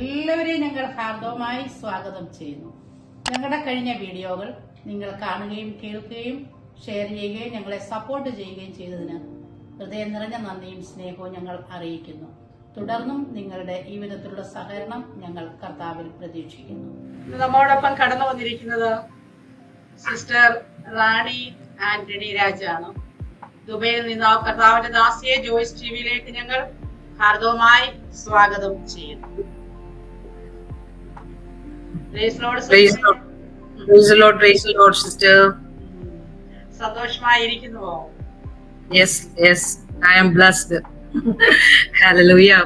എല്ലാവരെയും ഞങ്ങൾ ഹാർദവമായി സ്വാഗതം ചെയ്യുന്നു. ഞങ്ങളുടെ കഴിഞ്ഞ വീഡിയോകൾ നിങ്ങൾ കാണുകയും കേൾക്കുകയും ഷെയർ ചെയ്യുകയും ഞങ്ങളെ സപ്പോർട്ട് ചെയ്യുകയും ചെയ്തതിന് ഹൃദയം നിറഞ്ഞ നന്ദിയും സ്നേഹവും ഞങ്ങൾ അറിയിക്കുന്നു. തുടർന്നും നിങ്ങളുടെ ഈ വിധത്തിലുള്ള സഹകരണം ഞങ്ങൾ കർത്താവിൽ പ്രതീക്ഷിക്കുന്നു. നമ്മോടൊപ്പം കടന്നു വന്നിരിക്കുന്നത് സിസ്റ്റർ റാണി ആന്റണി രാജാണ്. ദുബൈയിൽ നിന്ന് കർത്താവിന്റെ ദാസിയെ ജോയ്സ് ടിവിയിലേക്ക് ഞങ്ങൾ ഹാർദവമായി സ്വാഗതം ചെയ്യുന്നു. സന്തോഷമായിരിക്കുന്നുവോ?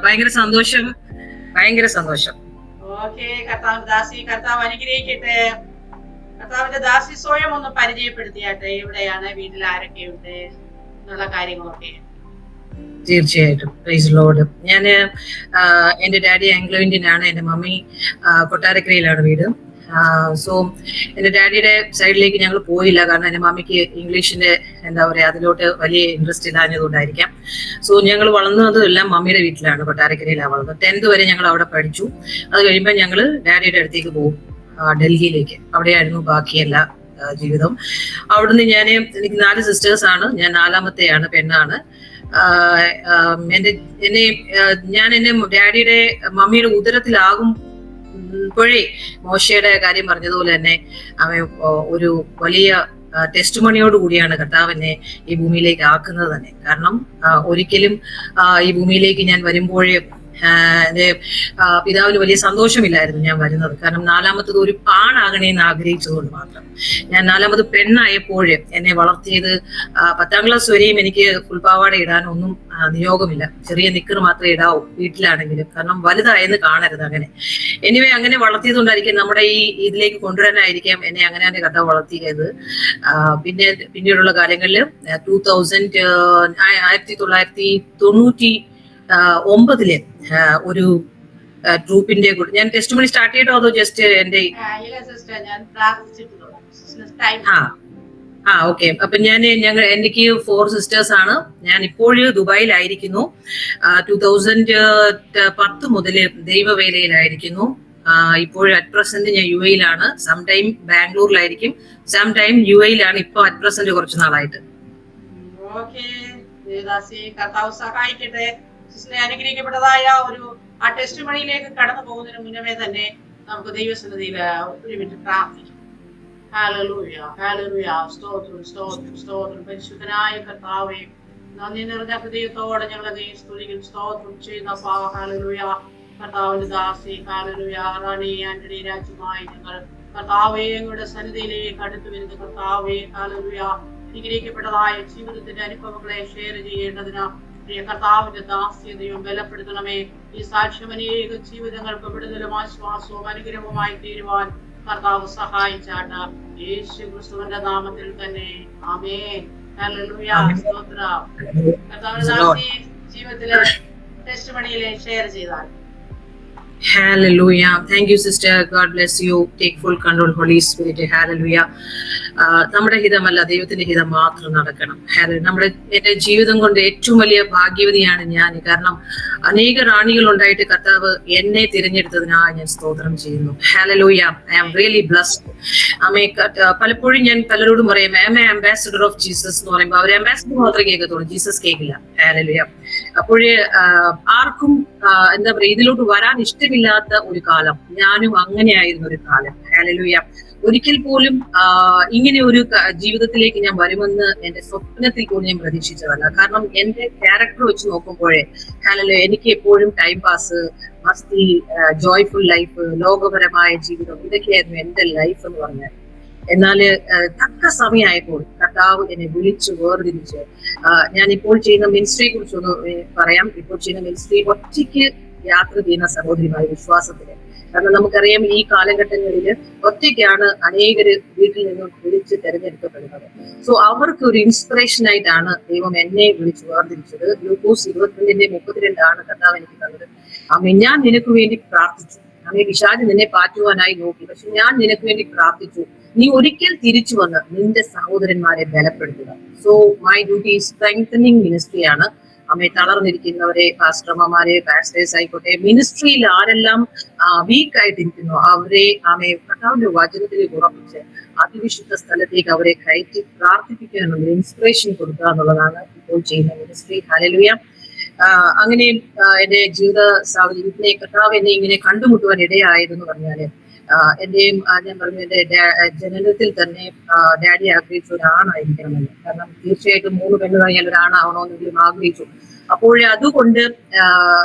ഭയങ്കര സന്തോഷം. ഓക്കെ, കർത്താവിന്റെ ദാസി കർത്താവ് അനുഗ്രഹിക്കട്ടെ. കർത്താവിന്റെ ദാസി സ്വയം ഒന്ന് പരിചയപ്പെടുത്തിയാട്ടെ. എവിടെയാണ്, വീട്ടിൽ ആരൊക്കെയുണ്ട് എന്നുള്ള കാര്യങ്ങളൊക്കെ. തീർച്ചയായിട്ടും. Praise Lord. ഞാന് എന്റെ ഡാഡി ആംഗ്ലോ ഇന്ത്യൻ ആണ്. എന്റെ മമ്മി കൊട്ടാരക്കരയിലാണ് വീട്. സോ എന്റെ ഡാഡിയുടെ സൈഡിലേക്ക് ഞങ്ങൾ പോയില്ല, കാരണം എന്റെ മമ്മിക്ക് ഇംഗ്ലീഷിന്റെ എന്താ പറയാ അതിലോട്ട് വലിയ ഇൻട്രസ്റ്റ് ഇല്ലാഞ്ഞതുകൊണ്ടായിരിക്കാം. സോ ഞങ്ങൾ വളർന്നതും എല്ലാം മമ്മിയുടെ വീട്ടിലാണ്, കൊട്ടാരക്കരയിലാണ് വളർന്നത്. 10th വരെ ഞങ്ങൾ അവിടെ പഠിച്ചു. അത് കഴിയുമ്പോൾ ഞങ്ങൾ ഡാഡിയുടെ അടുത്തേക്ക് പോകും, ഡൽഹിയിലേക്ക്. അവിടെയായിരുന്നു ബാക്കി എല്ലാ ജീവിതം. അവിടുന്ന് എനിക്ക് 4 സിസ്റ്റേഴ്സ് ആണ്. ഞാൻ 4ാമത്തെയാണ്, പെണ്ണാണ്. ഞാൻ എന്റെ ഡാഡിയുടെ മമ്മിയുടെ ഉദരത്തിലാകുമ്പോഴേ മോശയുടെ കാര്യം പറഞ്ഞതുപോലെ തന്നെ അവൻ ഒരു വലിയ ടെസ്റ്റ് മണിയോട് കൂടിയാണ് കർത്താവ് എന്നെ ഈ ഭൂമിയിലേക്ക് ആക്കുന്നത് തന്നെ. കാരണം ഒരിക്കലും ഈ ഭൂമിയിലേക്ക് ഞാൻ വരുമ്പോഴേ എന്റെ പിതാവിന് വലിയ സന്തോഷമില്ലായിരുന്നു ഞാൻ വരുന്നത്. കാരണം 4ാമത്തത് ഒരു പാണാകണേന്ന് ആഗ്രഹിച്ചതുകൊണ്ട് മാത്രം. ഞാൻ 4ാമത് പെണ്ണായപ്പോഴേ എന്നെ വളർത്തിയത് 10ാം ക്ലാസ് വരെയും എനിക്ക് ഫുൾപാവാട ഇടാനൊന്നും നിയോഗമില്ല. ചെറിയ നിക്കർ മാത്രമേ ഇടാവൂ വീട്ടിലാണെങ്കിലും, കാരണം വലുതായെന്ന് കാണരുത്. എനിവേ അങ്ങനെ വളർത്തിയതുകൊണ്ടായിരിക്കും, നമ്മുടെ ഈ ഇതിലേക്ക് കൊണ്ടുവരാനായിരിക്കാം എന്നെ അങ്ങനെ തന്നെ കർത്താവ് വളർത്തിയത്. പിന്നീടുള്ള കാലങ്ങളിൽ 1999 ഒരു ട്രൂപ്പിന്റെ കൂടെ ഞാൻ ടെസ്റ്റ് മണി സ്റ്റാർട്ട് ചെയ്തോ, അതോ ജസ്റ്റ് എന്റെ ഓക്കെ. അപ്പൊ എനിക്ക് 4 സിസ്റ്റേഴ്സ് ആണ്. ഞാൻ ഇപ്പോഴും ദുബായിലായിരിക്കുന്നു. 2010 മുതൽ ദൈവവേലയിലായിരിക്കുന്നു. ഇപ്പോഴും അറ്റ് പ്രസന്റ് ഞാൻ UAE-യിലാണ്. സം ടൈം ബാംഗ്ലൂരിലായിരിക്കും, സം ടൈം UAE-യിലാണ്. ഇപ്പൊ അറ്റ് പ്രസന്റ് കുറച്ച് നാളായിട്ട്. അനുഗ്രഹിക്കപ്പെട്ടതായ ഒരു ടെസ്റ്റ് മണിയിലേക്ക് കടന്നു പോകുന്നതിന് മുന്നമേ തന്നെ നമുക്ക് ദൈവസന്നിധിയിൽ ഒരു മിനിറ്റ് പ്രാർത്ഥിക്കാം. Hallelujah, hallelujah. സ്തോത്രം, സ്തോത്രം, സ്തോത്രം. പരിശുദ്ധനായ കർത്താവേ, നന്ദി നിറഞ്ഞ ഹൃദയത്തോടെ ഞങ്ങളെ സ്തുതിക്കും, സ്തോത്രം ചെയ്യുന്നപ്പാ. ഹല്ലേലൂയ. കർത്താവിന്റെ ദാസി ഹല്ലേലൂയ റാണി ആന്റണി രാജുമായി ഞങ്ങൾ കർത്താവേ ഞങ്ങളുടെ സന്നിധിയിലേക്ക് അടുത്തു വരുന്ന കർത്താവേ, ഹല്ലേലൂയ, അനുഗ്രഹിക്കപ്പെട്ടതായ ജീവിതത്തിന്റെ അനുഭവങ്ങളെ ഷെയർ ചെയ്യേണ്ടതിന് കർത്താവിന്റെ ദാസ്യതയും ബലപ്പെടുത്തണമേ. ഈ സാക്ഷ്യം അനേക ജീവിതങ്ങൾക്ക് വിടുതലും ആശ്വാസവും അനുഗ്രഹവുമായി തീരുവാൻ കർത്താവ് സഹായിച്ചാട്ട്. യേശു ക്രിസ്തുവിന്റെ നാമത്തിൽ തന്നെ ആമേൻ. ഹല്ലേലൂയ. സ്തോത്രം. കർത്താവിന്റെ ദാസി ജീവിതത്തിലെ ടെസ്റ്റ് മണിയിലെ ഷെയർ ചെയ്താൽ. Hallelujah. Thank you, sister. God bless you. Take full control, Holy Spirit. Hallelujah. നമ്മുടെ ഹിതമല്ല, ദൈവത്തിന്റെ ഹിതം മാത്രം നടക്കണം. എന്റെ ജീവിതം കൊണ്ട് ഏറ്റവും വലിയ ഭാഗ്യവതിയാണ് ഞാൻ. കാരണം അനേക റാണികൾ ഉണ്ടായിട്ട് കർത്താവ് എന്നെ തിരഞ്ഞെടുത്തതിനായി ഞാൻ സ്തോത്രം ചെയ്യുന്നു. Hallelujah. I am really blessed. പലപ്പോഴും ഞാൻ പലരോടും പറയും I am an ambassador of Jesus എന്ന് പറയുമ്പോൾ അവർ ambassador മാത്രമേ കേൾക്കത്തുള്ളൂ, ജീസസ് കേൾക്കില്ല. Hallelujah. അപ്പോഴേ ആർക്കും എന്താ പറയാ ഇതിലോട്ട് വരാൻ ഇഷ്ടമില്ലാത്ത ഒരു കാലം, ഞാനും അങ്ങനെയായിരുന്ന ഒരു കാലം. Hallelujah. ഒരിക്കൽ പോലും ഇങ്ങനെ ഒരു ജീവിതത്തിലേക്ക് ഞാൻ വരുമെന്ന് എന്റെ സ്വപ്നത്തിൽ പോലും ഞാൻ പ്രതീക്ഷിച്ചതല്ല. കാരണം എന്റെ ക്യാരക്ടർ വെച്ച് നോക്കുമ്പോഴേ Hallelujah, എനിക്ക് എപ്പോഴും ടൈം പാസ്, മസ്തി, ജോയ്ഫുൾ ലൈഫ്, ലോകപരമായ ജീവിതം, ഇതൊക്കെയായിരുന്നു എന്റെ ലൈഫ് എന്ന് പറഞ്ഞാൽ. എന്നാല് തക്ക സമയമായപ്പോൾ കർത്താവ് എന്നെ വിളിച്ചു വേർതിരിച്ച് ഞാൻ ഇപ്പോൾ ചെയ്യുന്ന മിനിസ്ട്രിയെ കുറിച്ചൊന്ന് പറയാം. ഇപ്പോൾ ചെയ്യുന്ന മിനിസ്ട്രി ഒറ്റയ്ക്ക് യാത്ര ചെയ്യുന്ന സഹോദരിമായ വിശ്വാസത്തിന്. കാരണം നമുക്കറിയാം ഈ കാലഘട്ടങ്ങളിൽ ഒറ്റയ്ക്കാണ് അനേകര് വീട്ടിൽ നിന്നും വിളിച്ച് തെരഞ്ഞെടുക്കപ്പെടുന്നത്. സോ അവർക്ക് ഒരു ഇൻസ്പിറേഷൻ ആയിട്ടാണ് ദൈവം എന്നെ വിളിച്ചു വേർതിരിച്ചത്. ലൂക്കോസ് 22:32 കർത്താവ് എനിക്ക് തന്നത്. ഞാൻ നിനക്ക് വേണ്ടി പ്രാർത്ഥിച്ചു. പിശാച് നിന്നെ പാറ്റുവാനായി നോക്കി, പക്ഷെ ഞാൻ നിനക്ക് വേണ്ടി പ്രാർത്ഥിച്ചു. നീ ഒരിക്കൽ തിരിച്ചു വന്ന് നിന്റെ സഹോദരന്മാരെ ബലപ്പെടുത്തുക. So my duty strengthening ministry ആണ്. അമ്മയെ തളർന്നിരിക്കുന്നവരെ, പാസ്റ്റർമാരെ, പാസ്റ്റേഴ്സ് ആയിക്കോട്ടെ, മിനിസ്ട്രിയിൽ ആരെല്ലാം വീക്ക് ആയിട്ടിരിക്കുന്നു അവരെ അമ്മയെ കർത്താവിന്റെ വചനത്തിലേക്ക് ഉറപ്പിച്ച് അതിവിശുദ്ധ സ്ഥലത്തേക്ക് അവരെ കയറ്റി പ്രാർത്ഥിപ്പിക്കാനുള്ള ഇൻസ്പിറേഷൻ കൊടുക്കുക എന്നുള്ളതാണ് ഇപ്പോൾ ചെയ്യുന്ന മിനിസ്ട്രി. ഹല്ലേലൂയ. അങ്ങനെ എന്റെ ജീവിത സാഹചര്യത്തിലെ കർത്താവ് എന്നെ ഇങ്ങനെ കണ്ടുമുട്ടുവാൻ ഇടയായതെന്ന് പറഞ്ഞാല് എന്റെയും ഞാൻ പറഞ്ഞു എന്റെ ജനനത്തിൽ തന്നെ ഡാഡി ആഗ്രഹിച്ച ഒരാണായിരിക്കണമെന്ന്. കാരണം തീർച്ചയായിട്ടും 3 പെണ്ണ് കഴിഞ്ഞാൽ ഒരാണാവണമെന്നെങ്കിലും ആഗ്രഹിച്ചു. അപ്പോൾ അതുകൊണ്ട്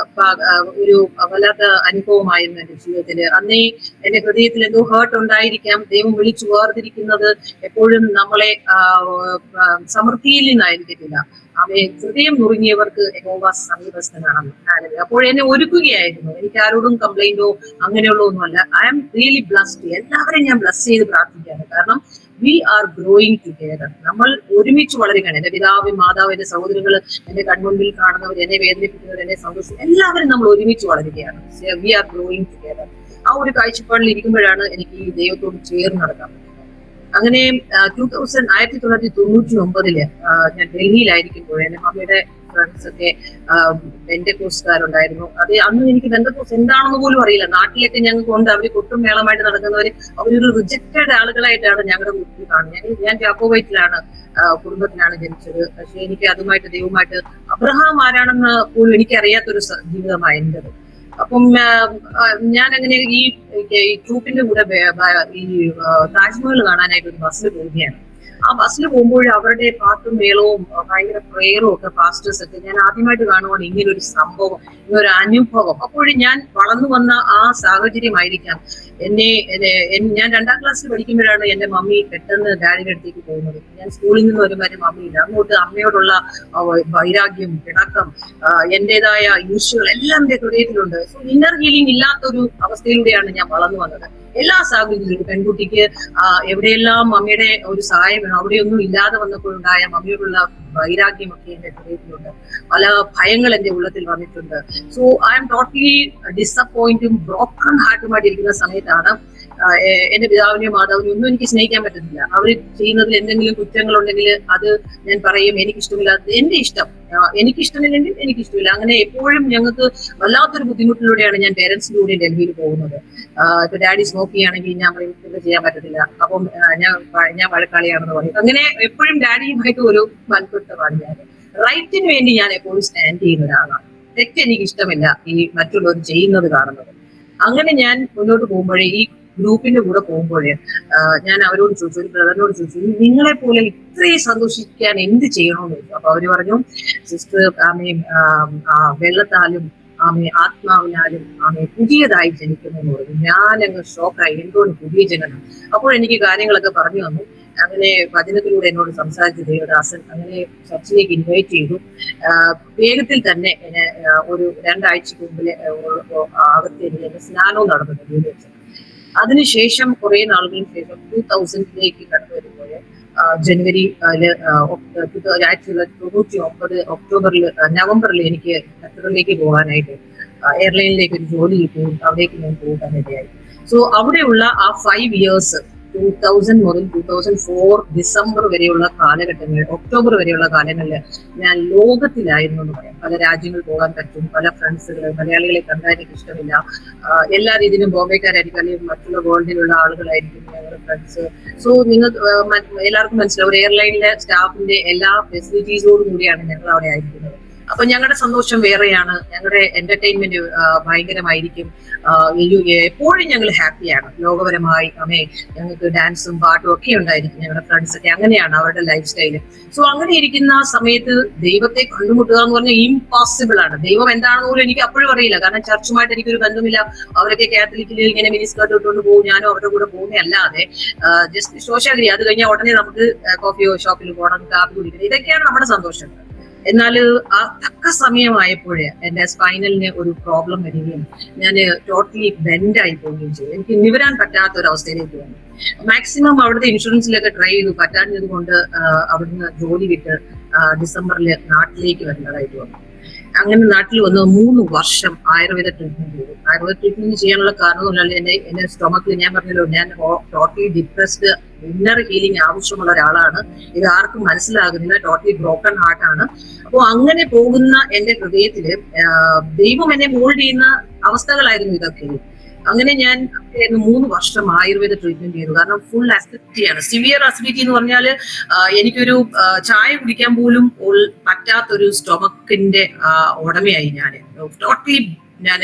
ഒരു വല്ലാത്ത അനുഭവമായിരുന്നു എന്റെ ജീവിതത്തില്. അന്നേ എന്റെ ഹൃദയത്തിൽ എന്തോ ഹേർട്ട് ഉണ്ടായിരിക്കാം. ദൈവം വിളിച്ചു വേർതിരിക്കുന്നത് എപ്പോഴും നമ്മളെ സമൃദ്ധിയിൽ നിന്നായിരിക്കത്തില്ല. അവയെ ഹൃദയം നുറുങ്ങിയവർക്ക് യഹോവ സമീപസ്ഥനാണെന്ന്. അപ്പോൾ എന്നെ ഒരുക്കുകയായിരുന്നു. എനിക്ക് ആരോടും കംപ്ലൈന്റോ അങ്ങനെയുള്ള ഒന്നുമല്ല. I am really blessed. എല്ലാവരെയും ഞാൻ ബ്ലസ് ചെയ്ത് പ്രാർത്ഥിക്കുകയാണ്. കാരണം വി ആർ ഗ്രോയിങ് ടുഗെദർ. നമ്മൾ ഒരുമിച്ച് വളരുകയാണ്. എന്റെ പിതാവ്, മാതാവ്, എന്റെ സഹോദരങ്ങൾ, എന്റെ കൺമുൻപിൽ കാണുന്നവർ, എന്നെ വേദനിപ്പിക്കുന്നവർ, എന്നെ സന്തോഷം, എല്ലാവരും നമ്മൾ ഒരുമിച്ച് വളരുകയാണ്. We are growing together. ആ ഒരു കാഴ്ചപ്പാടിൽ ഇരിക്കുമ്പോഴാണ് എനിക്ക് ഈ ദൈവത്തോട് ചേർന്ന് നടക്കാൻ പറ്റുന്നത്. അങ്ങനെ 1999 ഞാൻ ഡൽഹിയിലായിരിക്കുമ്പോൾ എന്റെ മമ്മിയുടെ ഫ്രണ്ട്സ് ഒക്കെ ബെന്റക്കോസ്റ്റുകാരുണ്ടായിരുന്നു. അത് അന്ന് എനിക്ക് ബെന്റക്കോസ് എന്താണെന്ന് പോലും അറിയില്ല. നാട്ടിലൊക്കെ ഞങ്ങൾക്ക് കൊണ്ട് അവര് കൊട്ടും മേളമായിട്ട് നടക്കുന്നവര് അവരൊരു റിജക്റ്റഡ് ആളുകളായിട്ടാണ് ഞങ്ങളുടെ വീട്ടിൽ കാണുന്നത്. ഞാൻ ജാക്കോബൈറ്റിലാണ് കുടുംബത്തിലാണ് ജനിച്ചത്. പക്ഷെ എനിക്ക് അതുമായിട്ട് ദൈവമായിട്ട് അബ്രഹാം ആരാണെന്ന് പോലും എനിക്കറിയാത്തൊരു ജീവിതമായി എന്റേത്. അപ്പം ഞാൻ അങ്ങനെ ഈ ട്രൂപ്പിന്റെ കൂടെ ഈ താജ്മഹൽ കാണാനായിട്ട് ഒരു ബസ്സിൽ പോവുകയാണ്. ആ ബസ്സിൽ പോകുമ്പോൾ അവരുടെ പാട്ടും മേളവും ഭയങ്കര പ്രേയറും ഒക്കെ പാസ്റ്റേഴ്സ് ഒക്കെ ഞാൻ ആദ്യമായിട്ട് കാണുവാണ് ഇങ്ങനൊരു സംഭവം, ഇങ്ങനൊരു അനുഭവം. അപ്പോഴും ഞാൻ വളർന്നു വന്ന ആ സാഹചര്യമായിരിക്കാം ഞാൻ 2ാം ക്ലാസ്സിൽ പഠിക്കുമ്പോഴാണ് എന്റെ മമ്മി പെട്ടെന്ന് ഡാഡിയുടെ അടുത്തേക്ക് പോകുന്നത്. ഞാൻ സ്കൂളിൽ നിന്ന് വരുമാനം മമ്മിയില്ല. അങ്ങോട്ട് അമ്മയോടുള്ള വൈരാഗ്യം, പിണക്കം, എന്റേതായ ഇഷ്യൂകൾ എല്ലാം എന്റെ ഹൃദയത്തിലുണ്ട്. സോ ഇന്നർ ഹീലിംഗ് ഇല്ലാത്തൊരു അവസ്ഥയിലൂടെയാണ് ഞാൻ വളർന്നു വന്നത്. എല്ലാ സാഹചര്യത്തിലും പെൺകുട്ടിക്ക് എവിടെയെല്ലാം മമ്മിയുടെ ഒരു സഹായം വേണം അവിടെയൊന്നും ഇല്ലാതെ വന്നപ്പോഴുണ്ടായ മമ്മിയോടുള്ള വൈരാഗ്യമൊക്കെ എന്റെ ഹൃദയത്തിലുണ്ട്. പല ഭയങ്ങൾ എന്റെ ഉള്ളത്തിൽ വന്നിട്ടുണ്ട്. സോ ഐ എം ടോട്ടലി ഡിസപ്പോയിന്റും ബ്രോക്കൺ ഹാർട്ടുമായിട്ടിരിക്കുന്ന സമയത്താണ് എന്റെ പിതാവിനെയോ മാതാവിനെയോ ഒന്നും എനിക്ക് സ്നേഹിക്കാൻ പറ്റുന്നില്ല. അവർ ചെയ്യുന്നതിൽ എന്തെങ്കിലും കുറ്റങ്ങളുണ്ടെങ്കിൽ അത് ഞാൻ പറയും എനിക്കിഷ്ടമില്ലാത്തത് എന്റെ ഇഷ്ടം, എനിക്കിഷ്ടമില്ലെങ്കിൽ എനിക്കിഷ്ടമില്ല. അങ്ങനെ എപ്പോഴും ഞങ്ങൾക്ക് വല്ലാത്തൊരു ബുദ്ധിമുട്ടിലൂടെയാണ് ഞാൻ പേരൻസിന്റെ കൂടെ ഡൽഹിയിൽ പോകുന്നത്. ഇപ്പൊ ഡാഡി സ്മോക്ക് ചെയ്യുകയാണെങ്കിൽ ഞാൻ പറയും ഇത് ചെയ്യാൻ പറ്റത്തില്ല, അപ്പം ഞാൻ വഴക്കാളിയാണെന്ന് പറയും. അങ്ങനെ എപ്പോഴും ഡാഡിയുമായിട്ട് ഒരു മൽപ്പിട്ടമാണ് ഞാൻ. റൈറ്റിന് വേണ്ടി ഞാൻ എപ്പോഴും സ്റ്റാൻഡ് ചെയ്യുന്ന ഒരാളാണ്. തെറ്റ് എനിക്ക് ഇഷ്ടമില്ല ഈ മറ്റുള്ളവർ ചെയ്യുന്നത് കാണുന്നത്. അങ്ങനെ ഞാൻ മുന്നോട്ട് പോകുമ്പോഴേ ഈ ഗ്രൂപ്പിന്റെ കൂടെ പോകുമ്പോഴേ ഞാൻ അവരോട് ചോദിച്ചു, ഒരു ബ്രദറിനോട് ചോദിച്ചു, നിങ്ങളെ പോലെ ഇത്രയും സന്തോഷിക്കാൻ എന്ത് ചെയ്യണമെന്ന് ചോദിച്ചു. അപ്പൊ അവര് പറഞ്ഞു, സിസ്റ്റർ ആമയും വെള്ളത്താലും ആത്മാവിനാലും പുതിയതായി ജനിക്കുന്നു എന്ന് പറഞ്ഞു. ഞാൻ അങ്ങ് ഷോക്കായി, എന്തുകൊണ്ട് പുതിയ ജനനം? അപ്പോൾ എനിക്ക് കാര്യങ്ങളൊക്കെ പറഞ്ഞു തന്നു. അങ്ങനെ വചനത്തിലൂടെ എന്നോട് സംസാരിച്ചു ദേവദാസൻ. അങ്ങനെ ചർച്ചിലേക്ക് ഇൻവൈറ്റ് ചെയ്തു. വേഗത്തിൽ തന്നെ എന്നെ ഒരു 2 ആഴ്ചക്ക് മുമ്പിൽ അകത്തേക്ക് എന്റെ സ്നാനവും നടന്നു. അതിനുശേഷം കുറെ നാളുകൾക്ക് ശേഷം 2000 കടന്നു വരുമ്പോൾ ജനുവരി 1999 നവംബറിൽ എനിക്ക് ഖത്തറിലേക്ക് പോകാനായിട്ട് എയർലൈനിലേക്ക് ഒരു ജോലി കിട്ടുകയും അവിടേക്ക് ഞാൻ പോകാനിടയായി. സോ അവിടെയുള്ള ആ 5 years 2000 മുതൽ 2004 ഡിസംബർ വരെയുള്ള കാലഘട്ടങ്ങളിൽ, ഒക്ടോബർ വരെയുള്ള കാലങ്ങളിൽ ഞാൻ ലോകത്തിലായിരുന്നു എന്ന് പറയാം. പല രാജ്യങ്ങൾ പോകാൻ പറ്റും, പല ഫ്രണ്ട്സുകൾ, മലയാളികളെ കണ്ടാൽ എനിക്ക് ഇഷ്ടമില്ല. എല്ലാ രീതിയിലും ബോംബെക്കാരായിരിക്കും, അല്ലെങ്കിൽ മറ്റുള്ള വേൾഡിലുള്ള ആളുകളായിരിക്കും ഞങ്ങളുടെ ഫ്രണ്ട്സ്. സോ എല്ലാവർക്കും മനസ്സിലാവും, ഒരു എയർലൈനിലെ സ്റ്റാഫിന്റെ എല്ലാ ഫെസിലിറ്റീസോടും കൂടിയാണ് ഞങ്ങൾ അവിടെ ആയിരിക്കുന്നത്. അപ്പൊ ഞങ്ങളുടെ സന്തോഷം വേറെയാണ്, ഞങ്ങളുടെ എന്റർടൈൻമെന്റ് ഭയങ്കരമായിരിക്കും. എപ്പോഴും ഞങ്ങൾ ഹാപ്പിയാണ്. ലോകപരമായി ഞങ്ങൾക്ക് ഡാൻസും പാട്ടും ഒക്കെ ഉണ്ടായിരിക്കും. ഞങ്ങളുടെ ഫ്രണ്ട്സ് ഒക്കെ അങ്ങനെയാണ് അവരുടെ ലൈഫ് സ്റ്റൈല്. സോ അങ്ങനെ ഇരിക്കുന്ന സമയത്ത് ദൈവത്തെ കണ്ടുമുട്ടുക എന്ന് പറഞ്ഞാൽ ഇംപോസിബിൾ ആണ്. ദൈവം എന്താണെന്ന് പോലും എനിക്ക് അപ്പോഴും അറിയില്ല. കാരണം ചർച്ചുമായിട്ട് എനിക്കൊരു ബന്ധമില്ല. അവരൊക്കെ കാത്തലിക്കിൽ ഇങ്ങനെ മിനിസ്കേർട്ട് ഇട്ടുകൊണ്ട് പോകും, ഞാനും അവരുടെ കൂടെ പോകുന്നതല്ലാതെ ജസ്റ്റ് ശോശാഗിരി. അത് കഴിഞ്ഞാൽ ഉടനെ നമുക്ക് കോഫിയോ ഷോപ്പിൽ പോകണം, കാപ്പി കുടിക്കണം, ഇതൊക്കെയാണ് നമ്മുടെ സന്തോഷം. എന്നാൽ ആ തക്ക സമയമായപ്പോഴേ എന്റെ സ്പൈനലിന് ഒരു പ്രോബ്ലം വരികയും ഞാൻ ടോട്ടലി ബെൻഡായി പോവുകയും ചെയ്തു. എനിക്ക് നിവരാൻ പറ്റാത്ത ഒരു അവസ്ഥയിലേക്ക് വന്നു. മാക്സിമം അവിടുത്തെ ഇൻഷുറൻസിലൊക്കെ ട്രൈ ചെയ്തു. പറ്റാഞ്ഞത് കൊണ്ട് അവിടുന്ന് ജോലി വിട്ട് ഡിസംബറിൽ നാട്ടിലേക്ക് വരുന്നതായിട്ട് വന്നു. അങ്ങനെ നാട്ടിൽ വന്ന് 3 വർഷം ആയുർവേദ ട്രീറ്റ്മെന്റ് ചെയ്തു. ആയുർവേദ ട്രീറ്റ്മെന്റ് ചെയ്യാനുള്ള കാരണം എന്റെ സ്റ്റൊമക്കിൽ ഞാൻ പറഞ്ഞല്ലോ, ഞാൻ ടോട്ടലി ഡിപ്രസ്ഡ് ഇന്നർ ഹീലിംഗ് ആവശ്യമുള്ള ഒരാളാണ്. ഇത് ആർക്കും മനസ്സിലാകുന്നില്ല. ടോട്ടലി ബ്രോക്കൺ ഹാർട്ടാണ്. അപ്പോൾ അങ്ങനെ പോകുന്ന എന്റെ ഹൃദയത്തില് ദൈവം എന്നെ മോൾഡ് ചെയ്യുന്ന അവസ്ഥകളായിരുന്നു ഇതൊക്കെ. അങ്ങനെ ഞാൻ 3 വർഷം ആയുർവേദ ട്രീറ്റ്മെന്റ് ചെയ്തു. കാരണം ഫുൾ അസിഡിറ്റി ആണ്. സിവിയർ അസിഡിറ്റി എന്ന് പറഞ്ഞാല് എനിക്കൊരു ചായ കുടിക്കാൻ പോലും പറ്റാത്തൊരു സ്റ്റൊമക്കിന്റെ ഉടമയായി ഞാൻ. ടോട്ടലി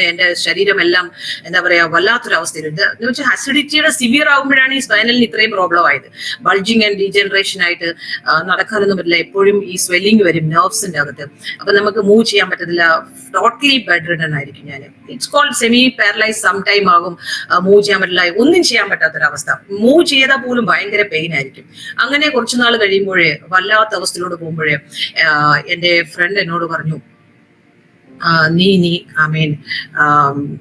എന്റെ ശരീരമെല്ലാം എന്താ പറയാ വല്ലാത്തൊരവസ്ഥയിലുണ്ട്. എന്ന് വെച്ചാൽ അസിഡിറ്റിയുടെ സിവിയർ ആകുമ്പോഴാണ് ഈ സ്പൈനലിന് ഇത്രയും പ്രോബ്ലം ആയത്. ബൾജിങ് ആൻഡ് ഡീജനറേഷൻ ആയിട്ട് നടക്കാനൊന്നും പറ്റില്ല. എപ്പോഴും ഈ സ്വെല്ലിംഗ് വരും നെർവ്സിന്റെ അകത്ത്. അപ്പൊ നമുക്ക് മൂവ് ചെയ്യാൻ പറ്റത്തില്ല. ടോട്ടലി ബെഡ് റിഡൻ ആയിരിക്കും ഞാൻ. It's called semi paralyse. Some time ആകും മൂവ് ചെയ്യാൻ പറ്റില്ല, ഒന്നും ചെയ്യാൻ പറ്റാത്തൊരവസ്ഥ. മൂവ് ചെയ്താൽ പോലും ഭയങ്കര പെയിൻ ആയിരിക്കും. അങ്ങനെ കുറച്ചുനാൾ കഴിയുമ്പോഴേ വല്ലാത്ത അവസ്ഥയിലൂടെ പോകുമ്പോഴേ എന്റെ ഫ്രണ്ട് എന്നോട് പറഞ്ഞു, നീ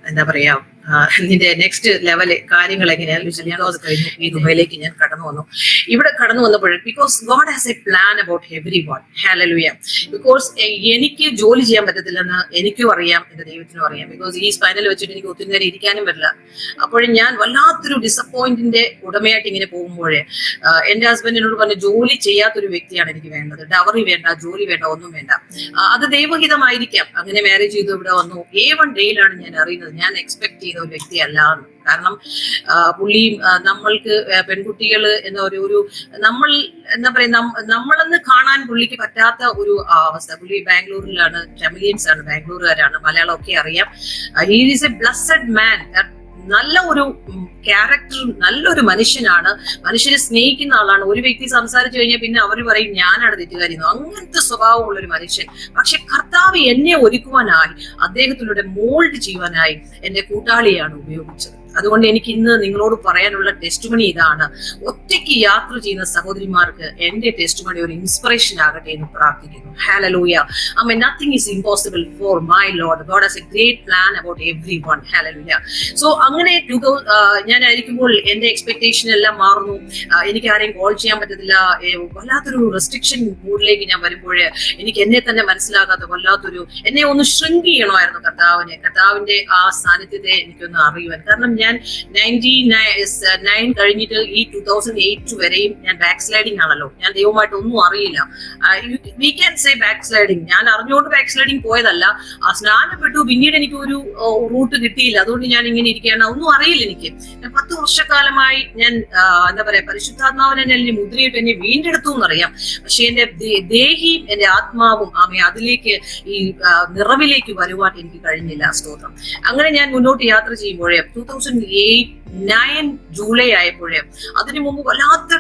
എന്താ പറയാ നിന്റെ നെക്സ്റ്റ് ലെവല് കാര്യങ്ങൾ എങ്ങനെയാണെന്ന് വെച്ചാൽ ഞാൻ അത് കഴിഞ്ഞു ഈ ദുബൈയിലേക്ക് ഞാൻ കടന്നു വന്നു. ഇവിടെ കടന്നു വന്നപ്പോഴും because God has A plan about every one. Hallelujah. Because എനിക്ക് ജോലി ചെയ്യാൻ പറ്റത്തില്ലെന്ന് എനിക്കും അറിയാം, എന്റെ ദൈവത്തിനും അറിയാം. ബിക്കോസ് ഈ സ്പൈനൽ വെച്ചിട്ട് എനിക്ക് ഒത്തിരി നേരം ഇരിക്കാനും പറ്റില്ല. അപ്പോഴും ഞാൻ വല്ലാത്തൊരു ഡിസപ്പോയിന്റിന്റെ ഉടമയായിട്ട് ഇങ്ങനെ പോകുമ്പോഴേ എന്റെ ഹസ്ബൻഡ് എന്നോട് പറഞ്ഞു, ജോലി ചെയ്യാത്തൊരു വ്യക്തിയാണ് എനിക്ക് വേണ്ടത്. ഡവറി വേണ്ട, ജോലി വേണ്ട, ഒന്നും വേണ്ട. അത് ദൈവഹിതമായിരിക്കാം. അങ്ങനെ മാരേജ് ചെയ്തു ഇവിടെ വന്നു. A1 ഡേയിലാണ് ഞാൻ അറിയുന്നത് ഞാൻ എക്സ്പെക്ട് ചെയ്ത ഒരു വ്യക്തിയല്ല. കാരണം പുള്ളി നമ്മൾക്ക് പെൺകുട്ടികൾ എന്ന ഒരു നമ്മൾ എന്താ പറയാ നമ്മളെന്ന് കാണാൻ പുള്ളിക്ക് പറ്റാത്ത ഒരു അവസ്ഥ. പുള്ളി ബാംഗ്ലൂരിലാണ്, ഫാമിലിയൻസ് ആണ്, ബാംഗ്ലൂരുകാരാണ്, മലയാളം ഒക്കെ അറിയാം. ഹി ഈസ് എ ബ്ലസ്സഡ് മാൻ. നല്ല ഒരു ക്യാരക്ടർ, നല്ലൊരു മനുഷ്യനാണ്. മനുഷ്യനെ സ്നേഹിക്കുന്ന ആളാണ്. ഒരു വ്യക്തി സംസാരിച്ചു കഴിഞ്ഞാൽ പിന്നെ അവർ പറയും ഞാനാണ് തെറ്റുകാരി. അങ്ങനത്തെ സ്വഭാവമുള്ള ഒരു മനുഷ്യൻ. പക്ഷെ കർത്താവ് എന്നെ ഒരുക്കുവാനായി, അദ്ദേഹത്തിലൂടെ മോൾഡ് ചെയ്യുവാനായി എന്റെ കൂട്ടാളിയാണ് ഉപയോഗിച്ചത്. അതുകൊണ്ട് എനിക്ക് ഇന്ന് നിങ്ങളോട് പറയാനുള്ള ടെസ്റ്റിമണി ഇതാണ്. ഒറ്റയ്ക്ക് യാത്ര ചെയ്യുന്ന സഹോദരിമാർക്ക് എന്റെ ടെസ്റ്റിമണി ഒരു ഇൻസ്പിറേഷൻ ആകട്ടെ എന്ന് പ്രാർത്ഥിക്കുന്നു. Hallelujah. Amen. Nothing is impossible for my Lord. God has A great plan about everyone. Hallelujah. So അങ്ങനെ ഞാനായിരിക്കുമ്പോൾ എന്റെ എക്സ്പെക്ടേഷൻ എല്ലാം മാറുന്നു. എനിക്ക് ആരെയും കോൾ ചെയ്യാൻ പറ്റത്തില്ല. വല്ലാത്തൊരു റെസ്ട്രിക്ഷൻ മൂഡിലേക്ക് ഞാൻ വരുമ്പോൾ എനിക്ക് എന്നെ തന്നെ മനസ്സിലാകാത്ത വല്ലാത്തൊരു, എന്നെ ഒന്ന് ഷ്രിങ്ക് ചെയ്യണമായിരുന്നു കർത്താവിന്റെ ആ സാന്നിധ്യത്തെ എനിക്കൊന്ന് അറിയുവാൻ. കാരണം ഞാൻ 99 കഴിഞ്ഞിട്ട് ഈ 2008 വരെയും ഞാൻ ബാക്ക് സ്ലൈഡിങ് ആണല്ലോ. ഞാൻ ദൈവമായിട്ട് ഒന്നും അറിയില്ല. We can say back sliding. ഞാൻ അറിഞ്ഞുകൊണ്ട് ബാക്ക് സ്ലൈഡിങ് പോയതല്ല. സ്നാനപ്പെട്ടു, പിന്നീട് എനിക്ക് ഒരു റൂട്ട് കിട്ടിയില്ല. അതുകൊണ്ട് ഞാൻ ഇങ്ങനെ ഇരിക്കുകയാണ്. ഒന്നും അറിയില്ല എനിക്ക്. 10 വർഷക്കാലമായി ഞാൻ എന്താ പറയാ പരിശുദ്ധാത്മാവിനെ എന്നെ മുദ്രയിട്ട് എന്നെ വീണ്ടെടുത്തു എന്നറിയാം. പക്ഷെ എന്റെ ദേഹിയും എന്റെ ആത്മാവും അതിലേക്ക് ഈ നിറവിലേക്ക് വരുവാൻ എനിക്ക് കഴിഞ്ഞില്ല. സ്തോത്രം. അങ്ങനെ ഞാൻ മുന്നോട്ട് യാത്ര ചെയ്യുമ്പോഴേ 2008-9 ജൂലൈ ആയപ്പോഴേ അതിനു മുമ്പ് വല്ലാത്ത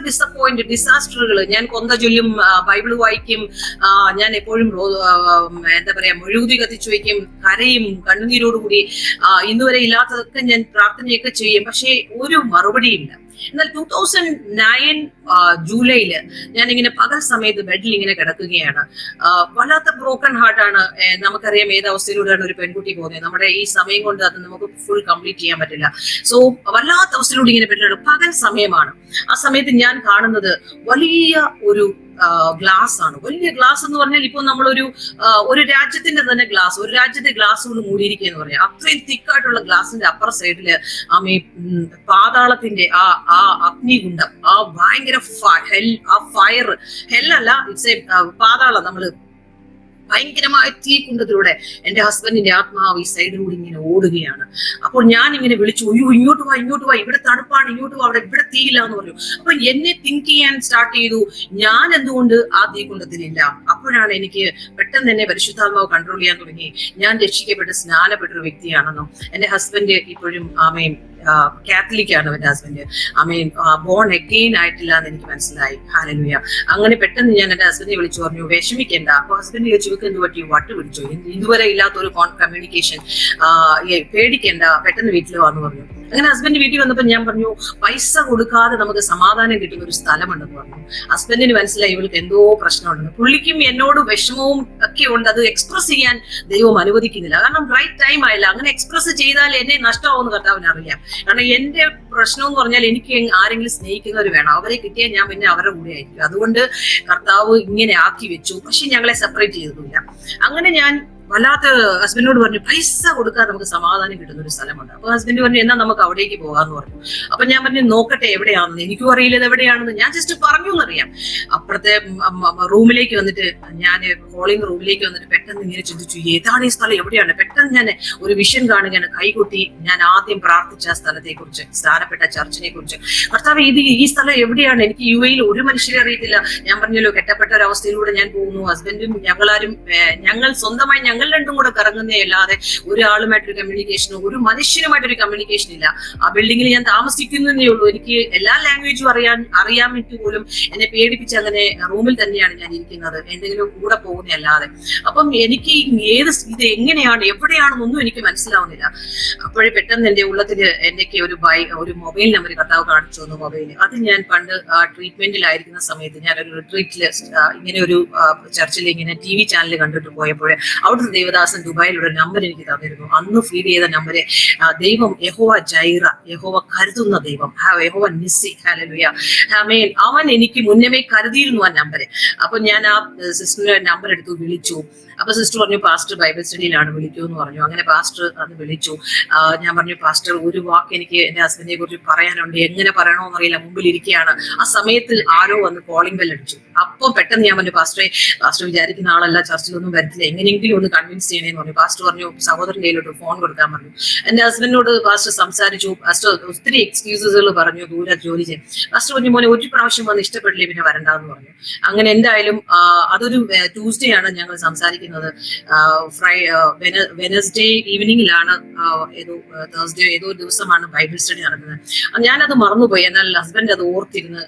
ഡിസാസ്റ്ററുകൾ. ഞാൻ കൊന്ത ചൊല്ലും, ബൈബിൾ വായിക്കും, ഞാൻ എപ്പോഴും എന്താ പറയാ മെഴുകുതി കത്തിച്ചു വയ്ക്കും, കരയും, കണ്ണുനീരോടുകൂടി ഇന്നുവരെ ഇല്ലാത്തതൊക്കെ ഞാൻ പ്രാർത്ഥനയൊക്കെ ചെയ്യും. പക്ഷെ ഒരു മറുപടിയില്ല. എന്നാൽ 2009 ജൂലൈയില് ഞാൻ ഇങ്ങനെ പകൽ സമയത്ത് ബെഡിൽ ഇങ്ങനെ കിടക്കുകയാണ്. വല്ലാത്ത ബ്രോക്കൺ ഹാർട്ടാണ്. നമുക്കറിയാം ഏത് അവസ്ഥയിലൂടെയാണ് ഒരു പെൺകുട്ടി പോകുന്നത്. നമ്മുടെ ഈ സമയം കൊണ്ട് അത് നമുക്ക് ഫുൾ കംപ്ലീറ്റ് ചെയ്യാൻ പറ്റില്ല. സോ വല്ലാത്ത അവസ്ഥയിലൂടെ ഇങ്ങനെ ബെഡിലാണ്. പകൽ സമയമാണ്. ആ സമയത്ത് ഞാൻ കാണുന്നത് വലിയ ഒരു ഗ്ലാസ് ആണ്. വലിയ ഗ്ലാസ് എന്ന് പറഞ്ഞാൽ ഇപ്പൊ ഒരു രാജ്യത്തിന്റെ തന്നെ ഗ്ലാസ്, ഒരു രാജ്യത്തെ ഗ്ലാസ് കൊണ്ട് മൂടിയിരിക്കുക എന്ന് പറയാം. അത്രയും തിക്കായിട്ടുള്ള ഗ്ലാസിന്റെ അപ്പർ സൈഡില് പാതാളത്തിന്റെ ആ അഗ്നികുണ്ഡം, ആ ഭയങ്കര ഫയർ, ഹെല്ലല്ല, ഇറ്റ്സ് എ പാതാളം. നമ്മള് ഭയങ്കരമായ തീക്കുണ്ടത്തിലൂടെ എന്റെ ഹസ്ബൻഡിന്റെ ആത്മാവ് ഈ സൈഡിലൂടെ ഇങ്ങനെ ഓടുകയാണ്. അപ്പോൾ ഞാൻ ഇങ്ങനെ വിളിച്ചു, അയ്യോ ഇങ്ങോട്ട് വാ, ഇവിടെ തണുപ്പാണ്, ഇങ്ങോട്ട് വാ, ഇവിടെ തീയില്ല എന്ന് പറഞ്ഞു. അപ്പൊ എന്നെ തിങ്ക് ചെയ്യാൻ സ്റ്റാർട്ട് ചെയ്തു, ഞാൻ എന്തുകൊണ്ട് ആ തീക്കുണ്ടത്തിലില്ല. അപ്പോഴാണ് എനിക്ക് പെട്ടെന്ന് തന്നെ പരിശുദ്ധാത്മാവ് കൺട്രോൾ ചെയ്യാൻ തുടങ്ങി. ഞാൻ രക്ഷിക്കപ്പെട്ട് സ്നാനപ്പെട്ടൊരു വ്യക്തിയാണെന്നും എന്റെ ഹസ്ബൻഡ് ഇപ്പോഴും കാത്തലിക് ആണ് എന്റെ ഹസ്ബൻഡ്. ബോൺ അഗെയിൻ ആയിട്ടില്ല എന്ന് എനിക്ക് മനസ്സിലായി. ഹല്ലേലൂയ. അങ്ങനെ പെട്ടെന്ന് ഞാൻ എന്റെ ഹസ്ബൻഡിനെ വിളിച്ചു പറഞ്ഞു, വിഷമിക്കണ്ട. അപ്പൊ ഹസ്ബൻഡ് ചോദിച്ചു, എന്ത് പറ്റി, വട്ട് പിടിച്ചു, ഇതുവരെ ഇല്ലാത്ത ഒരു കമ്മ്യൂണിക്കേഷൻ, പേടിക്കണ്ട, പെട്ടെന്ന് വീട്ടിൽ വന്നു പറഞ്ഞു. അങ്ങനെ ഹസ്ബൻഡ് വീട്ടിൽ വന്നപ്പോൾ ഞാൻ പറഞ്ഞു, പൈസ കൊടുക്കാതെ നമുക്ക് സമാധാനം കിട്ടുന്ന ഒരു സ്ഥലമുണ്ടെന്ന് പറഞ്ഞു. ഹസ്ബൻഡിന് മനസ്സിലായി ഇവൾക്ക് എന്തോ പ്രശ്നമുണ്ടെന്ന്. പുള്ളിക്കും എന്നോട് വിഷമവും ഒക്കെ ഉണ്ട്. അത് എക്സ്പ്രസ് ചെയ്യാൻ ദൈവം അനുവദിക്കുന്നില്ല. കാരണം റൈറ്റ് ടൈം ആയില്ല. അങ്ങനെ എക്സ്പ്രസ് ചെയ്താൽ എന്നെ നഷ്ടമാവുമെന്ന് കർത്താവിന് അറിയാം. കാരണം എന്റെ പ്രശ്നം എന്ന് പറഞ്ഞാൽ എനിക്ക് ആരെങ്കിലും സ്നേഹിക്കുന്നവർ വേണം. അവരെ കിട്ടിയാൽ ഞാൻ പിന്നെ അവരുടെ കൂടെ ആയിരിക്കും. അതുകൊണ്ട് കർത്താവ് ഇങ്ങനെ ആക്കി വെച്ചു. പക്ഷെ ഞങ്ങളെ സെപ്പറേറ്റ് ചെയ്തിട്ടില്ല. അങ്ങനെ ഞാൻ വല്ലാത്ത ഹസ്ബൻഡിനോട് പറഞ്ഞു പൈസ കൊടുക്കാൻ നമുക്ക് സമാധാനം കിട്ടുന്ന ഒരു സ്ഥലമുണ്ട്. അപ്പൊ ഹസ്ബൻഡ് പറഞ്ഞു എന്നാ നമുക്ക് അവിടേക്ക് പോകാന്ന് പറഞ്ഞു. അപ്പൊ ഞാൻ പറഞ്ഞു നോക്കട്ടെ എവിടെയാണെന്ന്, എനിക്കും അറിയില്ല ഇത് എവിടെയാണെന്ന്, ഞാൻ ജസ്റ്റ് പറഞ്ഞു എന്നറിയാം. അപ്പുറത്തെ റൂമിലേക്ക് വന്നിട്ട് ഞാൻ ഹോളിംഗ് റൂമിലേക്ക് വന്നിട്ട് പെട്ടെന്ന് ഇങ്ങനെ ചിന്തിച്ചു ഏതാണ് ഈ സ്ഥലം എവിടെയാണ്. പെട്ടെന്ന് ഞാൻ ഒരു വിഷൻ കാണുകയാണ്, കൈകൊട്ടി ഞാൻ ആദ്യം പ്രാർത്ഥിച്ച ആ സ്ഥലത്തെ കുറിച്ച്, സ്ഥാനപ്പെട്ട ചർച്ചിനെ കുറിച്ച്. കർത്താവ് ഈ സ്ഥലം എവിടെയാണ്, എനിക്ക് UAE ഒരു മനുഷ്യരെ അറിയത്തില്ല. ഞാൻ പറഞ്ഞല്ലോ കെട്ടപ്പെട്ട ഒരു അവസ്ഥയിലൂടെ ഞാൻ പോകുന്നു, ഹസ്ബൻഡും ഞങ്ങൾ സ്വന്തമായി ഞങ്ങൾ രണ്ടും കൂടെ കറങ്ങുന്നേ അല്ലാതെ ഒരാളുമായിട്ടൊരു കമ്മ്യൂണിക്കേഷനോ ഒരു മനുഷ്യനുമായിട്ടൊരു കമ്മ്യൂണിക്കേഷൻ ഇല്ല. ആ ബിൽഡിങ്ങിൽ ഞാൻ താമസിക്കുന്നതേ ഉള്ളൂ, എനിക്ക് എല്ലാ ലാംഗ്വേജും അറിയാൻ വേണ്ടി പോലും എന്നെ പേടിപ്പിച്ച് അങ്ങനെ റൂമിൽ തന്നെയാണ് ഞാൻ ഇരിക്കുന്നത്, എന്തെങ്കിലും കൂടെ പോകുന്നതല്ലാതെ. അപ്പം എനിക്ക് ഇത് എങ്ങനെയാണ് എവിടെയാണെന്നൊന്നും എനിക്ക് മനസ്സിലാവുന്നില്ല. അപ്പോഴേ പെട്ടെന്ന് എന്റെ ഉള്ളത്തില് എന്തൊക്കെ ഒരു മൊബൈൽ നമ്പർ കർത്താവ് കാണിച്ചു തന്നു. മൊബൈല് അത് ഞാൻ പണ്ട് ട്രീറ്റ്മെന്റിലായിരിക്കുന്ന സമയത്ത് ഞാനൊരു റിട്രീറ്റില് ഇങ്ങനെ ഒരു ചർച്ചിൽ ഇങ്ങനെ TV ചാനൽ കണ്ടിട്ട് പോയപ്പോൾ അവിടുത്തെ ദേവദാസൻ ദുബായിലുള്ള നമ്പർ എനിക്ക് തന്നിരുന്നു. അന്ന് ഫീഡ് ചെയ്ത നമ്പര് ദൈവം യഹോവ ജൈറ, യഹോവ കരുതുന്ന ദൈവം, യഹോവ നിസ്സി, ഹല്ലേലൂയ, ആമേൻ. അവൻ എനിക്ക് മുന്നമേ കരുതിയിരുന്നു ആ നമ്പര്. അപ്പൊ ഞാൻ ആ സിസ്റ്ററിന്റെ നമ്പർ എടുത്തു വിളിച്ചു. അപ്പൊ സിസ്റ്റർ പറഞ്ഞു പാസ്റ്റർ ബൈബിൾ സ്റ്റഡിയിലാണ്, വിളിക്കൂ എന്ന് പറഞ്ഞു. അങ്ങനെ പാസ്റ്റർ അത് വിളിച്ചു. ഞാൻ പറഞ്ഞു പാസ്റ്റർ ഒരു വാക്ക് എനിക്ക് എന്റെ ഹസ്ബൻഡിനെ കുറിച്ച് പറയാനുണ്ട്, എങ്ങനെ പറയണോന്ന് അറിയില്ല, മുമ്പിൽ ഇരിക്കുകയാണ്. ആ സമയത്ത് ആരോ വന്ന് കോളിംഗ് ബെൽ അടിച്ചു. അപ്പൊ പെട്ടെന്ന് ഞാൻ പറഞ്ഞു പാസ്റ്റർ വിചാരിക്കുന്ന ആളല്ല, ചർച്ചിലൊന്നും വരത്തില്ല, എങ്ങനെയെങ്കിലും ഒന്ന് കൺവിൻസ് ചെയ്യണേന്ന് പറഞ്ഞു. പാസ്റ്റർ പറഞ്ഞു സഹോദരന്റെ കയ്യിലോട്ട് ഫോൺ കൊടുക്കാൻ പറഞ്ഞു. എന്റെ ഹസ്ബൻഡിനോട് പാസ്റ്റർ സംസാരിച്ചു. പാസ്റ്റർ ഒത്തിരി എക്സ്ക്യൂസസുകൾ പറഞ്ഞു, ദൂരെ ജോലി ചെയ്യും. പാസ്റ്റർ പറഞ്ഞു മോനെ ഒരു പ്രാവശ്യം വന്ന് ഇഷ്ടപ്പെട്ടില്ലേ പിന്നെ വരണ്ടെന്ന് പറഞ്ഞു. അങ്ങനെ എന്തായാലും അതൊരു ട്യൂസ്ഡേ ആണ് ഞങ്ങൾ സംസാരിക്കുന്നത്. വെനസ്ഡേ ഈവനിങ്ങിലാണ് തേഴ്സ്ഡേ ഏതോ ദിവസമാണ് ബൈബിൾ സ്റ്റഡി നടക്കുന്നത്. ഞാനത് മറന്നുപോയി. എന്നാൽ ഹസ്ബൻഡ് അത് ഓർത്തിരുന്ന്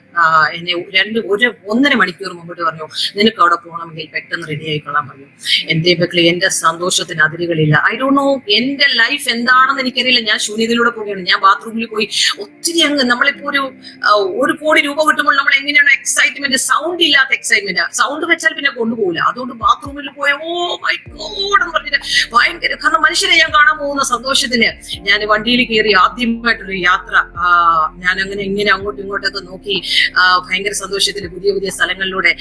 എന്നെ 1.5 മണിക്കൂർ മുമ്പോട്ട് പറഞ്ഞു നിനക്ക് അവിടെ പോകണമെങ്കിൽ പെട്ടെന്ന് റെഡി ആയിക്കൊള്ളാൻ പറഞ്ഞു. എന്റെ മക്കളെ എന്റെ സന്തോഷത്തിന് അതിരുകളില്ല. ഐ ഡോണ്ട് നോ എന്റെ ലൈഫ് എന്താണെന്ന് എനിക്കറിയില്ല. ഞാൻ ശൂന്യതയിലൂടെ പോവുകയാണ്. ഞാൻ ബാത്റൂമിൽ പോയി ഒത്തിരി നമ്മളിപ്പോ ഒരു 1 കോടി രൂപ കിട്ടുമ്പോൾ നമ്മൾ എങ്ങനെയാണ് എക്സൈറ്റ്മെന്റ്, സൗണ്ട് ഇല്ലാത്ത എക്സൈറ്റ്മെന്റ്, സൗണ്ട് വെച്ചാൽ പിന്നെ കൊണ്ടുപോകില്ല. അതുകൊണ്ട് ബാത്റൂമിൽ പോയ ഓ മൈ ഗോഡ് എന്ന് പറഞ്ഞിട്ട് ഭയങ്കര, കാരണം മനുഷ്യരെ ഞാൻ കാണാൻ പോകുന്ന സന്തോഷത്തിന് ഞാൻ വണ്ടിയിൽ കയറി ആദ്യമായിട്ടൊരു യാത്ര. ഞാൻ അങ്ങനെ ഇങ്ങനെ അങ്ങോട്ടും ഇങ്ങോട്ടൊക്കെ നോക്കി ഭയങ്കര സന്തോഷത്തിന് പുതിയ പുതിയ സ്ഥലങ്ങളിലൂടെ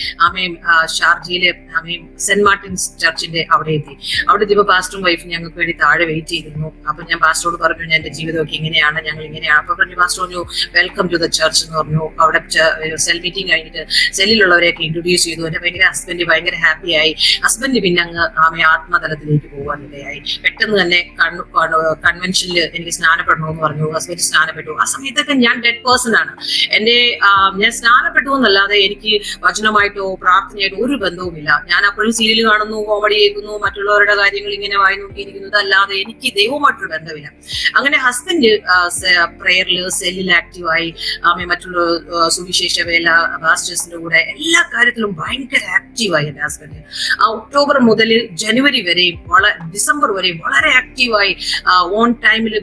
ഷാർജയിലെ സെന്റ് മാർട്ടിൻസ് ചർച്ചിന്റെ അവിടെ എത്തി. അവിടെ എത്തിയപ്പോൾ പാസ്റ്ററും വൈഫും ഞങ്ങൾക്ക് വേണ്ടി താഴെ വെയിറ്റ് ചെയ്തിരുന്നു. അപ്പൊ ഞാൻ പാസ്റ്ററോട് പറഞ്ഞു ഞാൻ എന്റെ ജീവിതമൊക്കെ ഇങ്ങനെയാണ്, ഞങ്ങൾ ഇങ്ങനെയാണ്. അപ്പൊ പറഞ്ഞു പാസ്റ്റർ പറഞ്ഞു വെൽക്കം ടു ദ ചർച്ച് എന്ന് പറഞ്ഞു. അവിടെ സെൽ മീറ്റിംഗ് കഴിഞ്ഞിട്ട് സെല്ലിലുള്ളവരെയൊക്കെ ഇൻട്രൊഡ്യൂസ് ചെയ്തു. എന്റെ ഹസ്ബൻഡ് ഭയങ്കര ഹാപ്പിയായി. ഹസ്ബൻഡ് പിന്നെ അങ്ങ് ആത്മതലത്തിലേക്ക് പോകാനിടയായി. പെട്ടെന്ന് തന്നെ കൺവെൻഷനിൽ എനിക്ക് സ്നാനപ്പെടണമെന്ന് പറഞ്ഞു. ഹസ്ബൻഡ് സ്നാനപ്പെട്ടു. ആ സമയത്തൊക്കെ ഞാൻ ഡെഡ് പേഴ്സൺ ആണ്. ഞാൻ സ്നാനപ്പെട്ടു എന്നല്ലാതെ എനിക്ക് വചനമായിട്ടോ പ്രാർത്ഥനയായിട്ടോ ഒരു ബന്ധവുമില്ല. ഞാൻ അപ്പോഴും സീരിയൽ കാണുന്നു, കോമഡി കേൾക്കുന്നു, മറ്റുള്ളവരുടെ കാര്യങ്ങൾ ഇങ്ങനെ വായി നോക്കിയിരിക്കുന്നത് അല്ലാതെ എനിക്ക് ദൈവമായിട്ടൊരു ബന്ധമില്ല. അങ്ങനെ ഹസ്ബൻഡ് പ്രേയറിൽ സെല്ലിൽ ആക്റ്റീവായി. മറ്റുള്ള സുവിശേഷ വേല പാസ്റ്റേഴ്സിന്റെ കൂടെ എല്ലാ കാര്യത്തിലും ഭയങ്കര ആക്റ്റീവായി എന്റെ ഹസ്ബൻഡ്. ഒക്ടോബർ മുതൽ ജനുവരി വരെയും ഡിസംബർ വരെയും വളരെ ആക്റ്റീവായി ഓൺ ടൈമിൽ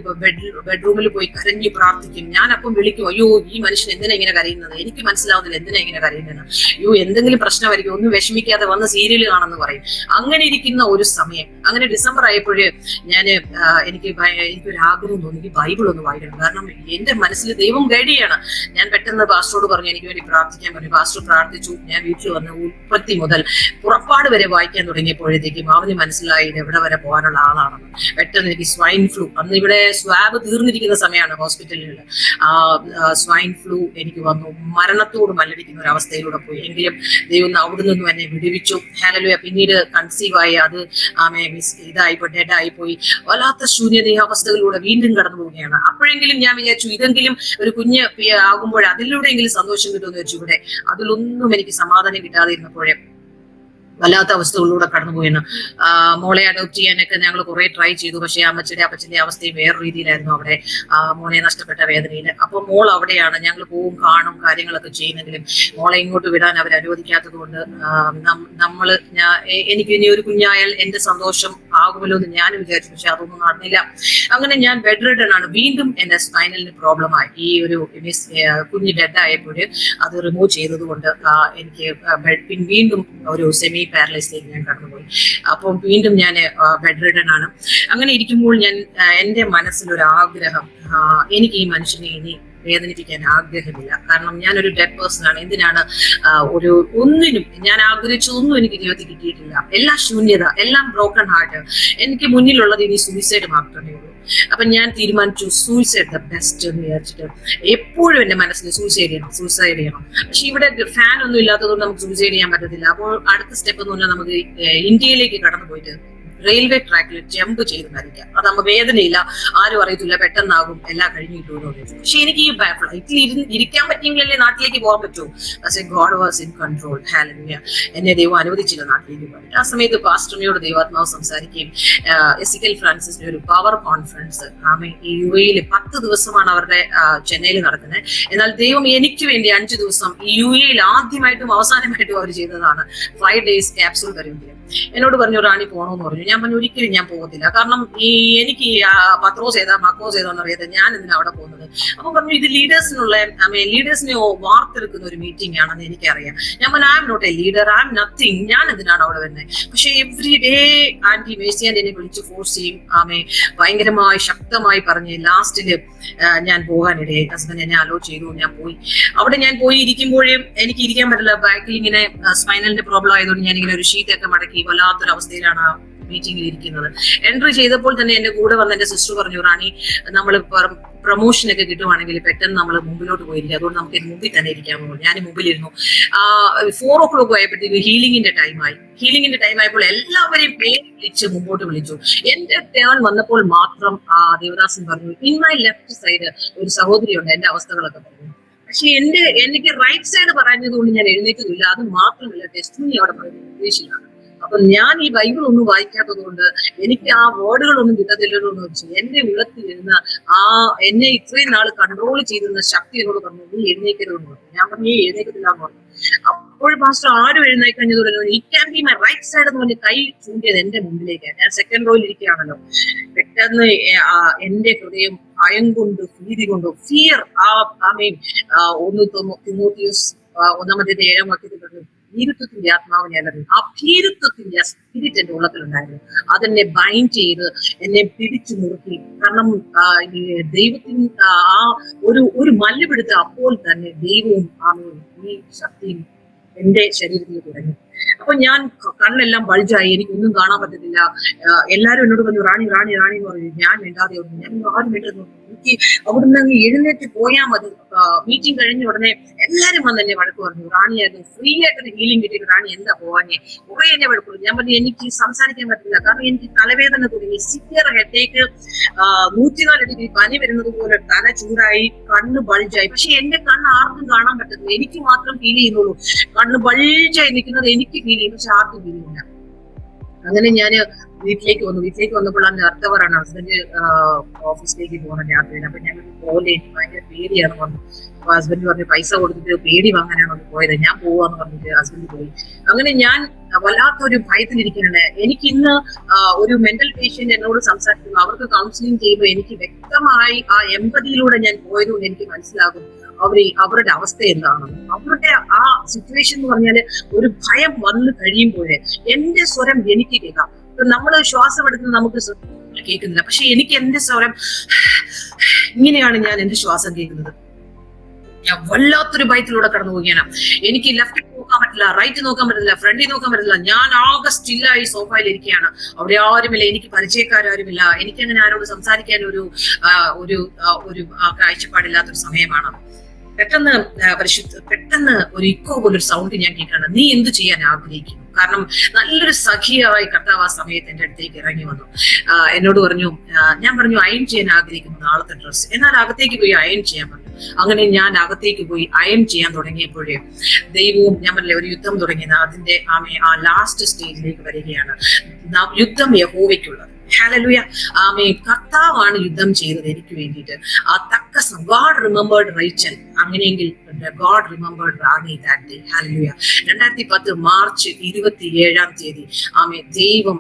ബെഡ്റൂമിൽ പോയി കരഞ്ഞു പ്രാർത്ഥിക്കും. ഞാൻ അപ്പം വിളിക്കും, അയ്യോ ഈ മനുഷ്യൻ എന്തിനാ ഇങ്ങനെ കരയുന്നത്, എനിക്ക് മനസ്സിലാവുന്നില്ല എന്തിനാ ഇങ്ങനെ കരയുന്നത്, അയ്യോ എന്തെങ്കിലും പ്രശ്നമായിരിക്കും, ഒന്നും വിഷമിക്കാതെ വന്ന് സീരിയൽ കാണുമെന്ന് പറയും. അങ്ങനെ ഇരിക്കുന്ന ഒരു സമയം, അങ്ങനെ ഡിസംബർ ആയപ്പോഴ് എനിക്കൊരു ആഗ്രഹം തോന്നി, എനിക്ക് ബൈബിൾ ഒന്ന് വായിക്കണം. കാരണം എന്റെ മനസ്സിൽ ദൈവം ഗൈഡ് ചെയ്യാണ്. ഞാൻ പെട്ടെന്ന് പാസ്റ്ററോട് പറഞ്ഞു എനിക്ക് വേണ്ടി പ്രാർത്ഥിക്കാൻ പറഞ്ഞു. പാസ്റ്റർ പ്രാർത്ഥിച്ചു. ഞാൻ വീട്ടിൽ വന്ന് ഉൽപ്പത്തി മുതൽ പുറപ്പാട് വരെ വായിക്കാൻ തുടങ്ങിയപ്പോഴത്തേക്കും അവന് മനസ്സിലായി ഇത് എവിടെ വരെ പോകാനുള്ള ആളാണെന്ന്. പെട്ടെന്ന് എനിക്ക് സ്വൈൻ ഫ്ലൂ, അന്ന് ഇവിടെ സ്വാബ് തീർന്നിരിക്കുന്ന സമയമാണ് ഹോസ്പിറ്റലിൽ. സ്വൈൻ ഫ്ലൂ എനിക്ക് വന്നു. മരണത്തോട് മല്ലടിക്കുന്ന ഒരു അവസ്ഥയിലൂടെ പോയി. എങ്കിലും ദൈവം അവിടെ നിന്നും എന്നെ വിടുവിച്ചു. ഹല്ലേലൂയ. പിന്നീട് കൺസീവ് ആയി, അത് ഇതായിപ്പോയി, ഡെഡ് ആയിപ്പോയി. വല്ലാത്ത ശൂന്യത അവസ്ഥകളിലൂടെ വീണ്ടും കടന്നു പോവുകയാണ്. അപ്പോഴെങ്കിലും ഞാൻ വിചാരിച്ചു ഇതെങ്കിലും ഒരു കുഞ്ഞ് ആകുമ്പോൾ അതിലൂടെയെങ്കിലും സന്തോഷം കിട്ടുമെന്ന് വെച്ചു. ഇവിടെ അതിലൊന്നും എനിക്ക് സമാധാനം കിട്ടാതെ ഇരുന്നപ്പോഴേ വല്ലാത്ത അവസ്ഥകളിലൂടെ കടന്നുപോയെന്ന്. മോളെ അഡോപ്റ്റ് ചെയ്യാനൊക്കെ ഞങ്ങൾ കുറെ ട്രൈ ചെയ്തു. പക്ഷേ അപ്പച്ചന്റെ അവസ്ഥയും വേറെ രീതിയിലായിരുന്നു. അവിടെ മോനെ നഷ്ടപ്പെട്ട വേദനയിൽ. അപ്പൊ മോൾ അവിടെയാണ്. ഞങ്ങൾ പോവും, കാണും, കാര്യങ്ങളൊക്കെ ചെയ്യുന്നെങ്കിലും മോളെ ഇങ്ങോട്ട് വിടാൻ അവർ അനുവദിക്കാത്തത് കൊണ്ട് എനിക്ക് ഇനി ഒരു കുഞ്ഞായാൽ എന്റെ സന്തോഷം ആകുമല്ലോ എന്ന് ഞാൻ വിചാരിച്ചു. പക്ഷെ അതൊന്നും നടന്നില്ല. അങ്ങനെ ഞാൻ ബെഡ് റിഡൺ ആണ്. വീണ്ടും എന്റെ സ്പൈനലിന് പ്രോബ്ലമായി. ഈ ഒരു കുഞ്ഞ് ഡെഡ് ആയപ്പോൾ അത് റിമൂവ് ചെയ്തത് കൊണ്ട് എനിക്ക് വീണ്ടും ഒരു സെമി പാരലൈസിലേക്ക് ഞാൻ കടന്നുപോയി. അപ്പം വീണ്ടും ഞാൻ ബെഡ് റിഡൺ ആണ്. അങ്ങനെ ഇരിക്കുമ്പോൾ എന്റെ മനസ്സിലൊരു ആഗ്രഹം, എനിക്ക് ഈ മനുഷ്യനെ ഇനി വേദനിപ്പിക്കാൻ ആഗ്രഹമില്ല. കാരണം ഞാനൊരു ഡെഡ് പേഴ്സൺ ആണ്. എന്തിനാണ് ഒന്നിനും ഞാൻ ആഗ്രഹിച്ചതൊന്നും എനിക്ക് ജീവിതത്തിൽ കിട്ടിയിട്ടില്ല. എല്ലാ ശൂന്യത, എല്ലാം ബ്രോക്കൺ ഹാർട്ട്. എനിക്ക് മുന്നിലുള്ളത് ഇനി സൂയിസൈഡ് മാത്രമേ ഉള്ളൂ. അപ്പൊ ഞാൻ തീരുമാനിച്ചു സൂയിസൈഡ് ദ ബെസ്റ്റ് എന്ന് വിചാരിച്ചിട്ട് എപ്പോഴും എന്റെ മനസ്സിൽ സൂയിസൈഡ് ചെയ്യണം. പക്ഷെ ഇവിടെ ഫാൻ ഒന്നും ഇല്ലാത്തതുകൊണ്ട് നമുക്ക് സൂയിസൈഡ് ചെയ്യാൻ പറ്റത്തില്ല. അപ്പോൾ അടുത്ത സ്റ്റെപ്പ് എന്ന് പറഞ്ഞാൽ നമുക്ക് ഇന്ത്യയിലേക്ക് കടന്നു പോയിട്ട് റെയിൽവേ ട്രാക്കിൽ ജമ്പ് ചെയ്ത് മരിക്കാം. അതാകുമ്പോൾ വേദനയില്ല, ആരും അറിയത്തില്ല, പെട്ടെന്നാകും, എല്ലാം കഴിഞ്ഞിട്ടു. പക്ഷെ എനിക്ക് ഈ ഫ്ലൈറ്റിൽ ഇരിക്കാൻ പറ്റിയെങ്കിലല്ലേ നാട്ടിലേക്ക് പോകാൻ പറ്റൂ. പക്ഷേ God was in control. Hallelujah. എന്നെ ദൈവം അനുവദിച്ചില്ല നാട്ടിലേക്ക് പോകാൻ. ആ സമയത്ത് പാസ്റ്ററിനോട് ദൈവാത്മാവ് സംസാരിക്കുകയും എസിക്കൽ ഫ്രാൻസിന്റെ ഒരു പവർ കോൺഫറൻസ് ഈ UAE 10 ദിവസമാണ് അവരുടെ ചെന്നൈയിൽ നടക്കുന്നത്. എന്നാൽ ദൈവം എനിക്ക് വേണ്ടി 5 ദിവസം ഈ UAE ആദ്യമായിട്ടും അവസാനമായിട്ടും അവർ ചെയ്തതാണ് 5 days ക്യാപ്സൂൾ തെറാപ്പി. എന്നോട് പറഞ്ഞു റാണി പോണോന്ന് പറഞ്ഞു. ഞാൻ പറഞ്ഞു ഒരിക്കലും ഞാൻ പോകത്തില്ല. കാരണം എനിക്ക് പത്രോസ് ഏതാ മക്കോസ് ഏതാന്ന് അറിയാതെ ഞാൻ എന്തിനാ അവിടെ പോകുന്നത്. അപ്പൊ പറഞ്ഞു ഇത് ലീഡേഴ്സിനെ വാർത്തെടുക്കുന്ന ഒരു മീറ്റിംഗ് ആണെന്ന് എനിക്കറിയാം. ഞാൻ പറഞ്ഞു I'm not a leader, I'm nothing, ഞാൻ എന്തിനാണ് അവിടെ വരുന്നത്. പക്ഷെ എവറി ഡേ ആന്റി മേഴ്സിയാൻ എന്നെ വിളിച്ച് ഫോഴ്സ് ചെയ്യും. ഭയങ്കരമായി ശക്തമായി പറഞ്ഞ് ലാസ്റ്റില് ഞാൻ പോകാനിടയായി. ഹസ്ബൻഡ് എന്നെ അലോ ചെയ്തു. ഞാൻ പോയി. അവിടെ ഞാൻ പോയി ഇരിക്കുമ്പോഴും എനിക്ക് ഇരിക്കാൻ പറ്റില്ല. ബാക്കിൽ ഇങ്ങനെ സ്പൈനലിന്റെ പ്രോബ്ലം ആയതുകൊണ്ട് ഞാൻ ഇങ്ങനെ ഒരു ഷീറ്റൊക്കെ മടക്കി വല്ലാത്തൊരു അവസ്ഥയിലാണ് മീറ്റിംഗിൽ ഇരിക്കുന്നത്. എൻട്രി ചെയ്തപ്പോൾ തന്നെ എന്റെ കൂടെ വന്ന എന്റെ സിസ്റ്റർ പറഞ്ഞു റാണി നമ്മൾ പ്രൊമോഷനൊക്കെ കിട്ടുവാണെങ്കിൽ പെട്ടെന്ന് നമ്മൾ മുമ്പിലോട്ട് പോയിരിക്കും, അതുകൊണ്ട് നമുക്ക് മുമ്പിൽ തന്നെ ഇരിക്കാമോ. ഞാൻ മുമ്പിലിരുന്നു. 4 o'clock ആയപ്പോഴത്തേക്ക് ഹീലിംഗിന്റെ ടൈം ആയപ്പോൾ എല്ലാവരെയും പേര് വിളിച്ച് മുമ്പോട്ട് വിളിച്ചു. എന്റെ ടേൺ വന്നപ്പോൾ മാത്രം ദേവദാസൻ പറഞ്ഞു ഇൻ മൈ ലെഫ്റ്റ് സൈഡ് ഒരു സഹോദരിയുണ്ട്, എന്റെ അവസ്ഥകളൊക്കെ പറഞ്ഞു. പക്ഷെ എനിക്ക് റൈറ്റ് സൈഡ് പറഞ്ഞതുകൊണ്ട് ഞാൻ എഴുന്നേറ്റതില്ല. അത് മാത്രമല്ല ടെസ്റ്റിനി അവിടെ പറയുന്നത് ഇംഗ്ലീഷിലാണ്. അപ്പൊ ഞാൻ ഈ ബൈബിൾ ഒന്നും വായിക്കാത്തത് കൊണ്ട് എനിക്ക് ആ വേർഡുകളൊന്നും കിട്ടത്തില്ലല്ലോ എന്ന് വെച്ചു. എന്റെ ഉള്ളത്തിൽ ഇരുന്ന എന്നെ ഇത്രയും നാൾ കൺട്രോൾ ചെയ്തിരുന്ന ശക്തി എന്നോട് പറഞ്ഞു നീ എഴുന്നേക്കരുതെന്ന് പറഞ്ഞു. ഞാൻ പറഞ്ഞു നീ എഴുന്നേക്കത്തില്ല എന്ന് പറഞ്ഞു. അപ്പോൾ പാസ്റ്റർ ആരും എഴുന്നേറ്റ് കഴിഞ്ഞതുകൊണ്ടല്ലോ it can be my right side എന്ന് പറഞ്ഞ് കൈ ചൂണ്ടിയത് എന്റെ മുമ്പിലേക്കാണ്. ഞാൻ സെക്കൻഡ് റോയിൽ ഇരിക്കുകയാണല്ലോ. പെട്ടെന്ന് എന്റെ ഹൃദയം ഭയം കൊണ്ട് ഭീതി കൊണ്ടോ ഫിയർ തിമോത്തിയോസ് 1-7 വാക്യത്തിൽ പറഞ്ഞു ഭീരുത്വത്തിന്റെ ആത്മാവിനെ അറിഞ്ഞു. ആ ഭീരുത്വത്തിന്റെ സ്പിരിറ്റ് എന്റെ ഉള്ളത്തിലുണ്ടായിരുന്നു. അതെന്നെ ബൈൻഡ് ചെയ്ത് എന്നെ പിടിച്ചു നിർത്തി. കാരണം ദൈവത്തിന് ഒരു മല്ലുപിടുത്തം അപ്പോൾ തന്നെ ദൈവവും ഈ ശക്തിയും എന്റെ ശരീരത്തിൽ തുടങ്ങി. അപ്പൊ ഞാൻ കണ്ണെല്ലാം ബൾജായി, എനിക്കൊന്നും കാണാൻ പറ്റത്തില്ല. എല്ലാരും എന്നോട് പറഞ്ഞു റാണി റാണി റാണി എന്ന് പറഞ്ഞു. ഞാൻ മിണ്ടാതെ ഒന്നും, ഞാൻ ആരും മിണ്ടുന്നു. എനിക്ക് അവിടുന്ന് അങ്ങ് എഴുന്നേറ്റ് പോയാൽ മതി. മീറ്റിംഗ് കഴിഞ്ഞ ഉടനെ എല്ലാരും വന്ന് എന്നെ വഴക്ക് പറഞ്ഞു. റാണിയായിരുന്നു ഫ്രീ ആയിട്ട് ഹീലിംഗ് കിട്ടിയിട്ട് റാണി എന്താ പോവാഞ്ഞേ, കുറെ എന്നെ വഴക്ക് പറഞ്ഞു. ഞാൻ പറഞ്ഞു എനിക്ക് സംസാരിക്കാൻ പറ്റില്ല, കാരണം എനിക്ക് തലവേദന തുടങ്ങി, സിവിയർ ഹെഡേക്ക്, 104 ഡിഗ്രി പനി വരുന്നത് പോലെ തല ചൂടായി, കണ്ണ് ബൾജായി. പക്ഷെ എന്റെ കണ്ണ് ആർക്കും കാണാൻ പറ്റുന്നില്ല, എനിക്ക് മാത്രം ഫീൽ ചെയ്യുന്നുള്ളൂ. കണ്ണ് ബൾജായി നിൽക്കുന്നത് എനിക്ക് ഫീൽ ചെയ്യും, പക്ഷെ ആർക്കും ഫീൽ ചെയ്യില്ല. അങ്ങനെ ഞാൻ വീട്ടിലേക്ക് വന്നപ്പോഴാണ് അർത്ഥവറാണ് ഹസ്ബൻഡ് ഓഫീസിലേക്ക് പോകണം രാത്രിയിൽ. അപ്പൊ ഞാൻ പോലെ എനിക്ക് ഭയങ്കര പേടിയാണ് പറഞ്ഞു. അപ്പൊ ഹസ്ബൻഡ് പറഞ്ഞു പൈസ കൊടുത്തിട്ട് പേടി വാങ്ങാനാണ് പോയത്. ഞാൻ പോവാന്ന് പറഞ്ഞിട്ട് ഹസ്ബൻഡ് പോയി. അങ്ങനെ ഞാൻ വല്ലാത്തൊരു ഭയത്തിലിരിക്കുന്നുണ്ട്. എനിക്ക് ഇന്ന് ഒരു മെന്റൽ പേഷ്യന്റ് എന്നോട് സംസാരിക്കുന്നു. അവർക്ക് കൗൺസിലിംഗ് ചെയ്യുമ്പോൾ എനിക്ക് വ്യക്തമായി ആ എമ്പതിയിലൂടെ ഞാൻ പോയതുകൊണ്ട് എനിക്ക് മനസ്സിലാകും അവരുടെ അവസ്ഥ എന്താണെന്ന്. അവരുടെ ആ സിറ്റുവേഷൻ എന്ന് പറഞ്ഞാല് ഒരു ഭയം വന്നു കഴിയുമ്പോഴേ എന്റെ സ്വരം എനിക്ക് കേൾക്കാം. നമ്മള് ശ്വാസം എടുക്കുന്നത് നമുക്ക് കേൾക്കുന്നില്ല, പക്ഷെ എനിക്ക് എന്റെ സ്വരം ഇങ്ങനെയാണ് ഞാൻ എന്റെ ശ്വാസം കേൾക്കുന്നത്. ഞാൻ വല്ലാത്തൊരു ഭയത്തിലൂടെ കടന്നു പോവുകയാണ്. എനിക്ക് ലെഫ്റ്റ് നോക്കാൻ പറ്റില്ല, റൈറ്റ് നോക്കാൻ പറ്റില്ല, ഫ്രണ്ടിൽ നോക്കാൻ പറ്റില്ല. ഞാൻ ആകെ സ്റ്റില്ലായി സോഫയിൽ ഇരിക്കുകയാണ്. അവിടെ ആരുമില്ല, എനിക്ക് പരിചയക്കാരുമില്ല. എനിക്കങ്ങനെ ആരോട് സംസാരിക്കാൻ ഒരു കാഴ്ചപ്പാടില്ലാത്തൊരു സമയമാണ്. പെട്ടെന്ന് ഒരു ഇക്കോ പോലൊരു സൗണ്ട് ഞാൻ കേൾക്കാണ്. നീ എന്ത് ചെയ്യാൻ ആഗ്രഹിക്കുന്നു? കാരണം നല്ലൊരു സഖിയായി കർത്താവ് ആ സമയത്ത് എന്റെ അടുത്തേക്ക് ഇറങ്ങി വന്നു. എന്നോട് പറഞ്ഞു, ഞാൻ പറഞ്ഞു അയൺ ചെയ്യാൻ ആഗ്രഹിക്കുന്നു നാളത്തെ ഡ്രസ്സ്. എന്നാൽ അകത്തേക്ക് പോയി അയൺ ചെയ്യാൻ പറഞ്ഞു. അങ്ങനെ ഞാൻ അകത്തേക്ക് പോയി അയൺ ചെയ്യാൻ തുടങ്ങിയപ്പോഴേ ദൈവവും ഞാൻ പറഞ്ഞില്ലേ ഒരു യുദ്ധം തുടങ്ങിയത് അതിന്റെ ആ ലാസ്റ്റ് സ്റ്റേജിലേക്ക് വരികയാണ്. യുദ്ധം യഹോവയ്ക്കുള്ളത്. ഹല്ലേലൂയ. ആമേൻ. കർത്താവാണ് യുദ്ധം ചെയ്തത് എനിക്ക് വേണ്ടിയിട്ട്. ആ തക്ക ഗോഡ് റിമെമ്പേർഡ് റൈച്ചൽ. അങ്ങനെയെങ്കിൽ God remembered Rani that day. Hallelujah. 2010 March 27 ആമേ ദൈവം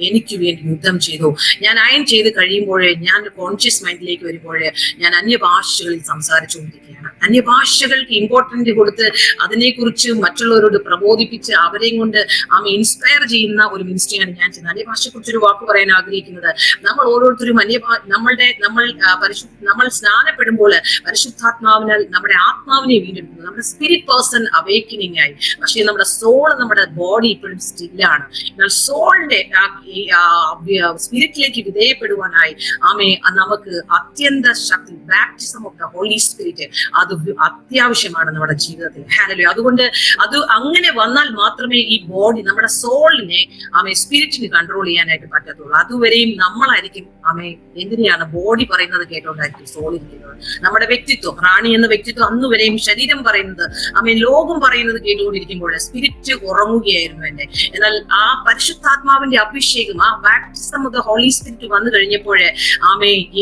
എനിക്ക് വേണ്ടി യുദ്ധം ചെയ്തു. ഞാൻ അയൺ ചെയ്ത് കഴിയുമ്പോഴേ ഞാൻ കോൺഷ്യസ് മൈൻഡിലേക്ക് വരുമ്പോഴേ ഞാൻ അന്യഭാഷകളിൽ സംസാരിച്ചുകൊണ്ടിരിക്കുകയാണ്. അന്യഭാഷകൾക്ക് ഇമ്പോർട്ടന്റ് കൊടുത്ത് അതിനെക്കുറിച്ച് മറ്റുള്ളവരോട് പ്രബോധിപ്പിച്ച് അവരെയും കൊണ്ട് ഇൻസ്പയർ ചെയ്യുന്ന ഒരു മിനിസ്ട്രിയാണ് ഞാൻ ചെയ്യുന്നത്. അന്യഭാഷയെ കുറിച്ച് ഒരു വാക്ക് പറയാൻ ആഗ്രഹിക്കുന്നത്, നമ്മൾ ഓരോരുത്തരും നമ്മൾ സ്നാനം സ്നാനപ്പെടുമ്പോൾ പരിശുദ്ധാത്മാവിനാൽ നമ്മുടെ ആത്മാവിനെ വീണ്ടെടുക്കുന്നു. നമ്മുടെ സ്പിരിറ്റ് പേഴ്സൺ അവേക്കനിങ് ആയി. പക്ഷേ നമ്മുടെ സോൾ, നമ്മുടെ ബോഡി ഇപ്പോഴും സ്റ്റില്ലാണ്. എന്നാൽ സോളിന്റെ സ്പിരിറ്റിലേക്ക് വിധേയപ്പെടുവാനായി നമുക്ക് അത്യന്ത ശക്തി, baptism of the holy spirit, അത് അത്യാവശ്യമാണ് നമ്മുടെ ജീവിതത്തിൽ. ഹല്ലേലൂയ. അതുകൊണ്ട് അത് അങ്ങനെ വന്നാൽ മാത്രമേ ഈ ബോഡി, നമ്മുടെ സോളിനെ സ്പിരിറ്റിന് കൺട്രോൾ ചെയ്യാനായിട്ട് പറ്റത്തുള്ളൂ. അതുവരെയും നമ്മളായിരിക്കും എന്തിനെയാണ് ബോഡി പറയുന്നത് കേട്ടോണ്ടായിരിക്കും സോൾ ഇരിക്കുന്നത്. നമ്മുടെ വ്യക്തിത്വം, റാണി എന്ന വ്യക്തിത്വം അന്നുവരെയും ശരീരം പറയുന്നത്, ലോകം പറയുന്നത് കേട്ടുകൊണ്ടിരിക്കുമ്പോൾ സ്പിരിറ്റ് ഉറങ്ങുകയായിരുന്നു എന്നെ. എന്നാൽ ആ പരിശുദ്ധാത്മാവിന്റെ അഭിഷേകം, ആ baptism of the holy Spirit വന്നു കഴിഞ്ഞപ്പോഴേ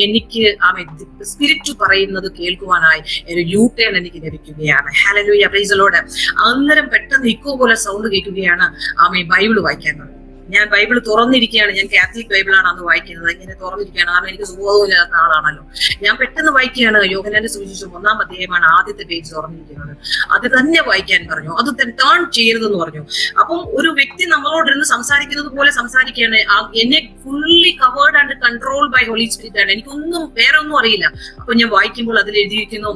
എനിക്ക് സ്പിരിറ്റ് പറയുന്നത് കേൾക്കുവാനായി ഒരു യൂട്ടേൺ എനിക്ക് ലഭിക്കുകയാണ്. Hallelujah, praise the Lord. അന്നേരം പെട്ടെന്ന് ഇക്കോ പോലെ സൗണ്ട് കേൾക്കുകയാണ്. ബൈബിൾ വായിക്കാൻ തുടങ്ങി. ഞാൻ ബൈബിൾ തുറന്നിരിക്കുകയാണ്. ഞാൻ കാത്തലിക് ബൈബിളാണ് അന്ന് വായിക്കുന്നത്. ഇങ്ങനെ തുറന്നിരിക്കുകയാണ്, കാരണം എനിക്ക് സുബോധമില്ലാത്ത ആളാണല്ലോ. ഞാൻ പെട്ടെന്ന് വായിക്കുകയാണ്. യോഹന്നാന്റെ സുവിശേഷം 1-ാം അധ്യായമാണ് ആദ്യത്തെ പേജ് തുറന്നിരിക്കുന്നത്. അത് തന്നെ വായിക്കാൻ പറഞ്ഞു. അത് ടേൺ ചെയ്യരുതെന്ന് പറഞ്ഞു. അപ്പം ഒരു വ്യക്തി നമ്മളോടിരുന്ന് സംസാരിക്കുന്നത് പോലെ സംസാരിക്കുകയാണ്. എന്നെ fully covered and control by Holy Spirit ആണ്. എനിക്കൊന്നും വേറെ ഒന്നും അറിയില്ല. അപ്പൊ ഞാൻ വായിക്കുമ്പോൾ അതിൽ എഴുതിയിരിക്കുന്നു,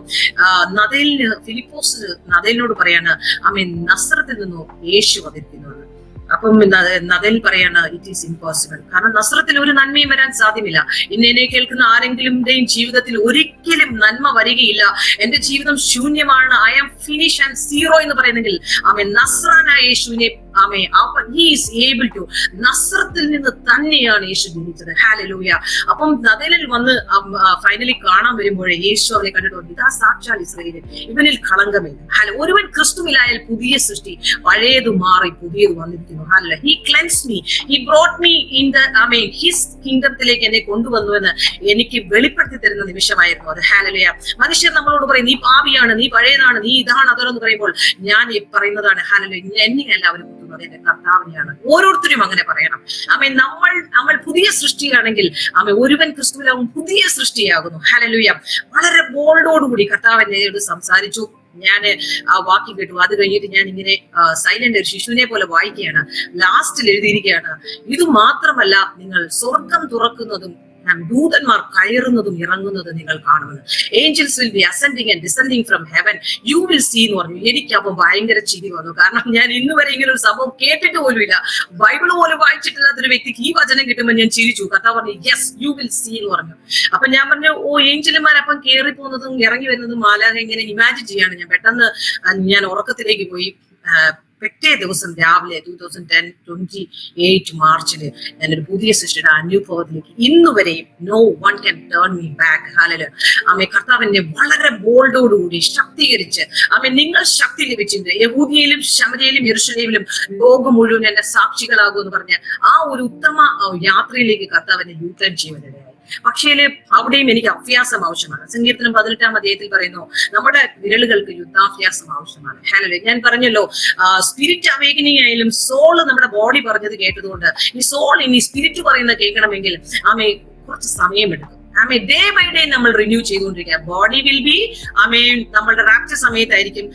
ഫിലിപ്പോസ് നദലിനോട് പറയാണ്, നസ്രത്തിൽ നിന്നും യേശു വന്നിരിക്കുന്നത്. അപ്പം നദൽ പറയാണ്, ഇറ്റ് ഈസ് ഇമ്പോസിബിൾ. കാരണം നസ്രത്തിൽ ഒരു നന്മയും വരാൻ സാധ്യമല്ല. എന്നെ കേൾക്കുന്ന ആരെങ്കിലുടെയും ജീവിതത്തിൽ ഒരിക്കലും നന്മ വരികയില്ല. എന്റെ ജീവിതം ശൂന്യമാണ്, I am finish and zero എന്ന് പറയുന്നെങ്കിൽ നസ്രാനായ യേശുവിനെ he is able to, നസ്രത്തിൽ നിന്ന് തന്നെയാണ് യേശു ജനിച്ചത്. ഹല്ലേലൂയ. അപ്പം നദലിൽ വന്ന് ഫൈനലി കാണാൻ വരുമ്പോഴേ യേശു അവനെ കണ്ടിട്ട്, ഇതാ സാക്ഷാൽ ഇസ്രായേൽ, ഇവനിൽ കളങ്കമില്ല. ഒരുവൻ ക്രിസ്തുവിലായാൽ പുതിയ സൃഷ്ടി, പഴയത് മാറി പുതിയത് വന്നിരിക്കുന്നു. Hallelujah. He cleansed me, he brought me in the his kingdomത്തിലേക്ക് എന്നെ കൊണ്ടുവന്നുവെന്ന് എനിക്ക് വെളിപ്പെടുത്തി തരുന്ന നിമിഷമായിരുന്നു അത്. ഹല്ലേലൂയ. മനുഷ്യർ നമ്മളോട് പറയും, നീ പാപിയാണ്, നീ പഴയതാണ്, നീ ഇതാണ് അതെന്ന് പറയുമ്പോൾ ഞാൻ പറയുന്നതാണ്, ഹല്ലേലൂയ, എന്നെ എല്ലാവരും എന്റെ കർത്താവിനെയാണ്. ഓരോരുത്തരും അങ്ങനെ പറയണം. നമ്മൾ പുതിയ സൃഷ്ടിയാണെങ്കിൽ ഒരുവൻ ക്രിസ്തുവിലാവും പുതിയ സൃഷ്ടിയാകുന്നു. ഹല്ലേലൂയ. വളരെ ബോൾഡോടുകൂടി കർത്താവ് എന്നോട് സംസാരിച്ചു. ഞാൻ ആ വാക്യം കേട്ടു. അത് കഴിഞ്ഞിട്ട് ഞാൻ ഇങ്ങനെ സൈലന്റ് ഒരു ശിശുവിനെ പോലെ വായിക്കുകയാണ്. ലാസ്റ്റിൽ എഴുതിയിരിക്കുകയാണ്, ഇത് മാത്രമല്ല, നിങ്ങൾ സ്വർഗം തുറക്കുന്നതും ദൂതന്മാർ കയറുന്നതും ഇറങ്ങുന്നതും നിങ്ങൾ കാണുമെന്ന്. Angels will be ascending and descending from heaven, you will see എന്ന് പറഞ്ഞു. എനിക്ക് അപ്പം ഭയങ്കര ചിരി വന്നു. കാരണം ഞാൻ ഇന്ന് വരെ ഇങ്ങനെ ഒരു സംഭവം കേട്ടിട്ട് പോലുമില്ല. ബൈബിൾ പോലും വായിച്ചിട്ടില്ലാത്തൊരു വ്യക്തിക്ക് ഈ വചനം കിട്ടുമ്പോൾ ഞാൻ ചിരിച്ചു. കർത്താവ് പറഞ്ഞു, യെസ് യു വിൽ സീ എന്ന് പറഞ്ഞു. അപ്പൊ ഞാൻ പറഞ്ഞു, ഏഞ്ചലുമാർ അപ്പം കയറി പോകുന്നതും ഇറങ്ങി വരുന്നതും മാലാഖ ഇങ്ങനെ ഇമാജിൻ ചെയ്യാണ്. ഞാൻ പെട്ടെന്ന് ഞാൻ ഉറക്കത്തിലേക്ക് പോയി. പിറ്റേ ദിവസം രാവിലെ 2028 മാർച്ചില് ഞാനൊരു പുതിയ സൃഷ്ടിയുടെ അനുഭവത്തിലേക്ക് ഇന്നുവരെയും no one can turn me back. Hallelujah. കർത്താവിനെ വളരെ ബോൾഡോടുകൂടി ശക്തീകരിച്ച് നിങ്ങൾ ശക്തി ലഭിച്ചിട്ടുണ്ട്. യഹൂദിയയിലും ശമരിയയിലും യെരൂശലേമിലും ലോകം മുഴുവൻ എന്റെ സാക്ഷികളാകും എന്ന് പറഞ്ഞ ആ ഒരു ഉത്തമ യാത്രയിലേക്ക് കർത്താവിനെ യൂട്ടേൺ ചെയ്യുവാനിടയായി. പക്ഷേ അവിടെയും എനിക്ക് അഭ്യാസം ആവശ്യമാണ്. സങ്കീർത്തനം 18-ാം അധ്യായത്തിൽ പറയുന്നു, നമ്മുടെ വിരലുകൾക്ക് യുദ്ധാഭ്യാസം ആവശ്യമാണ്. ഹല്ലേലൂയ. ഞാൻ പറഞ്ഞല്ലോ, സ്പിരിറ്റ് അവേക്കനിങ് ആയാലും സോള് നമ്മുടെ ബോഡി പറഞ്ഞത് കേട്ടതുകൊണ്ട് ഈ സോൾ ഇനി സ്പിരിറ്റ് പറയുന്നത് കേൾക്കണമെങ്കിൽ കുറച്ച് സമയമെടുക്കും. ഡേ ബൈ ഡേ നമ്മൾ റിന്യൂ ചെയ്തുകൊണ്ടിരിക്കുക. ബോഡി വിൽ ബി നമ്മളുടെ റാപ്ചർ സമയത്തായിരിക്കും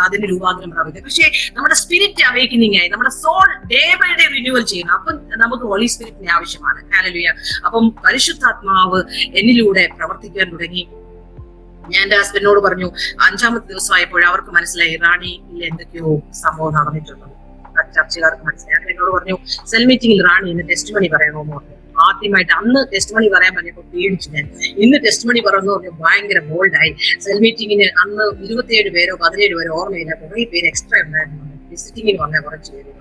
അതിന് രൂപാന്തരം പ്രാപിക്കുക. പക്ഷേ നമ്മുടെ സ്പിരിറ്റ് അവേക്കനിങ് ആയി നമ്മുടെ soul day by day renewal ചെയ്യണം. അപ്പം നമുക്ക് ഹോളി സ്പിരിറ്റിന് ആവശ്യമാണ്. ഹല്ലേലൂയ. അപ്പം പരിശുദ്ധാത്മാവ് എന്നിലൂടെ പ്രവർത്തിക്കാൻ തുടങ്ങി. ഞാൻ എന്റെ ഹസ്ബൻഡിനോട് പറഞ്ഞു, 5-ാമത്തെ ദിവസമായപ്പോൾ അവർക്ക് മനസ്സിലായി റാണിയിൽ എന്തൊക്കെയോ സംഭവം നടന്നിട്ടുള്ളത്. ചർച്ചക്കാർക്ക് മനസ്സിലായി. എന്നോട് പറഞ്ഞു, സെൽ മീറ്റിംഗിൽ റാണി ഇന്ന് ടെസ്റ്റ് മണി പറയണമെന്ന് പറഞ്ഞു. ആദ്യമായിട്ട് അന്ന് ടെസ്റ്റ് മണി പറയാൻ പറഞ്ഞപ്പോൾ പേടിച്ചു ഞാൻ. ഇന്ന് ടെസ്റ്റ് മണി പറഞ്ഞു പറഞ്ഞു ഭയങ്കര ബോൾഡായി. സെൽ മീറ്റിംഗിന് അന്ന് 27 പേരോ 17 പേരോ ഓർമ്മയില്ല, കുറെ പേര് എക്സ്ട്രാ ഉണ്ടായിരുന്നു. വിസിറ്റിംഗിന് വന്ന കുറച്ച് പേര്.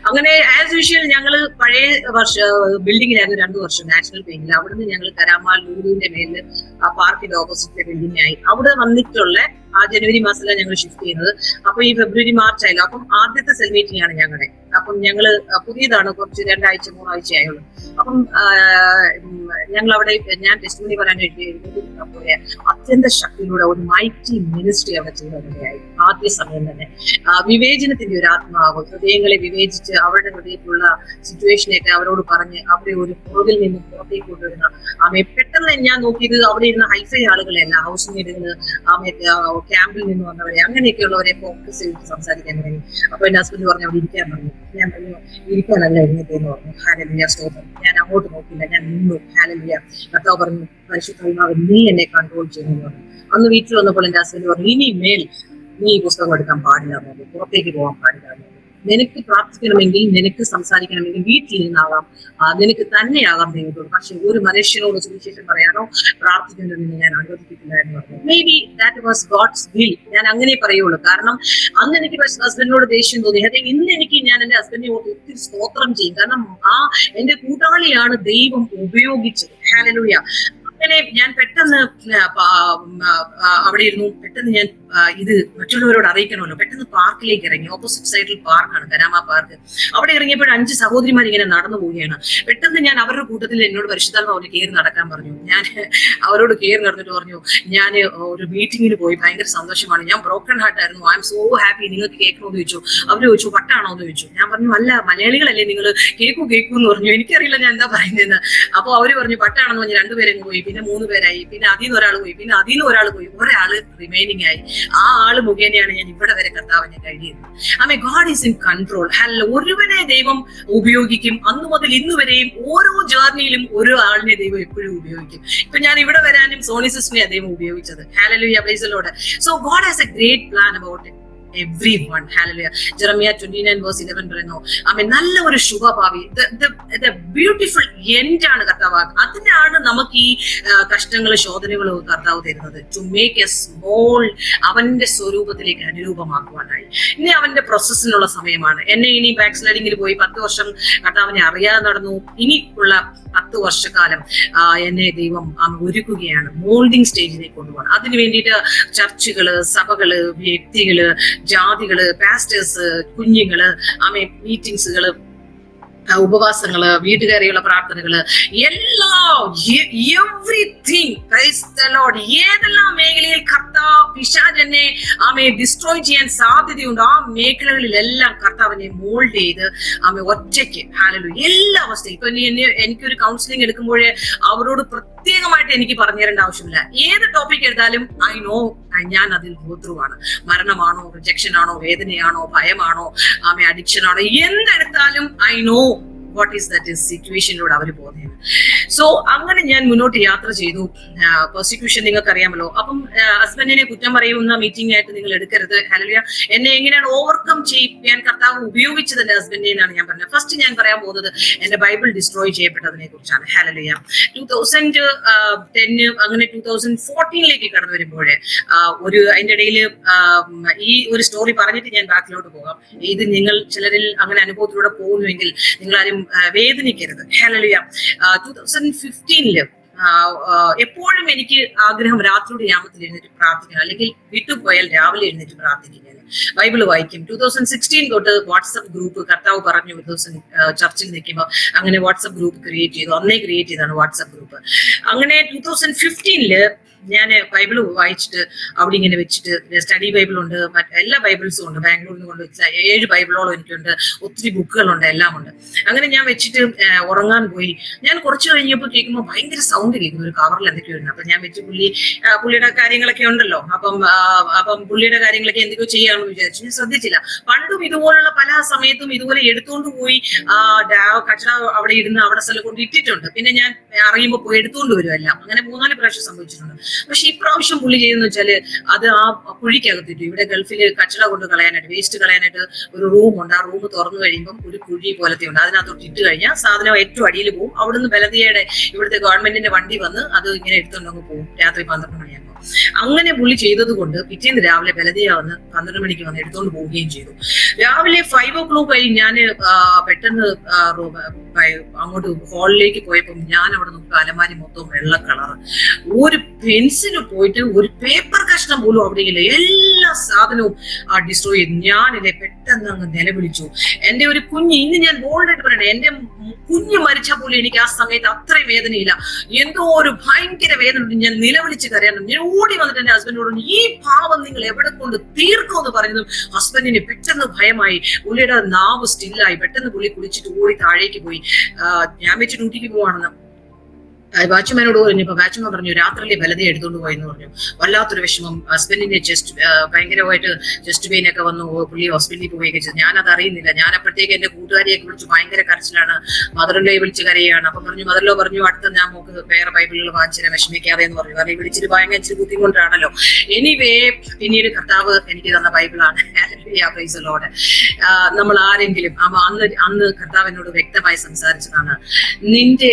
അങ്ങനെ ആസ് യൂഷ്വൽ ഞങ്ങള് പഴയ ബിൽഡിങ്ങിലായിരുന്നു 2 വർഷം നാഷണൽ ബാങ്കിൽ. അവിടുന്ന് ഞങ്ങൾ കരാമാൽ ലൂലുവിന്റെ മേലില് ആ പാർക്കിന്റെ ഓപ്പോസിറ്റ് ബിൽഡിംഗ് ആയി. അവിടെ വന്നിട്ടുള്ള ആ ജനുവരി മാസത്തിലാണ് ഞങ്ങൾ ഷിഫ്റ്റ് ചെയ്യുന്നത്. അപ്പൊ ഈ ഫെബ്രുവരി മാർച്ച് ആയല്ലോ. അപ്പം ആദ്യത്തെ സെൽ മീറ്റിംഗ് ആണ് ഞങ്ങളുടെ. അപ്പം ഞങ്ങള് പുതിയതാണ്, കുറച്ച് 2 ആഴ്ച 3 ആഴ്ച ആയുള്ളൂ. അപ്പം ഞങ്ങൾ അവിടെ ഞാൻ ടെസ്റ്റ് മണി പറയാനായിട്ട് പോലെ അത്യന്ത ശക്തിയിലൂടെ ഒരു മൈറ്റി മിനിസ്ട്രി അവിടെ ചെയ്യുന്നതിനായി ആദ്യ സമയം തന്നെ വിവേചനത്തിന്റെ ഒരു ആത്മാവ് ഹൃദയങ്ങളെ വിവേചിച്ച് അവരുടെ ഹൃദയത്തിലുള്ള സിറ്റുവേഷനെയൊക്കെ അവരോട് പറഞ്ഞ് അവരെ ഒരു പുറകിൽ നിന്ന് പുറത്തേക്ക് കൊണ്ടുവരുന്ന പെട്ടെന്ന് ഞാൻ നോക്കിയത് അവിടെ ഇരുന്ന ഹൈഫൈ ആളുകളെയല്ല, ഹൗസ് മേഡുകള് ക്യാമ്പിൽ നിന്ന് വന്നവരെ അങ്ങനെയൊക്കെയുള്ളവരെ ഫോക്കസ് ചെയ്ത് സംസാരിക്കാൻ തുടങ്ങി. അപ്പൊ എന്റെ ഹസ്ബൻഡ് പറഞ്ഞു അവിടെ ഇരിക്കാൻ പറഞ്ഞു. ഞാൻ പറഞ്ഞു ഇരിക്കാനല്ല എഴുന്നേറ്റെന്ന് പറഞ്ഞു. ഹല്ലേലൂയ, സ്തോത്രം. ഞാൻ അങ്ങോട്ട് നോക്കില്ല, ഞാൻ നിന്നു. ഹല്ലേലൂയ. കർത്താവ് പറഞ്ഞു, പരിശുദ്ധാത്മാവ് നീ എന്നെ കൺട്രോൾ ചെയ്യുന്നു പറഞ്ഞു. അന്ന് വീട്ടിൽ വന്നപ്പോൾ എന്റെ ഹസ്ബൻഡ് പറഞ്ഞു, ഇനിമേൽ നീ ഈ പുസ്തകം എടുക്കാൻ പാടില്ല പറഞ്ഞു, പുറത്തേക്ക് പോകാൻ പാടില്ല പറഞ്ഞു. നിനക്ക് പ്രാർത്ഥിക്കണമെങ്കിൽ, നിനക്ക് സംസാരിക്കണമെങ്കിൽ വീട്ടിൽ നിന്നാകാം, നിനക്ക് തന്നെയാകാം ദൈവത്തോട്. പക്ഷെ ഒരു മനുഷ്യനോട് സുവിശേഷം പറയാനോ പ്രാർത്ഥിക്കുന്നതിന് ഞാൻ അനുവദിക്കത്തില്ല എന്ന് പറഞ്ഞു. Maybe that was God's will. ഞാൻ അങ്ങനെ പറയുള്ളൂ. കാരണം അന്ന് എനിക്ക് ഹസ്ബൻഡിനോട് ദേഷ്യം തോന്നി. അതെ, ഇന്ന് എനിക്ക് ഞാൻ എന്റെ ഹസ്ബൻഡിനോട് ഒത്തിരി സ്തോത്രം ചെയ്യും. കാരണം എന്റെ കൂട്ടാളിയാണ് ദൈവം ഉപയോഗിച്ചത്. ഹല്ലേലൂയ. അങ്ങനെ ഞാൻ പെട്ടെന്ന് അവിടെ ഇരുന്നു. പെട്ടെന്ന് ഞാൻ ഇത് മറ്റുള്ളവരോട് അറിയിക്കണമല്ലോ. പെട്ടെന്ന് പാർക്കിലേക്ക് ഇറങ്ങി. ഓപ്പോസിറ്റ് സൈഡിൽ പാർക്കാണ്, കരാമ പാർക്ക്. അവിടെ ഇറങ്ങിയപ്പോൾ 5 സഹോദരിമാർ ഇങ്ങനെ നടന്നു പോവുകയാണ്. പെട്ടെന്ന് ഞാൻ അവരുടെ കൂട്ടത്തിൽ എന്നോട് പരിശുദ്ധാത്മാവ് കയറി നടക്കാൻ പറഞ്ഞു. ഞാൻ അവരോട് കയറി നടന്നിട്ട് പറഞ്ഞു, ഞാൻ ഒരു മീറ്റിങ്ങിന് പോയി, ഭയങ്കര സന്തോഷമാണ്, ഞാൻ ബ്രോക്കൺ ഹാർട്ട് ആയിരുന്നു, ഐ എം സോ ഹാപ്പി, നിങ്ങൾക്ക് കേൾക്കണമെന്ന് ചോദിച്ചു. അവർ ചോദിച്ചു വട്ടാണോ എന്ന് ചോദിച്ചു. ഞാൻ പറഞ്ഞു അല്ല, മലയാളികളല്ലേ നിങ്ങൾ, കേൾക്കൂ എന്ന് പറഞ്ഞു. എനിക്കറിയില്ല ഞാൻ എന്താ പറയുന്നതെന്ന്. അപ്പോൾ അവര് പറഞ്ഞു വട്ടാണെന്ന് പറഞ്ഞ് 2 പേരങ്ങ് പോയി. പിന്നെ 3 പേരായി. പിന്നെ അതിൽ നിന്ന് ഒരാൾ പോയി. പിന്നെ അതിൽ നിന്ന് ഒരാൾ പോയി. ഒരാള് റിമൈനിങ് ആയി. ആ ആള് മുഖേനയാണ് ഞാൻ ഇവിടെ വരെ കർത്താവിനെ കഴിയുന്നത്. ആമേ, God is in control. Hallelujah. ഒരുവനെ ദൈവം ഉപയോഗിക്കും. അന്ന് മുതൽ ഇന്ന് വരെയും ഓരോ ജേർണിയിലും ഓരോ ആളിനെ ദൈവം എപ്പോഴും ഉപയോഗിക്കും. ഇപ്പൊ ഞാൻ ഇവിടെ വരാനും സോണി സിസ്റ്ററിനെ ദൈവം ഉപയോഗിച്ചത്. Hallelujah, praise the Lord. So God has A great plan about everyone. Hallelujah. Jeremiah 29:11 പറയുന്നു, ആമേൻ, നല്ല ഒരു ശുഭഭാവി, ബ്യൂട്ടിഫുൾ എൻഡ് ആണ് കർത്താവ്. അതിനാണ് നമുക്ക് ഈ കഷ്ടങ്ങള് ശോധനകളും കർത്താവ് തരുന്നത്. ടു മേക്ക് എ സ്മോൾ, അവന്റെ സ്വരൂപത്തിലേക്ക് അനുരൂപമാക്കുവാനായി. ഇനി അവന്റെ പ്രോസസ്സിനുള്ള സമയമാണ്. എന്നെ ഇനി ബാക്ക് സ്ലൈഡിങ്ങിൽ പോയി 10 വർഷം കർത്താവിനെ അറിയാതെ നടന്നു. ഇനി ഉള്ള 10 വർഷക്കാലം എന്നെ ദൈവം ഒരുക്കുകയാണ്, മോൾഡിംഗ് സ്റ്റേജിലേക്ക് കൊണ്ടുപോകണം. അതിനു വേണ്ടിയിട്ട് ചർച്ചുകള്, സഭകള്, വ്യക്തികള്, ജാതികള്, പാസ്റ്റേഴ്സ്, കുഞ്ഞുങ്ങള്, മീറ്റിംഗ്സുകള്, ഉപവാസങ്ങള്, വീട്ടുകാരിയുള്ള പ്രാർത്ഥനകള്, എവ്രിതിങ്, പ്രൈസ് ദി ലോർഡ്. ഏതെല്ലാം മേഖലയിൽ കർത്താവ് പിശാചെന്നെ ഡിസ്ട്രോയ് ചെയ്യാൻ സാധ്യതയുണ്ട്, ആ മേഖലകളിലെല്ലാം കർത്താവിനെ മോൾഡ് ചെയ്ത് ഒറ്റയ്ക്ക്, ഹല്ലേലൂയ, എല്ലാ അവസ്ഥയും. ഇപ്പൊ എനിക്കൊരു കൗൺസിലിംഗ് എടുക്കുമ്പോഴേ അവരോട് പ്രത്യേകമായിട്ട് എനിക്ക് പറഞ്ഞു തരേണ്ട ആവശ്യമില്ല. ഏത് ടോപ്പിക് എടുത്താലും ഐ നോ, ഞാൻ അതിൽ ഗോത്രമാണ്. മരണമാണോ, റിജക്ഷൻ ആണോ, വേദനയാണോ, ഭയമാണോ, അഡിക്ഷൻ ആണോ, എന്തെടുത്താലും I know what is that സിറ്റുവേഷനിലൂടെ അവർ പോകുന്നത്. സോ അങ്ങനെ ഞാൻ മുന്നോട്ട് യാത്ര ചെയ്തു. പെർസിക്യൂഷൻ നിങ്ങൾക്ക് അറിയാമല്ലോ. അപ്പം ഹസ്ബൻഡിനെ കുറ്റം പറയുന്ന മീറ്റിംഗ് ആയിട്ട് നിങ്ങൾ എടുക്കരുത്. ഹല്ലേലൂയ. എന്നെ എങ്ങനെയാണ് ഓവർകം ചെയ്യാൻ കർത്താവ് ഉപയോഗിച്ചത് എന്റെ ഹസ്ബൻഡിനാണ് ഞാൻ പറഞ്ഞത്. ഫസ്റ്റ് ഞാൻ പറയാൻ പോകുന്നത് എന്റെ ബൈബിൾ ഡിസ്ട്രോയ് ചെയ്യപ്പെട്ടതിനെ കുറിച്ചാണ്. ഹല്ലേലൂയ. 2010 അങ്ങനെ 2014 കടന്നു വരുമ്പോഴേ അതിന്റെ ഇടയിൽ ഈ ഒരു സ്റ്റോറി പറഞ്ഞിട്ട് ഞാൻ ബാക്കിലോട്ട് പോകാം. ഇത് നിങ്ങൾ ചിലരിൽ അങ്ങനെ അനുഭവത്തിലൂടെ പോകുന്നുവെങ്കിൽ നിങ്ങളാരും വേദനിക്കരുത്. ഹല്ലേലൂയ. 2015 എപ്പോഴും എനിക്ക് ആഗ്രഹം രാത്രിയുടെ യാമത്തിൽ എഴുന്നേറ്റ് പ്രാർത്ഥിക്കണം, അല്ലെങ്കിൽ വിട്ടുപോയാൽ രാവിലെ എഴുന്നേറ്റ് പ്രാർത്ഥിക്കും. ഞാൻ ബൈബിള് വായിക്കും. 2016 തൊട്ട് വാട്സപ്പ് ഗ്രൂപ്പ് കർത്താവ് പറഞ്ഞു ഒരു ദിവസം ചർച്ചിൽ നിൽക്കുമ്പോൾ അങ്ങനെ വാട്സപ്പ് ഗ്രൂപ്പ് ക്രിയേറ്റ് ചെയ്തു. അന്നേ ക്രിയേറ്റ് ചെയ്താണ് വാട്സപ്പ് ഗ്രൂപ്പ്. അങ്ങനെ 2015 ഞാൻ ബൈബിള് വായിച്ചിട്ട് അവിടെ ഇങ്ങനെ വെച്ചിട്ട്, സ്റ്റഡി ബൈബിൾ ഉണ്ട്, എല്ലാ ബൈബിൾസും ഉണ്ട്. ബാംഗ്ലൂരിൽ നിന്ന് കൊണ്ട് വെച്ചാൽ 7 ബൈബിളോളം എനിക്കുണ്ട്, ഒത്തിരി ബുക്കുകളുണ്ട്, എല്ലാം ഉണ്ട്. അങ്ങനെ ഞാൻ വെച്ചിട്ട് ഉറങ്ങാൻ പോയി. ഞാൻ കുറച്ച് കഴിഞ്ഞപ്പോൾ കേൾക്കുമ്പോൾ ഭയങ്കര സൗണ്ട് കേൾക്കുന്നു, ഒരു കവറിൽ എന്തൊക്കെയോ ഉണ്ട്. അപ്പൊ ഞാൻ വെച്ച് പുള്ളിയുടെ കാര്യങ്ങളൊക്കെ ഉണ്ടല്ലോ, അപ്പം പുള്ളിയുടെ കാര്യങ്ങളൊക്കെ എന്തൊക്കെയോ ചെയ്യാമെന്ന് വിചാരിച്ചു. ഞാൻ ശ്രദ്ധിച്ചില്ല. പണ്ടും ഇതുപോലുള്ള പല സമയത്തും ഇതുപോലെ എടുത്തോണ്ട് പോയി കച്ചട അവിടെ ഇരുന്ന് അവിടെ സ്ഥലം കൊണ്ട് ഇട്ടിട്ടുണ്ട്. പിന്നെ ഞാൻ അറിയുമ്പോൾ പോയി എടുത്തുകൊണ്ട് വരും എല്ലാം. അങ്ങനെ 3-4 പ്രാവശ്യം സംഭവിച്ചിട്ടുണ്ട്. പക്ഷെ ഇപ്രാവശ്യം പുള്ളി ചെയ്തെന്ന് വെച്ചാല് അത് ആ കുഴിക്കകത്തിട്ടു. ഇവിടെ ഗൾഫിൽ കച്ചട കൊണ്ട് കളയാനായിട്ട്, വേസ്റ്റ് കളയാനായിട്ട് ഒരു റൂമുണ്ട്. ആ റൂം തുറന്നു കഴിയുമ്പോൾ ഒരു കുഴി പോലത്തെ ഉണ്ട്. അതിനകത്തോട്ട് ഇട്ട് കഴിഞ്ഞാൽ സാധനം ഏറ്റവും അടിയിൽ പോകും. അവിടുന്ന് ബലദിയയുടെ ഇവിടുത്തെ ഗവൺമെന്റിന്റെ വണ്ടി വന്ന് അത് ഇങ്ങനെ എടുത്തുകൊണ്ടങ്ങ് പോകും രാത്രി 12 മണിയാകുമ്പോൾ. അങ്ങനെ പുള്ളി ചെയ്തത് കൊണ്ട് പിറ്റേന്ന് രാവിലെ ബലദിയ വന്ന് 12 മണിക്ക് വന്ന് എടുത്തുകൊണ്ട് പോവുകയും ചെയ്തു. രാവിലെ 5 o'clock ആയി ഞാൻ പെട്ടെന്ന് അങ്ങോട്ട് ഹാളിലേക്ക് പോയപ്പോൾ ഞാൻ അവിടെ നോക്കി അലമാരി മൊത്തം വെള്ള കളർ. ഒരു പെൻസില് പോയിട്ട് ഒരു പേപ്പർ കഷ്ണം പോലും അവിടെ ഇല്ല. എല്ലാ സാധനവും ഡിസ്ട്രോയ് ചെയ്തു. ഞാനില്ലേ പെട്ടെന്ന് അങ്ങ് നിലവിളിച്ചു. എന്റെ ഒരു കുഞ്ഞ്, ഇന്ന് ഞാൻ ബോൾഡായിട്ട് പറയണേ, എന്റെ കുഞ്ഞ് മരിച്ച പോലും എനിക്ക് ആ സമയത്ത് അത്രയും വേദനയില്ല. എന്തോ ഒരു ഭയങ്കര വേദന ഉണ്ട്. ഞാൻ നിലവിളിച്ച് കരയാനും. ഞാൻ ഓടി വന്നിട്ട് എന്റെ ഹസ്ബൻഡിനോട് ഈ പാവം നിങ്ങൾ എവിടെ കൊണ്ട് തീർക്കുമെന്ന് പറയുന്നതും ഹസ്ബൻഡിന് പെട്ടെന്ന് ഭയമായി. പുള്ളിയുടെ നാവ് സ്റ്റില്ലായി. പെട്ടെന്ന് പുള്ളി കുളിച്ചിട്ട് ഓടി താഴേക്ക് പോയി. ഞാൻ വെച്ച് ഡ്യൂട്ടിക്ക് പോവാണെന്ന് വാച്ച്മാനോട് പറഞ്ഞപ്പോ വാച്ച്മാൻ പറഞ്ഞു രാത്രിയിലെ വലതയെ എടുത്തുകൊണ്ട് പോയെന്ന് പറഞ്ഞു. വല്ലാത്തൊരു വിഷമം. ഹസ്ബൻഡിന്റെ ഭയങ്കരമായിട്ട് ചെസ്റ്റ് പെയിൻ ഒക്കെ വന്നു. പുള്ളി ഹോസ്പിറ്റലിൽ പോവുകയൊക്കെ ചെയ്തു. ഞാനത് അറിയുന്നില്ല. ഞാൻ അപ്പോഴത്തേക്ക് എന്റെ കൂട്ടുകാരിയൊക്കെ വിളിച്ചു ഭയങ്കര കരച്ചിലാണ്. മദറിനെ വിളിച്ച് കരയാണ്. അപ്പൊ പറഞ്ഞു മദറിലോ പറഞ്ഞു അടുത്ത ഞാൻ നമുക്ക് വേറെ ബൈബിളുകൾ വാങ്ങിച്ചിട്ട് വിഷമിക്കാതെ എന്ന് പറഞ്ഞു. കാരണം ഈ വിളിച്ചിട്ട് ഭയങ്കര ഇച്ചിരി ബുദ്ധിമുട്ടാണല്ലോ. എനിവേ പിന്നീട് കർത്താവ് എനിക്ക് തന്ന ബൈബിളാണ്. നമ്മൾ ആരെങ്കിലും അന്ന് കർത്താവ് എന്നോട് വ്യക്തമായി സംസാരിച്ചതാണ്. നിന്റെ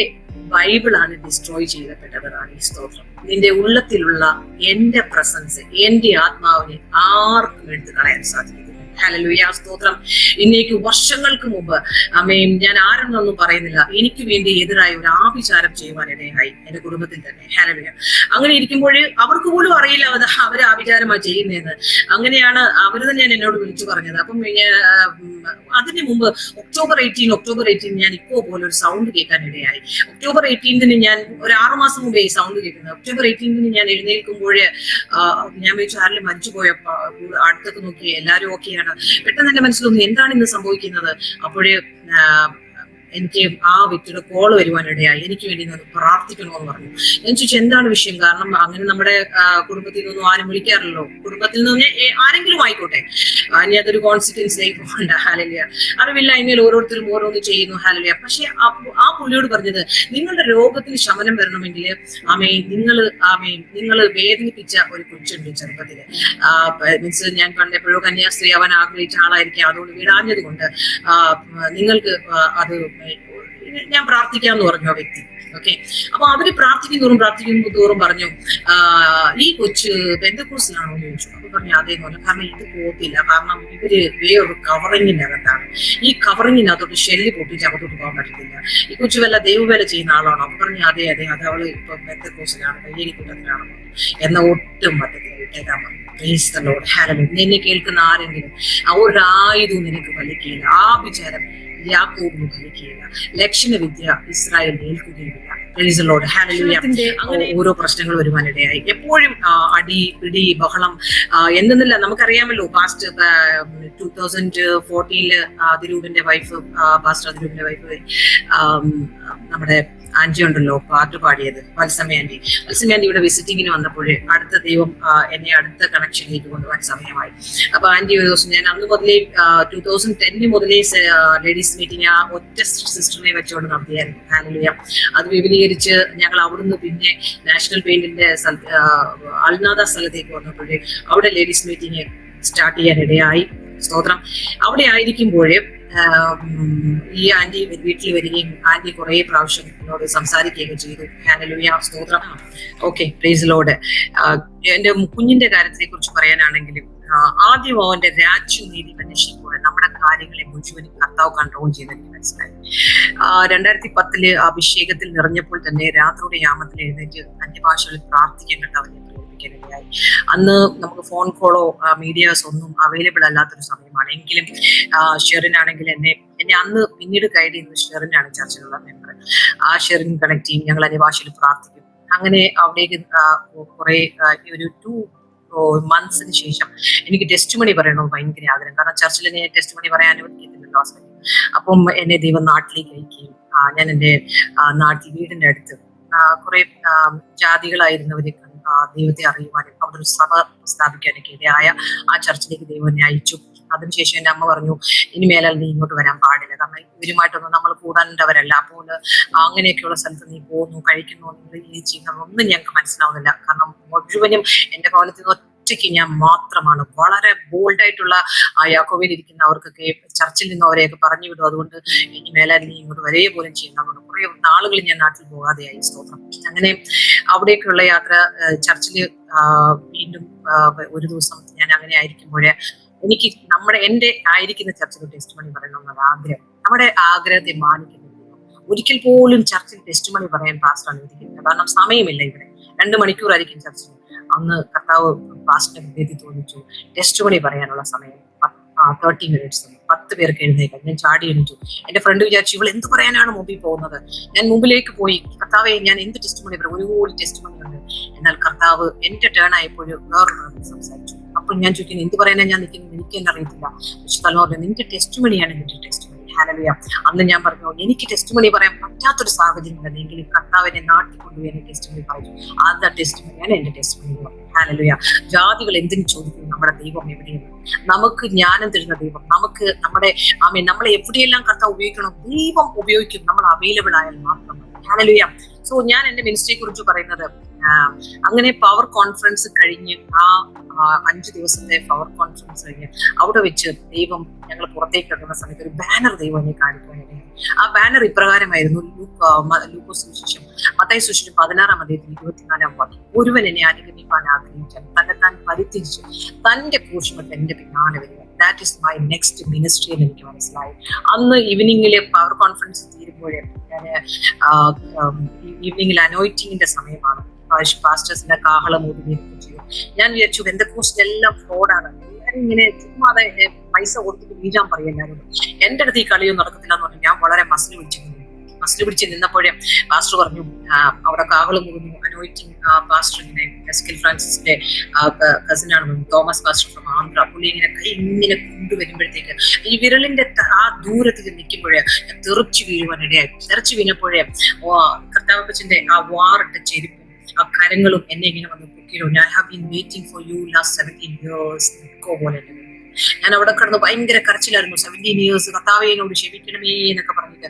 ബൈബിളാണ് ഡിസ്ട്രോയ് ചെയ്യപ്പെട്ടത്. ഈ സ്തോത്രം. നിന്റെ ഉള്ളത്തിലുള്ള എന്റെ പ്രസൻസ്, എന്റെ ആത്മാവിനെ ആർക്കും എടുത്തു കളയാൻ സാധിക്കും. ഹല്ലേലൂയ, സ്തോത്രം. ഇന്നേക്ക് വർഷങ്ങൾക്ക് മുമ്പ് അമ്മയും ഞാൻ ആരെന്നൊന്നും പറയുന്നില്ല, എനിക്ക് വേണ്ടി എതിരായ ഒരു ആഭിചാരം ചെയ്യുവാനിടയായി എന്റെ കുടുംബത്തിൽ തന്നെ. ഹല്ലേലൂയ. അങ്ങനെ ഇരിക്കുമ്പോൾ അവർക്ക് പോലും അറിയില്ല അവർ ആഭിചാരമാണ് ചെയ്യുന്നതെന്ന്. അങ്ങനെയാണ് അവർ തന്നെ എന്നോട് വിളിച്ചു പറഞ്ഞത്. അപ്പം അതിന് മുമ്പ് ഒക്ടോബർ 18 ഞാൻ ഇപ്പോ പോലെ ഒരു സൗണ്ട് കേൾക്കാൻ ഇടയായി. ഒക്ടോബർ 18 ഞാൻ ഒരു 6 മാസം മുമ്പേ ഈ സൗണ്ട് കേൾക്കുന്നത്. ഒക്ടോബർ 18 ഞാൻ എഴുന്നേൽക്കുമ്പോൾ ഞാൻ വിചാരിച്ചു ആരെങ്കിലും മരിച്ചുപോയപ്പോ അടുത്തൊക്കെ നോക്കി എല്ലാവരും ഓക്കെയാണ്. പെട്ടെന്ന് എന്റെ മനസ്സിലൊന്നും എന്താണ് ഇന്ന് സംഭവിക്കുന്നത്. അപ്പോഴേ എനിക്ക് ആ വ്യക്തിയുടെ കോള് വരുവാനിടയായി. എനിക്ക് വേണ്ടി പ്രാർത്ഥിക്കണമെന്ന് പറഞ്ഞു. ഞാൻ ചോദിച്ചു എന്താണ് വിഷയം. കാരണം അങ്ങനെ നമ്മുടെ കുടുംബത്തിൽ നിന്നൊന്നും ആരും വിളിക്കാറില്ലല്ലോ. കുടുംബത്തിൽ നിന്ന് ആരെങ്കിലും ആയിക്കോട്ടെ, ഇനി അതൊരു കോൺസിക്വൻസിലേക്ക് പോകണ്ട. ഹല്ലേലൂയ. അറിവില്ല, ഇങ്ങനെ ഓരോരുത്തരും ഓരോന്ന് ചെയ്യുന്നു. ഹല്ലേലൂയ. പക്ഷെ ആ പുള്ളിയോട് പറഞ്ഞത് നിങ്ങളുടെ രോഗത്തിന് ശമനം വരണമെങ്കിൽ നിങ്ങൾ വേദനിപ്പിച്ച ഒരു കൊച്ചുണ്ട് ചെറുപ്പത്തില്. മീൻസ് ഞാൻ കണ്ടപ്പോഴോ കന്യാസ്ത്രീ അവൻ ആഗ്രഹിച്ച ആളായിരിക്കും. അതുകൊണ്ട് വിടാഞ്ഞത് കൊണ്ട് നിങ്ങൾക്ക് അത് ഞാൻ പ്രാർത്ഥിക്കാന്ന് പറഞ്ഞു ആ വ്യക്തി. ഓക്കെ. അപ്പൊ അവര് പ്രാർത്ഥിക്കും തോറും പറഞ്ഞു ഈ കൊച്ച് പെന്തക്കോസ്റ്റിലാണോ എന്ന് ചോദിച്ചു. അപ്പൊ പറഞ്ഞു അതേന്ന് പറഞ്ഞു. കാരണം ഇത് പോകത്തില്ല. കാരണം ഇവര് വേറൊരു കവറിങ്ങിനകത്താണ്. ഈ കവറിങ്ങിനകത്തോട്ട് ഷെല്ല് പൊട്ടിച്ച് അകത്തോട്ട് പോകാൻ പറ്റത്തില്ല. ഈ കൊച്ചു വല്ല ദൈവവേല ചെയ്യുന്ന ആളാണോ? അപ്പൊ പറഞ്ഞു അതെ അത് അവള് ഇപ്പൊ പെന്തക്കോസ്റ്റിലാണ്, കയ്യേരിക്കൂട്ടത്തിലാണെന്ന് പറഞ്ഞു. എന്നാ ഒട്ടും പറ്റത്തില്ല, വിട്ടേക്കാൻ പറഞ്ഞു. Price the Lord. ഹല്ലേലൂയ. നിന്നെ കേൾക്കുന്ന ആരെങ്കിലും ഒരു ആയുധവും നിനക്ക് ഫലിക്കുകയില്ല. ആ വിചാരം യാക്കോബിന് ഫലിക്കുകയില്ല. ലക്ഷണവിദ്യ ഇസ്രായേൽ ഏൽക്കുകയുമില്ല. Praise the Lord. ഹല്ലേലൂയ. അങ്ങനെ ഓരോ പ്രശ്നങ്ങൾ വരുവാനിടയായി. എപ്പോഴും അടി പിടി ബഹളം എന്തെന്നില്ല. നമുക്കറിയാമല്ലോ പാസ്റ്റ് 2014 അതിരൂപിന്റെ വൈഫ്, പാസ്റ്റർ അതിരൂപിന്റെ വൈഫ് നമ്മുടെ ആന്റി ഉണ്ടല്ലോ പാട്ട് പാടിയത്, വത്സമ ആന്റി ഇവിടെ വിസിറ്റിങ്ങിന് വന്നപ്പോഴേ അടുത്ത ദൈവം എന്നെ അടുത്ത കണക്ഷനിലേക്ക് കൊണ്ടുപോകാൻ സമയമായി. അപ്പൊ ആന്റി ഒരു ദിവസം ഞാൻ അന്ന് മുതലേ 2010 മുതലേ ലേഡീസ് മീറ്റിംഗ് ആ ഒറ്റ സിസ്റ്ററിനെ വെച്ചുകൊണ്ട് നടത്തിയായിരുന്നു. ഹല്ലേലൂയ. അത് വിപുലീകരിച്ച് ഞങ്ങൾ അവിടുന്ന് പിന്നെ നാഷണൽ പെയിന്റിന്റെ അൽനാദ സ്ഥലത്തേക്ക് വന്നപ്പോഴേ അവിടെ ലേഡീസ് മീറ്റിംഗ് സ്റ്റാർട്ട് ചെയ്യാനിടയായി. സ്തോത്രം. അവിടെ ആയിരിക്കുമ്പോഴേ ഈ ആന്റി വീട്ടിൽ വരികയും ആന്റി കുറെ പ്രാവശ്യം എന്നോട് സംസാരിക്കുകയൊക്കെ ചെയ്തു. ഹല്ലേലൂയ, സ്തോത്രം. Okay, price the Lord. എന്റെ കുഞ്ഞിന്റെ കാര്യത്തെ കുറിച്ച് പറയാനാണെങ്കിലും ആദ്യം അവന്റെ രാജ്യനീതി അന്വേഷിക്കുമ്പോൾ നമ്മുടെ കാര്യങ്ങളെ മുഴുവനും കർത്താവ് കൺട്രോൾ ചെയ്തെനിക്ക് മനസ്സിലായി. 2010 അഭിഷേകത്തിൽ നിറഞ്ഞപ്പോൾ തന്നെ രാത്രിയുടെ യാമത്തിൽ എഴുന്നേറ്റ് അന്യഭാഷകളിൽ പ്രാർത്ഥിക്കാൻ കർത്താവിനെ പ്രേരിപ്പിക്കാനിടയായി. അന്ന് നമുക്ക് ഫോൺ കോളോ മീഡിയാസ് ഒന്നും അവൈലബിൾ അല്ലാത്തൊരു സമയമാണ്. എങ്കിലും ഷെറിനാണെങ്കിൽ എന്നെ അന്ന് പിന്നീട് ഗൈഡ് ചെയ്യുന്നത് ഷെറിനാണ്, ചർച്ചിലുള്ള മെമ്പർ. ആ ഷെറിൻ കണക്ട് ചെയ്യും, ഞങ്ങൾ അന്യഭാഷയിൽ പ്രാർത്ഥിക്കും. അങ്ങനെ അവിടേക്ക് കുറെ ഒരു 2 monthsന് ശേഷം എനിക്ക് ടെസ്റ്റ് മണി പറയണമെന്ന് ഭയങ്കര ആഗ്രഹം. കാരണം ചർച്ചിൽ എന്നെ ടെസ്റ്റ് മണി പറയാൻ അനുവദിക്കുന്നില്ലല്ലോ ഹസ്ബൻഡ്. അപ്പം എന്നെ ദൈവം നാട്ടിലേക്ക് അയക്കുകയും ഞാൻ എൻ്റെ നാട്ടിൽ വീടിന്റെ അടുത്ത് കുറെ ജാതികളായിരുന്നവരെ ദൈവത്തെ അറിയുവാനും അവിടെ ഒരു സഭ സ്ഥാപിക്കാനൊക്കെ ഇടയായ ആ ചർച്ചിലേക്ക് ദൈവം എന്നെ അയച്ചു. അതിനുശേഷം എന്റെ അമ്മ പറഞ്ഞു ഇനി മേലാൽ നീ ഇങ്ങോട്ട് വരാൻ പാടില്ല, കാരണം ഇവരുമായിട്ടൊന്നും നമ്മൾ കൂടാണ്ടവരല്ല. അപ്പോൾ അങ്ങനെയൊക്കെയുള്ള സ്ഥലത്ത് നീ പോകുന്നു, കഴിക്കുന്നു, നീ ചെയ്യുന്നതൊന്നും ഞങ്ങൾക്ക് മനസ്സിലാവുന്നില്ല. കാരണം മുഴുവനും എന്റെ ഭവനത്തിൽ നിന്ന് ഒറ്റയ്ക്ക് ഞാൻ മാത്രമാണ്. വളരെ ബോൾഡായിട്ടുള്ള ആ യാക്കോബയിൽ ഇരിക്കുന്നവർക്കൊക്കെ ചർച്ചിൽ നിന്ന് അവരെയൊക്കെ പറഞ്ഞു വിടും. അതുകൊണ്ട് ഇനി മേലാൽ നീ ഇങ്ങോട്ട് വരേ പോലും ചെയ്യുന്നതുകൊണ്ട് കുറെ നാളുകൾ ഞാൻ നാട്ടിൽ പോകാതെയായി. സ്തോത്രം. അങ്ങനെ അവിടേക്കുള്ള യാത്ര ചർച്ചില് വീണ്ടും ഒരു ദിവസം ഞാൻ അങ്ങനെ ആയിരിക്കുമ്പോഴേ എനിക്ക് എന്റെ ആയിരിക്കുന്ന ചർച്ചിൽ ടെസ്റ്റ് മണി പറയണമെന്നൊരു ആഗ്രഹം. നമ്മുടെ ആഗ്രഹത്തെ മാനിക്കുന്നില്ല. ഒരിക്കൽ പോലും ചർച്ചിൽ ടെസ്റ്റ് മണി പറയാൻ പാസ്റ്റർ അനുവദിക്കുന്നില്ല. കാരണം സമയമില്ല. ഇവിടെ 2 മണിക്കൂറായിരിക്കും ചർച്ചിൽ. അന്ന് കർത്താവ് പാസ്റ്ററിന്റെ ഹൃദയത്തിൽ തോന്നിച്ചു ടെസ്റ്റ് മണി പറയാനുള്ള സമയം 30 minutes. 10 പേർക്ക് എഴുന്നേക്കാം. ഞാൻ ചാടി എണീറ്റു. എന്റെ ഫ്രണ്ട് വിചാരിച്ചു ഇവൾ എന്ത് പറയാനാണ് മുമ്പിൽ പോകുന്നത്. ഞാൻ മുമ്പിലേക്ക് പോയി, കർത്താവെ ഞാൻ എന്ത് ടെസ്റ്റ് മണി പറയും, ഒരുപാട് ടെസ്റ്റ് മണി ഉണ്ട്. എന്നാൽ കർത്താവ് എന്റെ ടേൺ ആയപ്പോഴും വേറൊരു സംസാരിച്ചു. അപ്പോൾ ഞാൻ ചോദിക്കുന്നു എന്ത് പറയാനാ ഞാൻ നിൽക്കുന്നത്, എനിക്ക് തന്നെ അറിയത്തില്ല. പക്ഷെ തലമുറ നിന്റെ ടെസ്റ്റ് മണിയാണ് നിന്റെ ടെസ്റ്റ് മണി. ഹല്ലേലൂയ. അന്ന് ഞാൻ പറഞ്ഞു എനിക്ക് ടെസ്റ്റിമണി പറയാൻ പറ്റാത്തൊരു സാഹചര്യം അല്ലെങ്കിൽ കർത്താവിനെ നാട്ടിൽ കൊണ്ടുപോയി എന്നെ ടെസ്റ്റിമണി പറഞ്ഞു. ആ ടെസ്റ്റിമണിയാണ് എന്റെ ടെസ്റ്റിമണി എന്ന് പറഞ്ഞു. ഹല്ലേലൂയ. ജാതികൾ എന്തിനു ചോദിക്കുന്നു നമ്മുടെ ദൈവം എവിടെയാണ്? നമുക്ക് ജ്ഞാനം തരുന്ന ദൈവം, നമുക്ക് നമ്മളെ എവിടെയെല്ലാം കർത്താവ് ഉപയോഗിക്കണം ദൈവം ഉപയോഗിക്കും, നമ്മൾ അവൈലബിൾ ആയാൽ മാത്രം. ഹല്ലേലൂയ. സോ ഞാൻ എന്റെ മിനിസ്ട്രിയെ കുറിച്ച് പറയുന്നത് അങ്ങനെ പവർ കോൺഫറൻസ് കഴിഞ്ഞ് ആ 5 ദിവസത്തെ പവർ കോൺഫറൻസ് കഴിഞ്ഞ് അവിടെ വെച്ച് ദൈവം ഞങ്ങൾ പുറത്തേക്ക് ഇറങ്ങുന്ന സമയത്ത് ഒരു ബാനർ ദൈവം എന്നെ കാണിക്കുവാനായിരുന്നു. ആ ബാനർ ഇപ്രകാരമായിരുന്നു, ലൂക്കോസ് സുവിശേഷം മത്തായി സുവിശേഷം 16-ാം അധ്യായത്തിൽ 24-ാം വാക്യം, ഒരുവൻ എന്നെ അനുഗമിക്കാൻ ആഗ്രഹിച്ചാൽ തന്നെത്താൻ പരിത്യജിച്ച് തന്റെ ക്രൂശുമെടുത്ത് എന്റെ പിന്നാലെ വരിക. That is my next ministry എന്ന് എനിക്ക് മനസ്സിലായി. അന്ന് ഈവനിങ്ങിലെ പവർ കോൺഫറൻസ് തീരുമ്പോഴേ ഞാൻ ഈവനിങ്ങിൽ അനോയിറ്റിങ്ങിന്റെ സമയമാണ്. പാസ്റ്റേഴ്സിന്റെ കാഹളം ഊതുകയും ചെയ്യും. ഞാൻ വിചാരിച്ചു പെന്തക്കോസ്റ്റിലെല്ലാം ഫ്രോഡാണ്, എല്ലാവരും ഇങ്ങനെ ചുമ്മാതെ പൈസ കൊടുത്തിട്ട് വീഴാൻ പറയും എല്ലാവരും. എന്റെ അടുത്ത് ഈ കളിയൊന്നും നടക്കത്തില്ല എന്ന് പറഞ്ഞു ഞാൻ വളരെ മസിൽ പിടിച്ച് നിന്നപ്പോഴേ പാസ്റ്റർ പറഞ്ഞു, അവിടെ കാഹളം ഊതുന്നു, അനോയിറ്റിംഗ് പാസ്റ്റർ ഇങ്ങനെ എസ്കിൽ ഫ്രാൻസിസിന്റെ കസിനാണ് തോമസ് പാസ്റ്റർ ഫ്രം ആന്ധ്ര. പുള്ളി ഇങ്ങനെ കൈ ഇങ്ങനെ കൊണ്ടുവരുമ്പോഴത്തേക്ക് ഈ വിരലിന്റെ ആ ദൂരത്തിൽ നിൽക്കുമ്പോഴേ തെറിച്ചു വീഴുവാനിടയായി. തെറിച്ചു വീണപ്പോഴേ കർത്താവപ്പച്ചന്റെ ആ വാറിട്ട ചെരുപ്പും ആ കരങ്ങളും എന്നെ ഇങ്ങനെ വന്ന് പൊക്കിയിരുന്നു. I have been waiting for you last 17 years പോലെ. ഞാൻ അവിടെ കിടന്ന് ഭയങ്കര കരച്ചിലായിരുന്നു. 17 years കർത്താവേ എന്നോട് ക്ഷമിക്കണമേ എന്നൊക്കെ പറഞ്ഞിട്ട്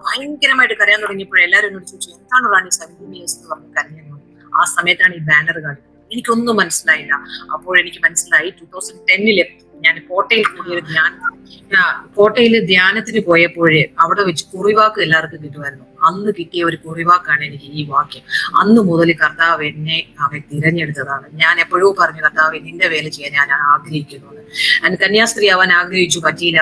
ഭയങ്കരമായിട്ട് കരയാൻ തുടങ്ങിയപ്പോൾ എല്ലാവരും എന്നോട് ചോദിച്ചു, എന്താണ് റാണി 17 years എന്ന് പറഞ്ഞ് കരഞ്ഞത്? ആ സമയത്താണ് ഈ ബാനർ കാണിക്കുന്നത്. എനിക്കൊന്നും മനസ്സിലായില്ല. അപ്പോഴെനിക്ക് മനസ്സിലായി 2010 ഞാൻ കോട്ടയില് ധ്യാനത്തിന് പോയപ്പോഴേ അവിടെ വെച്ച് കുറിവാക്ക് എല്ലാവർക്കും കിട്ടുമായിരുന്നു. അന്ന് കിട്ടിയ ഒരു കുറിവാക്കാണ് എനിക്ക് ഈ വാക്യം. അന്ന് മുതൽ കർത്താവ് എന്നെ തിരഞ്ഞെടുത്തതാണ്. ഞാൻ എപ്പോഴോ പറഞ്ഞു, കർത്താവ് നിന്റെ വേല ചെയ്യാൻ ഞാൻ ആഗ്രഹിക്കുന്നു. കന്യാസ്ത്രീ ആവാൻ ആഗ്രഹിച്ചു, പറ്റിയില്ല.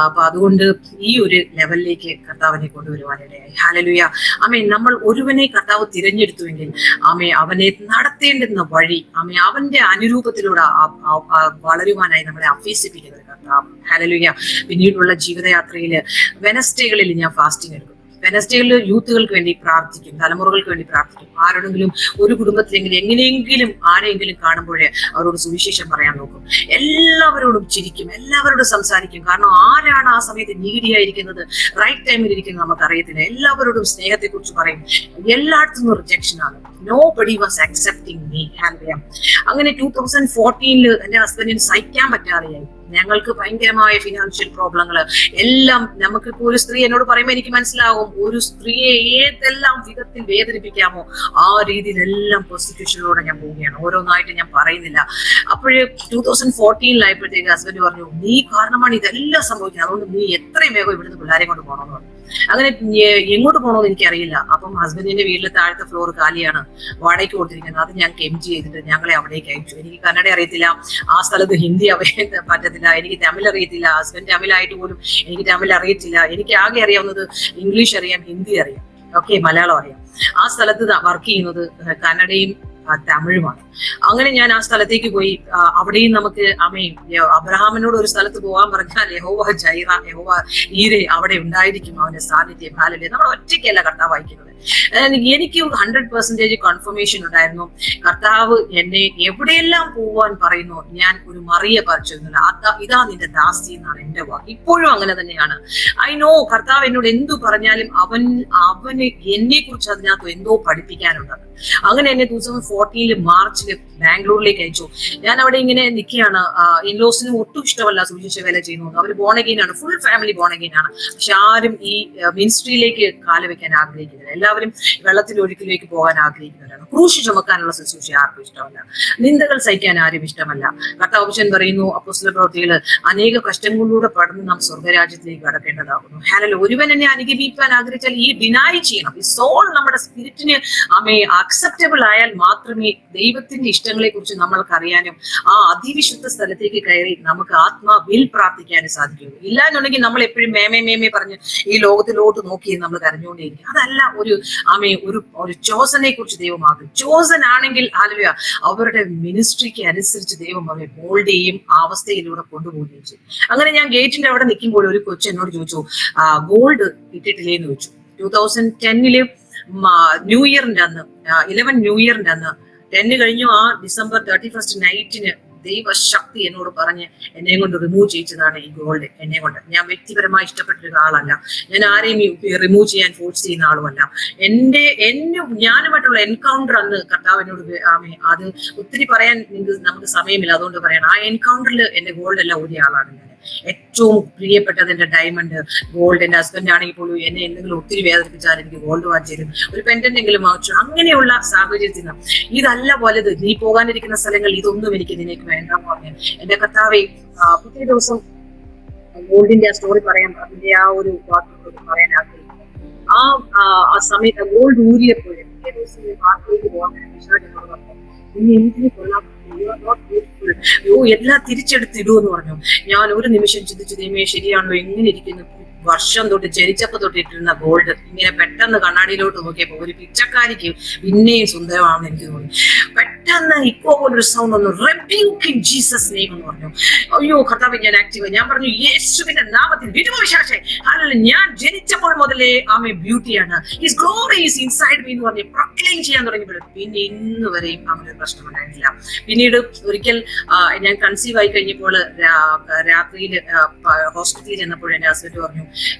അപ്പൊ അതുകൊണ്ട് ഈ ഒരു ലെവലിലേക്ക് കർത്താവിനെ കൊണ്ടുവരുവാനിടയായി. ഹല്ലേലൂയ. നമ്മൾ ഒരുവനെ കർത്താവ് തിരഞ്ഞെടുത്തുവെങ്കിൽ അവനെ നടത്തേണ്ടുന്ന വഴി അവന്റെ അനുരൂപത്തിലൂടെ വളരുവാനായി നമ്മളെ അഭ്യസിപ്പിക്കുന്നത് കർത്താവ്. ഹല്ലേലൂയ. പിന്നീടുള്ള ജീവിതയാത്രയില് വെനസ്ഡേകളിൽ ഞാൻ ഫാസ്റ്റിംഗ് എടുക്കും. വെനസ്ഡേകളിൽ യൂത്തുകൾക്ക് വേണ്ടി പ്രാർത്ഥിക്കും, തലമുറകൾക്ക് വേണ്ടി പ്രാർത്ഥിക്കും. ആരോടെങ്കിലും ഒരു കുടുംബത്തിലെങ്കിലും എങ്ങനെയെങ്കിലും ആരെയെങ്കിലും കാണുമ്പോഴേ അവരോട് സുവിശേഷം പറയാൻ നോക്കും. എല്ലാവരോടും ചിരിക്കും, എല്ലാവരോടും സംസാരിക്കും. കാരണം ആരാണ് ആ സമയത്ത് നീഡിയായിരിക്കുന്നത്, റൈറ്റ് ടൈമിൽ ഇരിക്കുന്നത് നമുക്കറിയത്തില്ല. എല്ലാവരോടും സ്നേഹത്തെ കുറിച്ച് പറയും. എല്ലായിടത്തും റിജക്ഷൻ ആണ്. Nobody was accepting me. അങ്ങനെ 2014 എന്റെ ഹസ്ബൻഡിന് സഹിക്കാൻ പറ്റാതെയായി. ഞങ്ങൾക്ക് ഭയങ്കരമായ ഫിനാൻഷ്യൽ പ്രോബ്ലങ്ങള് എല്ലാം. നമുക്കിപ്പോ ഒരു സ്ത്രീ എന്നോട് പറയുമ്പോൾ എനിക്ക് മനസ്സിലാവും, ഒരു സ്ത്രീയെ ഏതെല്ലാം വിധത്തിൽ വേദനിപ്പിക്കാമോ ആ രീതിയിലെല്ലാം പ്രോസിക്യൂഷനിലൂടെ ഞാൻ പോവുകയാണ്. ഓരോന്നായിട്ട് ഞാൻ പറയുന്നില്ല. അപ്പോഴേ 2014 ഹസ്ബൻഡ് പറഞ്ഞു, നീ കാരണമാണ് ഇതെല്ലാം സംഭവിക്കുന്നത്, അതുകൊണ്ട് നീ എത്രയും വേഗം ഇവിടുന്ന് പിള്ളേരെ കൊണ്ട് പോകണമെന്ന് പറഞ്ഞു. അങ്ങനെ എങ്ങോട്ട് പോകണമെന്ന് എനിക്കറിയില്ല. അപ്പം ഹസ്ബൻഡിന്റെ വീട്ടിലെ താഴത്തെ ഫ്ലോർ കാലിയാണ്, വാടകയ്ക്ക് കൊടുത്തിരിക്കുന്നത്. അത് ഞാൻ എംറ്റി ചെയ്തിട്ട് ഞങ്ങളെ അവിടേക്ക് അയച്ചു. എനിക്ക് കന്നഡ അറിയത്തില്ല, ആ സ്ഥലത്ത് ഹിന്ദി പറ്റത്തില്ല, എനിക്ക് തമിഴ് അറിയത്തില്ല. ഹസ്ബൻഡ് തമിഴായിട്ട് പോലും എനിക്ക് തമിഴ് അറിയത്തില്ല. എനിക്ക് ആകെ അറിയാവുന്നത് ഇംഗ്ലീഷ് അറിയാം, ഹിന്ദി അറിയാം, മലയാളം അറിയാം. ആ സ്ഥലത്ത് വർക്ക് ചെയ്യുന്നത് കന്നഡയും തമിഴുമാണ്. അങ്ങനെ ഞാൻ ആ സ്ഥലത്തേക്ക് പോയി. അവിടെയും നമുക്ക് അബ്രഹാമിനോട് ഒരു സ്ഥലത്ത് പോകാൻ പറഞ്ഞാൽ യഹോവ ജൈറ, യഹോവ ഈരെ അവിടെ ഉണ്ടായിരിക്കും, അവന്റെ സാന്നിധ്യം. ഹാലലൂയ. നമ്മൾ ഒറ്റയ്ക്കല്ല കർത്താവ് വായിക്കുന്നത്. എനിക്ക് 100% കൺഫർമേഷൻ ഉണ്ടായിരുന്നു. കർത്താവ് എന്നെ എവിടെയെല്ലാം പോവാൻ പറയുന്നു, ഞാൻ ഒരു മറിയ പറിച്ചിരുന്നില്ല. ഇതാ നിന്റെ ദാസി എന്നാണ് എന്റെ വാക്ക്. ഇപ്പോഴും അങ്ങനെ തന്നെയാണ്. ഐ നോ കർത്താവ് എന്നോട് എന്തു പറഞ്ഞാലും അവന് എന്നെ കുറിച്ച് അതിനകത്ത് എന്തോ പഠിപ്പിക്കാനുണ്ട്. അങ്ങനെ എന്നെ 2014 മാർച്ചിൽ ബാംഗ്ലൂരിലേക്ക് അയച്ചു. ഞാൻ അവിടെ ഇങ്ങനെ നിൽക്കുകയാണ്. ഇൻലോസിന് ഒട്ടും ഇഷ്ടമല്ല സുവിശേഷ വേല ചെയ്യുന്നത്. അവർ ബോണഗെയിനാണ്, ഫുൾ ഫാമിലി ബോണഗെയിനാണ്. പക്ഷെ ആരും ഈ മിനിസ്ട്രിയിലേക്ക് കാല് വെക്കാൻ ആഗ്രഹിക്കുന്നില്ല. എല്ലാവരും വെള്ളത്തിൽ ഒഴുക്കിലേക്ക് പോകാൻ ആഗ്രഹിക്കുന്നവരാണ്. ക്രൂശ് ചുമക്കാനുള്ള ശുശ്രൂഷ ആർക്കും ഇഷ്ടമല്ല. നിന്ദകൾ സഹിക്കാൻ ആരും ഇഷ്ടമല്ല. കർത്താവ് പറയുന്നു അപ്പോസ്തല പ്രവൃത്തികള്, അനേക കഷ്ടങ്ങളിലൂടെ പടന്ന് നാം സ്വർഗരാജ്യത്തിലേക്ക് കടക്കേണ്ടതാകുന്നു. ഹല്ലേലൂയ. ഒരുവൻ എന്നെ അനുഗമിക്കാൻ ആഗ്രഹിച്ചാൽ ഈ ഡിനായ് ചെയ്യണം. ഈ സോൾ നമ്മുടെ സ്പിരിറ്റിന് അക്സെപ്റ്റബിൾ ആയാൽ മാത്രമേ ദൈവത്തിന്റെ ഇഷ്ടങ്ങളെ കുറിച്ച് നമ്മൾക്ക് അറിയാനും ആ അതിവിശുദ്ധ സ്ഥലത്തേക്ക് കയറി നമുക്ക് ആത്മാവിൽ പ്രാർത്ഥിക്കാനും സാധിക്കുള്ളൂ. ഇല്ല എന്നുണ്ടെങ്കിൽ നമ്മൾ എപ്പോഴും മേമേ പറഞ്ഞ് ഈ ലോകത്തിലോട്ട് നോക്കി നമ്മൾ കരഞ്ഞുകൊണ്ടേയിരിക്കും. അതല്ല ഒരു ചോസനെ കുറിച്ച് ദൈവം ആകും. ചോസൻ ആണെങ്കിൽ ഹല്ലേലൂയ അവരുടെ മിനിസ്ട്രിക്ക് അനുസരിച്ച് ദൈവം അവരെ മോൾഡ് ചെയ്യും, ആ അവസ്ഥയിലൂടെ കൊണ്ടുപോവുകയും ചെയ്യും. അങ്ങനെ ഞാൻ ഗേറ്റിന്റെ അവിടെ നിൽക്കുമ്പോൾ ഒരു കൊച്ചു എന്നോട് ചോദിച്ചു, ഗോൾഡ് ഇട്ടിട്ടില്ലേന്ന് ചോദിച്ചു. 2010 ന്യൂ ഇയറിന്റെ അന്ന് 11 ന്യൂ ഇയറിന്റെ അന്ന് 10 കഴിഞ്ഞു. ആ December 31 നൈറ്റിന് ദൈവശക്തി എന്നോട് പറഞ്ഞ് എന്നെ കൊണ്ട് റിമൂവ് ചെയ്യിച്ചതാണ് ഈ ഗോൾഡ്. എന്നെ കൊണ്ട് ഞാൻ വ്യക്തിപരമായി ഇഷ്ടപ്പെട്ട ഒരാളല്ല, ഞാൻ ആരെയും റിമൂവ് ചെയ്യാൻ ഫോഴ്സ് ചെയ്യുന്ന ആളുമല്ല. ഞാനുമായിട്ടുള്ള എൻകൗണ്ടർ അന്ന് കർത്താവിനോട് അത് ഒത്തിരി പറയാൻ നമുക്ക് സമയമില്ല, അതുകൊണ്ട് പറയണം. ആ എൻകൗണ്ടറിൽ എന്റെ ഗോൾഡ് എല്ലാം ഒരു ആളാണ് ഞാൻ. ഏറ്റവും പ്രിയപ്പെട്ടത് എന്റെ ഡയമണ്ട് ഗോൾഡ്. എന്റെ ഹസ്ബൻഡ് ആണെങ്കിൽ പോലും എന്നെ എന്തെങ്കിലും ഒത്തിരി വേദനിപ്പിച്ചാൽ എനിക്ക് ഗോൾഡ് വാങ്ങിച്ചു തരും, ഒരു പെൻഡന്റ് എങ്കിലും വാങ്ങിച്ചു. അങ്ങനെയുള്ള സാഹചര്യത്തിൽ ഇതല്ല വലുത്, നീ പോകാനിരിക്കുന്ന സ്ഥലങ്ങൾ ഇതൊന്നും എനിക്ക് നിനക്ക് വേണ്ടെന്ന് പറഞ്ഞു എന്റെ കർത്താവെ. പിറ്റേ ദിവസം ഗോൾഡിന്റെ ആ സ്റ്റോറി പറയാൻ, അതിന്റെ ആ ഒരു വാക്കുകൾ പറയാൻ ആഗ്രഹിക്കുന്നു. ആ സമയത്ത് ഗോൾഡ് ഊരിയപ്പോഴും പിറ്റേ ദിവസം വാക്കിലേക്ക് പോകാൻ ഇനി എന്തിനു കൊള്ളാം, എല്ലാം തിരിച്ചെടുത്തിടുമെന്ന് പറഞ്ഞു. ഞാൻ ഒരു നിമിഷം ചിന്തിച്ചു, ദൈവമേ ശരിയാണല്ലോ, എങ്ങനെ ഇരിക്കുന്നു. വർഷം തൊട്ട് ജനിച്ചപ്പോ തൊട്ടിട്ടിരുന്ന ഗോൾഡ് ഇങ്ങനെ പെട്ടെന്ന് കണ്ണാടിയിലോട്ട് നോക്കിയപ്പോ ഒരു പിച്ചക്കാരിക്ക് പിന്നെയും സുന്ദരമാണെന്ന് എനിക്ക് തോന്നി. പെട്ടെന്ന് ഇപ്പോ പോലൊരു സൗണ്ട് വന്നു, റെബ്യൂക്ക് ഇൻ ജീസസ് നെയിം എന്ന് പറഞ്ഞു. അയ്യോ കർത്താവേ, ഞാൻ ആക്റ്റീവ്. ഞാൻ പറഞ്ഞു യേശുവിന്റെ നാമത്തിൽ വിടുവിശാശേ, അല്ലല്ല ഞാൻ ജനിച്ചപ്പോൾ മുതലേ ആമേ ബ്യൂട്ടിയാണ്, his glory is inside me എന്ന് പറഞ്ഞ് പ്രൊക്ലെയിം ചെയ്യാൻ തുടങ്ങിയപ്പോഴും പിന്നെ ഇന്ന് വരെയും അങ്ങനെ ഒരു പ്രശ്നം ഉണ്ടായിട്ടില്ല. പിന്നീട് ഒരിക്കൽ ഞാൻ കൺസീവ് ആയി കഴിഞ്ഞപ്പോൾ രാത്രിയിൽ ഹോസ്പിറ്റലിൽ ചെന്നപ്പോൾ എന്റെ ഹസ്ബൻഡ് പറഞ്ഞു,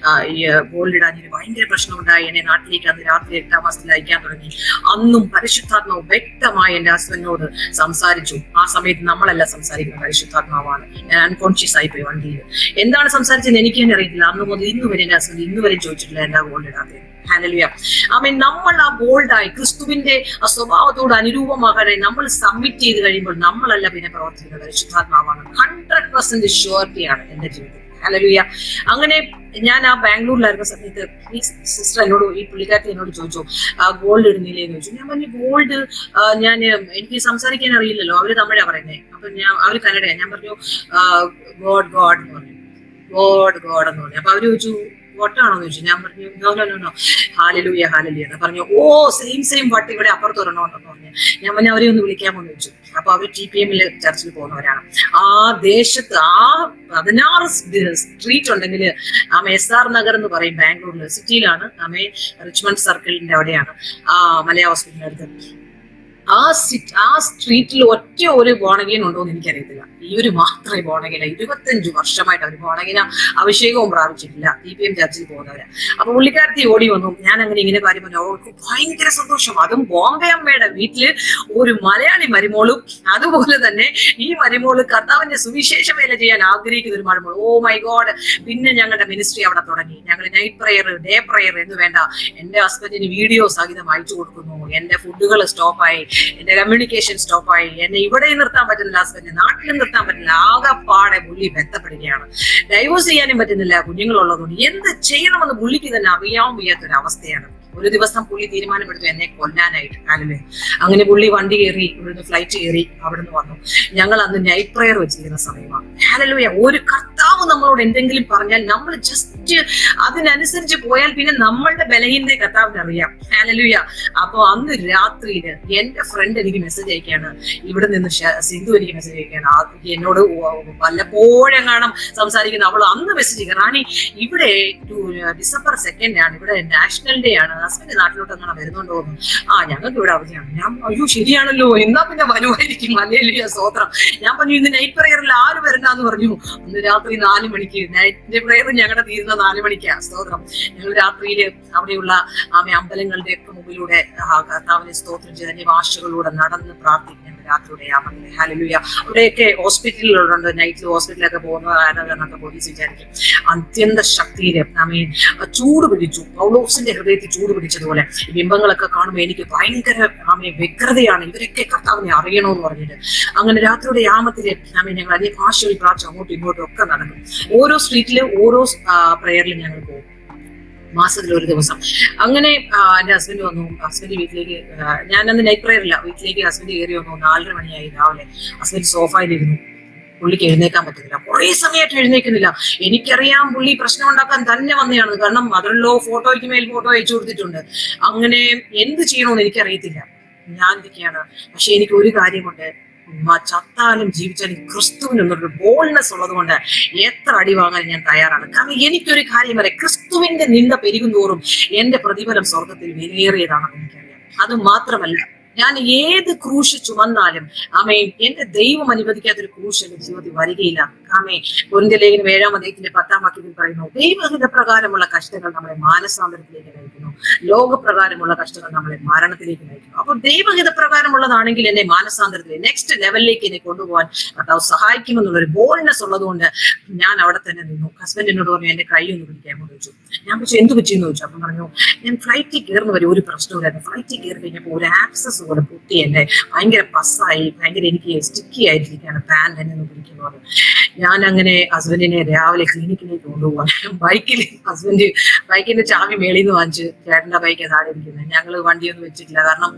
ഈ ഗോൾഡ് ഇടാൻ ഭയങ്കര പ്രശ്നമുണ്ടായി, എന്നെ നാട്ടിലേക്ക് അന്ന് രാത്രി 8ാം മാസത്തിൽ അയക്കാൻ തുടങ്ങി. അന്നും പരിശുദ്ധാത്മാവ് വ്യക്തമായി എന്റെ ഹസ്ബൻഡിനോട് സംസാരിച്ചു. ആ സമയത്ത് നമ്മളല്ല സംസാരിക്കുന്നത്, പരിശുദ്ധാത്മാവാണ്. ഞാൻ അൺകോൺഷ്യസ് ആയിപ്പോയി വണ്ടിയിൽ. എന്താണ് സംസാരിച്ചതെന്ന് എനിക്ക് തന്നെ അറിയില്ല. അന്ന് മുതൽ ഇന്ന് വരെ എന്റെ ഹസ്ബൻഡ് ഇന്ന് വരെ ചോദിച്ചിട്ടില്ല എന്താ ഗോൾഡ് ഇടാതെ. ഹല്ലേലൂയ. ആമേൻ. നമ്മൾ ആ ബോൾഡായി ക്രിസ്തുവിന്റെ ആ സ്വഭാവത്തോട് അനുരൂപമാകാനായി നമ്മൾ സബ്മിറ്റ് ചെയ്ത് കഴിയുമ്പോൾ നമ്മളല്ല പിന്നെ പ്രവർത്തിക്കുന്നത്, പരിശുദ്ധാത്മാവാണ്. 100% ഷ്യൂരിറ്റിയാണ് എന്റെ ജീവിതത്തിൽ. ഹല്ലേലൂയ. അങ്ങനെ ഞാൻ ആ ബാംഗ്ലൂരിലായിരുന്ന സമയത്ത് ഈ സിസ്റ്റർ എന്നോട്, ഈ പുള്ളിക്കാരത്തി എന്നോട് ചോദിച്ചു, ഗോൾഡ് ഇടുന്നില്ലേന്ന് ചോദിച്ചു. ഞാൻ പറഞ്ഞു ഗോൾഡ് എനിക്ക് സംസാരിക്കാൻ അറിയില്ലല്ലോ, അവര് തമിഴാ പറയുന്നേ, അപ്പൊ അവര് കന്നഡയാ. ഞാൻ പറഞ്ഞു ഗോഡ് ഗോഡ് എന്ന് പറഞ്ഞു, ഗോഡ് ഗോഡ് എന്ന് പറഞ്ഞു. അപ്പൊ അവര് ചോദിച്ചു വട്ടാണോന്ന് ചോദിച്ചു. ഞാൻ പറഞ്ഞു നോ ഹാലലൂയ ഹാലലൂയ എന്ന് പറഞ്ഞു. ഓ സെയിം വട്ട് ഇവിടെ അപ്പുറത്ത് ഒരെണ്ണമുണ്ടെന്ന് പറഞ്ഞു. ഞാൻ പറഞ്ഞു അവരെ ഒന്ന് വിളിക്കാമെന്ന് ചോദിച്ചു. അപ്പൊ അവർ TPM ചർച്ചിൽ പോകുന്നവരാണ്. ആ ദേശത്ത് 16 സ്ട്രീറ്റ് ഉണ്ടെങ്കിൽ SR നഗർ എന്ന് പറയും, ബാംഗ്ലൂരിൽ സിറ്റിയിലാണ്. റിച്ച്മണ്ട് സർക്കിളിന്റെ അവിടെയാണ് മലയാ ഹോസ്പിറ്റലിന്റെ അടുത്ത്. ആ സ്ട്രീറ്റിൽ ഒറ്റ ഒരു ബോണഗീൻ ഉണ്ടോ എന്ന് എനിക്കറിയത്തില്ല. ഇവര് മാത്രമേ ബോണഗീന, 25 വർഷമായിട്ട് അവർ ബോണഗീന അഭിഷേകവും പ്രാപിച്ചിട്ടില്ല. TPM ചർച്ചിൽ പോകുന്നവര്. അപ്പൊ പുള്ളിക്കാരത്തി ഓടി വന്നു. ഞാൻ അങ്ങനെ ഇങ്ങനെ കാര്യം പറഞ്ഞു. അവൾക്ക് ഭയങ്കര സന്തോഷം. അതും ബോംബെ അമ്മയുടെ വീട്ടില് ഒരു മലയാളി മരുമോളും അതുപോലെ തന്നെ ഈ മരുമോള് കർത്താവിന്റെ സുവിശേഷ വേല ചെയ്യാൻ ആഗ്രഹിക്കുന്ന ഒരു മരുമോൾ. ഓ മൈ ഗോഡ്. പിന്നെ ഞങ്ങളുടെ മിനിസ്ട്രി അവിടെ തുടങ്ങി. ഞങ്ങൾ നൈറ്റ് പ്രയർ, ഡേ പ്രയർ എന്ന് വേണ്ട, എന്റെ ഹസ്ബൻഡിന് വീഡിയോ സഹിതം അയച്ചു കൊടുക്കുന്നു. എന്റെ ഫുഡുകൾ സ്റ്റോപ്പായി, എന്റെ കമ്മ്യൂണിക്കേഷൻ സ്റ്റോപ്പായി. എന്നെ ഇവിടെ നിർത്താൻ പറ്റുന്നില്ല, ഹസ്ബൻഡ് നാട്ടിൽ നിർത്താൻ പറ്റില്ല. ആകെപ്പാടെ പുള്ളി ബന്ധപ്പെടുകയാണ്. ഡൈവോഴ്സ് ചെയ്യാനും പറ്റുന്നില്ല കുഞ്ഞുങ്ങളുള്ളതുകൊണ്ട്. എന്ത് ചെയ്യണമെന്ന് പുള്ളിക്ക് തന്നെ അറിയാൻ വയ്യാത്തൊരവസ്ഥയാണ്. ഒരു ദിവസം പുള്ളി തീരുമാനമെടുത്തു എന്നെ കൊല്ലാനായിട്ട്. ഹല്ലേലൂയ. അങ്ങനെ പുള്ളി വണ്ടി കയറി, ഇവിടുന്ന് ഫ്ലൈറ്റ് കയറി അവിടുന്ന് വന്നു. ഞങ്ങൾ അന്ന് നൈറ്റ് പ്രയർ വെച്ചിരിക്കുന്ന സമയമാണ്. ഹല്ലേലൂയ. ഒരു കർത്താവ് നമ്മളോട് എന്തെങ്കിലും പറഞ്ഞാൽ നമ്മൾ ജസ്റ്റ് അതിനനുസരിച്ച് പോയാൽ പിന്നെ നമ്മളുടെ ബലഹീനത കർത്താവിന് അറിയാം. ഹല്ലേലൂയ. അപ്പൊ അന്ന് രാത്രിയില് എന്റെ ഫ്രണ്ട് എനിക്ക് മെസ്സേജ് അയക്കാണ്, ഇവിടെ നിന്ന് സിന്ധു എനിക്ക് മെസ്സേജ് അയക്കാണ്. എന്നോട് വല്ലപ്പോഴും കാണാം സംസാരിക്കുന്ന അവൾ അന്ന് മെസ്സേജ് അയക്കുക, റാണി ഇവിടെ December 2 ഇവിടെ നാഷണൽ ഡേ ആണ്, ഹസ്ബൻഡ് നാട്ടിലോട്ട് അങ്ങനെ വരുന്നുണ്ടോ എന്ന്. ഞങ്ങൾക്ക് ഇവിടെ അവധിയാണ്. ഞാൻ അയ്യോ ശരിയാണല്ലോ, എന്നാ പിന്നെ വരുമായിരിക്കും. ഹല്ലേലൂയ സ്തോത്രം. ഞാൻ പറഞ്ഞു ഇന്ന് നൈറ്റ് പ്രയറിൽ ആരും വരണ്ടെന്ന് പറഞ്ഞു. അന്ന് രാത്രി 4 മണിക്ക് നൈറ്റ് പ്രയർ ഞങ്ങളുടെ തീരുന്ന 4 മണിക്കാണ്. സ്തോത്രം. ഞങ്ങൾ രാത്രിയിൽ അവിടെയുള്ള അമ്പലങ്ങളുടെ ഒക്കെ മുമ്പിലൂടെ കർത്താവിനെ സ്തോത്രം ചെയ്ത് ഭാഷകളിലൂടെ നടന്ന് പ്രാർത്ഥിക്കും. രാത്രിയുടെ യാമത്തില്. ഹല്ലേലൂയ. അവിടെയൊക്കെ ഹോസ്പിറ്റലുകളുണ്ട്. നൈറ്റിൽ ഹോസ്പിറ്റലൊക്കെ പോകുന്ന ആരാധനൊക്കെ പോലീസ് വിചാരിക്കും. അത്യന്ത ശക്തിയില് ചൂട് പിടിച്ചു. പൗലോസിന്റെ ഹൃദയത്തിൽ ചൂട് പിടിച്ചതുപോലെ ബിംബങ്ങളൊക്കെ കാണുമ്പോൾ എനിക്ക് ഭയങ്കര വ്യഗ്രതയാണ്. ഇവരൊക്കെ കർത്താവിനെ അറിയണമെന്ന് പറഞ്ഞിട്ട് അങ്ങനെ രാത്രിയുടെ യാമത്തില് ഞങ്ങൾ അനേക ഭാഷകളിൽ പ്രാർത്ഥിച്ചു അങ്ങോട്ടും ഇങ്ങോട്ടും ഒക്കെ നടക്കും. ഓരോ സ്ട്രീറ്റില് ഓരോ പ്രയറിലും ഞങ്ങൾ പോകും, മാസത്തിൽ ഒരു ദിവസം. അങ്ങനെ എന്റെ ഹസ്ബൻഡ് വന്നു. ഹസ്ബൻഡ് വീട്ടിലേക്ക്, ഞാനന്ന് നൈറ്റ് പ്രയർ ഇല്ല, വീട്ടിലേക്ക് ഹസ്ബൻഡ് കയറി വന്നു. 4:30 മണിയായി രാവിലെ. ഹസ്ബൻഡ് സോഫയിലിരുന്നു. പുള്ളിക്ക് എഴുന്നേക്കാൻ പറ്റുന്നില്ല, കുറെ സമയമായിട്ട് എഴുന്നേക്കുന്നില്ല. എനിക്കറിയാം പുള്ളി പ്രശ്നം ഉണ്ടാക്കാൻ തന്നെ വന്നതാണ്. കാരണം അതിലോ ഫോട്ടോയ്ക്ക് മേൽ ഫോട്ടോ അയച്ചു കൊടുത്തിട്ടുണ്ട്. അങ്ങനെ എന്ത് ചെയ്യണമെന്ന് എനിക്കറിയത്തില്ല. ഞാൻ ഇരിക്കുകയാണ്. പക്ഷെ എനിക്ക് ഒരു കാര്യമുണ്ട്, ചത്താലും ജീവിച്ചാലും ക്രിസ്തുവിനൊന്നൊരു ബോൾനെസ് ഉള്ളത് കൊണ്ട് എത്ര അടി വാങ്ങാൻ ഞാൻ തയ്യാറാണ്. കാരണം എനിക്കൊരു കാര്യം പറയാം, ക്രിസ്തുവിന്റെ നിന്ദ പെരുകുന്തോറും എന്റെ പ്രതിഫലം സ്വർഗത്തിൽ വിലയേറിയതാണെന്ന് എനിക്കറിയാം. അത് മാത്രമല്ല ഞാൻ ഏത് ക്രൂശ് ചുമന്നാലും ആമേ എന്റെ ദൈവം അനുവദിക്കാത്തൊരു ക്രൂശ് എന്റെ ജീവിതത്തിൽ വരികയില്ല. ആമേ കൊരിന്ത്യർ ലേഖനം 7-ാം അധ്യായത്തിന്റെ 10-ാം വാക്യത്തിൽ പറയുന്നു, ദൈവഹിത പ്രകാരമുള്ള കഷ്ടങ്ങൾ നമ്മളെ മാനസാന്തരത്തിലേക്ക് നയിക്കുന്നു, ലോകപ്രകാരമുള്ള കഷ്ടങ്ങൾ നമ്മളെ മരണത്തിലേക്ക് നയിക്കുന്നു. അപ്പൊ ദൈവഹിത പ്രകാരമുള്ളതാണെങ്കിൽ എന്നെ മാനസാന്തരത്തിലേക്ക് നെക്സ്റ്റ് ലെവലിലേക്ക് എന്നെ കൊണ്ടുപോകാൻ കർത്താവ് സഹായിക്കുമെന്നുള്ളൊരു ബോൾനെസ് ഉള്ളതുകൊണ്ട് ഞാൻ അവിടെ തന്നെ നിന്നു. ഹസ്ബൻഡ് എന്നോട് പറഞ്ഞു എന്റെ കൈ ഒന്ന് പിടിക്കാമോ ചോദിച്ചു. ഞാൻ പക്ഷെ എന്ത് പറ്റിയെന്ന് ചോദിച്ചു. അപ്പം പറഞ്ഞു ഞാൻ ഫ്ലൈറ്റിൽ കയറുന്ന വരെ ഒരു പ്രശ്നമില്ലായിരുന്നു, ഫ്ലൈറ്റിൽ കയറി കഴിഞ്ഞപ്പോൾ ഒരു ആക്സസ് പോലെ പൊട്ടി എന്റെ ഭയങ്കര പസ്സായി, ഭയങ്കര എനിക്ക് സ്റ്റിക്കി ആയിട്ടിരിക്കുകയാണ്, പാൻറ് എന്നെ ഒന്ന് പിടിക്കുന്നത്. ഞാൻ അങ്ങനെ ഹസ്ബൻഡിനെ രാവിലെ ക്ലിനിക്കിലേക്ക് കൊണ്ടുപോകാൻ ബൈക്കിൽ ബൈക്കിന്റെ ചാവി മേളിൽ നിന്ന് വാങ്ങിച്ച് ചേട്ടന്റെ ബൈക്ക് താഴെ ഇരിക്കുന്നത്. ഞങ്ങള് വണ്ടിയൊന്നും വെച്ചിട്ടില്ല, കാരണം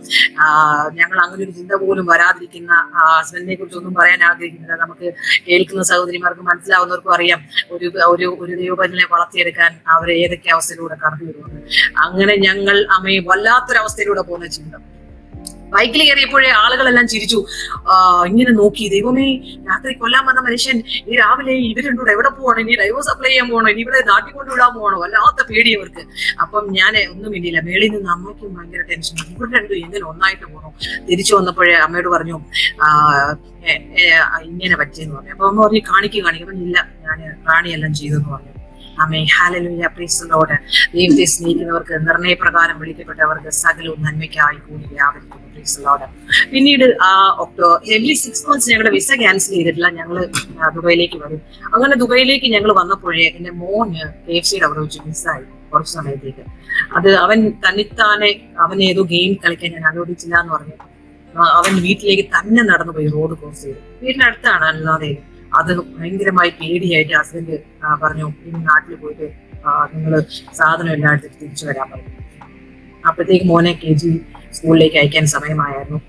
ഞങ്ങൾ അങ്ങനെ ഒരു ചിന്ത പോലും വരാതിരിക്കുന്ന, ഹസ്ബൻഡിനെ കുറിച്ചൊന്നും പറയാൻ ആഗ്രഹിക്കുന്നില്ല. നമുക്ക് കേൾക്കുന്ന സഹോദരിമാർക്ക് മനസ്സിലാവുന്നവർക്കും അറിയാം ഒരു ദൈവപരനെ വളർത്തിയെടുക്കാൻ അവരെ ഏതൊക്കെ അവസ്ഥയിലൂടെ കടന്നു വരുമെന്ന്. അങ്ങനെ ഞങ്ങൾ അമ്മയെ വല്ലാത്തൊരവസ്ഥയിലൂടെ പോകുന്ന ചിന്ത. ബൈക്കിൽ കയറിയപ്പോഴേ ആളുകളെല്ലാം ചിരിച്ചു, ഇങ്ങനെ നോക്കി, ദൈവമേ രാത്രി കൊല്ലാൻ വന്ന മനുഷ്യൻ ഈ രാവിലെ ഇവരുണ്ടോ എവിടെ പോവാണോ, ഇനി ഡൈവോഴ്സ് അപ്ലൈ ചെയ്യാൻ പോകണോ, ഇനി ഇവിടെ നാട്ടിൽ കൊണ്ടുവിടാൻ പോകണോ, വല്ലാത്ത പേടിയവർക്ക്. അപ്പം ഞാൻ ഒന്നും ഇല്ല, മേളിൽ നിന്ന് അമ്മയ്ക്കും ഭയങ്കര ടെൻഷൻ, ഇവിടെ രണ്ടും എങ്ങനെ ഒന്നായിട്ട് പോകണോ. തിരിച്ചു വന്നപ്പോഴേ അമ്മയോട് പറഞ്ഞു ഇങ്ങനെ പറ്റിയെന്ന് പറഞ്ഞു. അപ്പൊ അമ്മ പറഞ്ഞു കാണിക്കും. ഇല്ല ഞാൻ റാണിയെല്ലാം ചെയ്തെന്ന് പറഞ്ഞു. Amen, hallelujah, praise the Lord. ദൈവത്തെ സ്നേഹിക്കുന്നവർക്ക് നിർണയപ്രകാരം വിളിക്കപ്പെട്ടവർക്ക് സകലവും നന്മയ്ക്കായി കൂടി വ്യാപരിക്കുന്നു. Praise the Lord. പിന്നീട് എവറി 6 months ഞങ്ങളുടെ വിസ ക്യാൻസൽ ചെയ്തിട്ടില്ല, ഞങ്ങള് ദുബൈയിലേക്ക് വരും. അങ്ങനെ ദുബൈയിലേക്ക് ഞങ്ങൾ വന്നപ്പോഴേ എന്റെ മോന് KFCയുടെ അവിടെ വെച്ച് മിസ്സായി കുറച്ച് സമയത്തേക്ക്. അത് അവൻ തന്നിത്താനെ ഏതോ ഗെയിം കളിക്കാൻ ഞാൻ അനുവദിച്ചില്ല എന്ന് പറഞ്ഞു. അവൻ വീട്ടിലേക്ക് തന്നെ നടന്നുപോയി, റോഡ് ക്രോസ് ചെയ്തു. വീടിനടുത്താണ്, അല്ലാതെ അത് ഭയങ്കരമായി പേടിയായിട്ട് ഹസ്ബൻഡ് പറഞ്ഞു ഇനി നാട്ടിൽ പോയിട്ട് നിങ്ങള് സാധനം എല്ലാം എടുത്തിട്ട് തിരിച്ചു വരാൻ പറഞ്ഞു. അപ്പോഴത്തേക്ക് മോനെ KG സ്കൂളിലേക്ക് അയക്കാൻ സമയമായിരുന്നു.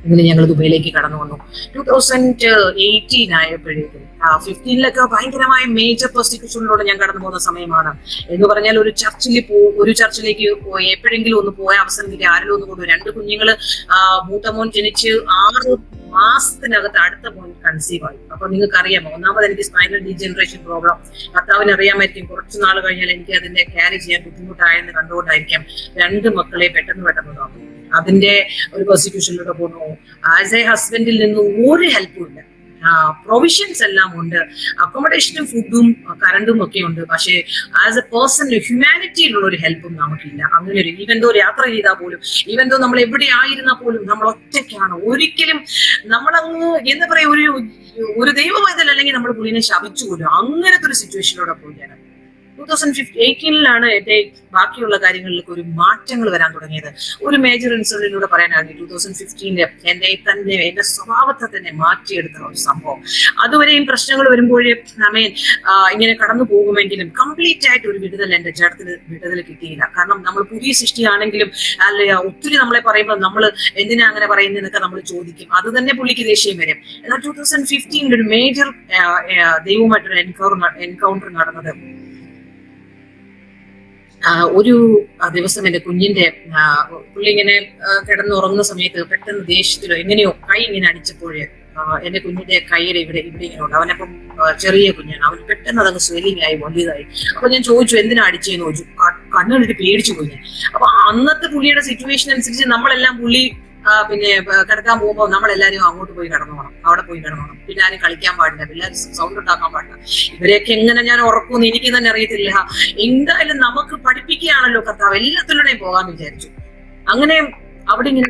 ഇങ്ങനെ ഞങ്ങൾ ദുബൈയിലേക്ക് കടന്നു വന്നു. 2018 ആയപ്പോഴേക്കും 15 ഭയങ്കരമായ മേജർ പ്രോസിക്യൂഷനിലൂടെ ഞാൻ കടന്നു പോകുന്ന സമയമാണ്. എന്ന് പറഞ്ഞാൽ ഒരു ചർച്ചിലേക്ക് എപ്പോഴെങ്കിലും ഒന്ന് പോയ അവസരം കിട്ടി, ആരെങ്കിലും ഒന്ന് കൊണ്ടുപോയി. 2 കുഞ്ഞുങ്ങള്, മൂത്ത മോൻ ജനിച്ച് 6 മാസത്തിനകത്ത് അടുത്ത മോൻ കൺസീവ് ആയി. അപ്പൊ നിങ്ങൾക്ക് അറിയാമോ, ഒന്നാമത് എനിക്ക് സ്പൈനൽ ഡീജനറേഷൻ പ്രോബ്ലം, ഭർത്താവിന് അറിയാമായിരിക്കും. കുറച്ചു നാൾ കഴിഞ്ഞാൽ എനിക്ക് അതിന്റെ ക്യാരി ചെയ്യാൻ ബുദ്ധിമുട്ടായെന്ന് കണ്ടുകൊണ്ടായിരിക്കാം 2 മക്കളെ പെട്ടെന്ന് നോക്കും. അതിന്റെ ഒരു പ്രോസിക്യൂഷനിലൂടെ പോകുന്നു. ആസ് എ ഹസ്ബൻഡിൽ നിന്ന് ഒരു ഹെൽപ്പും ഇല്ല. പ്രൊവിഷൻസ് എല്ലാം ഉണ്ട്, അക്കോമഡേഷനും ഫുഡും കറണ്ടും ഒക്കെ ഉണ്ട്. പക്ഷേ ആസ് എ പേഴ്സൺ ഹ്യൂമാനിറ്റിയിലുള്ള ഒരു ഹെൽപ്പും നമുക്കില്ല. അങ്ങനെ ഒരു ഈവൻ ദോ യാത്ര ചെയ്താൽ പോലും, ഈവൻ ദോ നമ്മൾ എവിടെ ആയിരുന്നാൽ പോലും നമ്മൾ ഒറ്റയ്ക്കാണ്. ഒരിക്കലും നമ്മളങ്ങ് എന്താ പറയാ, ഒരു ദൈവവേദന അല്ലെങ്കിൽ നമ്മൾ പുള്ളിനെ ശപിച്ചു പോലും. അങ്ങനത്തെ ഒരു സിറ്റുവേഷനിലൂടെ പോവുകയാണ്. 2018 എന്റെ ബാക്കിയുള്ള കാര്യങ്ങളിലേക്ക് ഒരു മാറ്റങ്ങൾ വരാൻ തുടങ്ങിയത്. ഒരു മേജർ ഇൻസിഡന്റിലൂടെ പറയാനാണ് 2015 എന്റെ സ്വഭാവത്തെ തന്നെ മാറ്റിയെടുത്ത ഒരു സംഭവം. അതുവരെയും പ്രശ്നങ്ങൾ വരുമ്പോഴേ ഇങ്ങനെ കടന്നു പോകുമെങ്കിലും കംപ്ലീറ്റ് ആയിട്ട് ഒരു വിടുതൽ എന്റെ വിടുതൽ കിട്ടിയില്ല. കാരണം നമ്മൾ പുതിയ സൃഷ്ടിയാണെങ്കിലും അല്ല, ഒത്തിരി നമ്മളെ പറയുമ്പോൾ നമ്മൾ എന്തിനാ അങ്ങനെ പറയുന്നതെന്നൊക്കെ നമ്മൾ ചോദിക്കും. അത് തന്നെ പുള്ളിക്ക് ദേഷ്യം വരും. എന്നാൽ 2015 ഒരു മേജർ ദൈവമായിട്ടൊരു എൻകൗണ്ടർ നടന്നത്, ഒരു ദിവസം എന്റെ കുഞ്ഞിന്റെ പുള്ളി ഇങ്ങനെ കിടന്നുറങ്ങുന്ന സമയത്ത് പെട്ടെന്ന് ദേഷ്യത്തിലോ എങ്ങനെയോ കൈ ഇങ്ങനെ അടിച്ചപ്പോഴേ എന്റെ കുഞ്ഞിന്റെ കൈയുടെ ഇവിടെ ഇങ്ങനെ ഉണ്ട്. അവനപ്പം ചെറിയ കുഞ്ഞാണ്, അവൻ പെട്ടെന്ന് അതങ്ങ് സ്വെല്ലിംഗ് ആയി വലിയതായി. അപ്പൊ ഞാൻ ചോദിച്ചു എന്തിനാ അടിച്ചതെന്ന് ചോദിച്ചു. കണ്ണുകളിട്ട് പേടിച്ചു പോയി ഞാൻ. അപ്പൊ അന്നത്തെ പുള്ളിയുടെ സിറ്റുവേഷൻ അനുസരിച്ച് നമ്മളെല്ലാം പുള്ളി പിന്നെ കിടക്കാൻ പോകുമ്പോൾ നമ്മളെല്ലാരും അങ്ങോട്ട് പോയി കിടന്നോണം, അവിടെ പോയി കിടന്നോണം. പിന്നെ ആരും കളിക്കാൻ പാടില്ല, പിള്ളേർ സൗണ്ട് ഉണ്ടാക്കാൻ പാടില്ല. ഇവരെയൊക്കെ എങ്ങനെ ഞാൻ ഉറക്കുമെന്ന് എനിക്ക് തന്നെ അറിയത്തില്ല. എന്തായാലും നമുക്ക് പഠിപ്പിക്കുകയാണല്ലോ കർത്താവ്, എല്ലാത്തിലൂടെയും പോകാന്ന് വിചാരിച്ചു. അങ്ങനെ അവിടെ ഇങ്ങനെ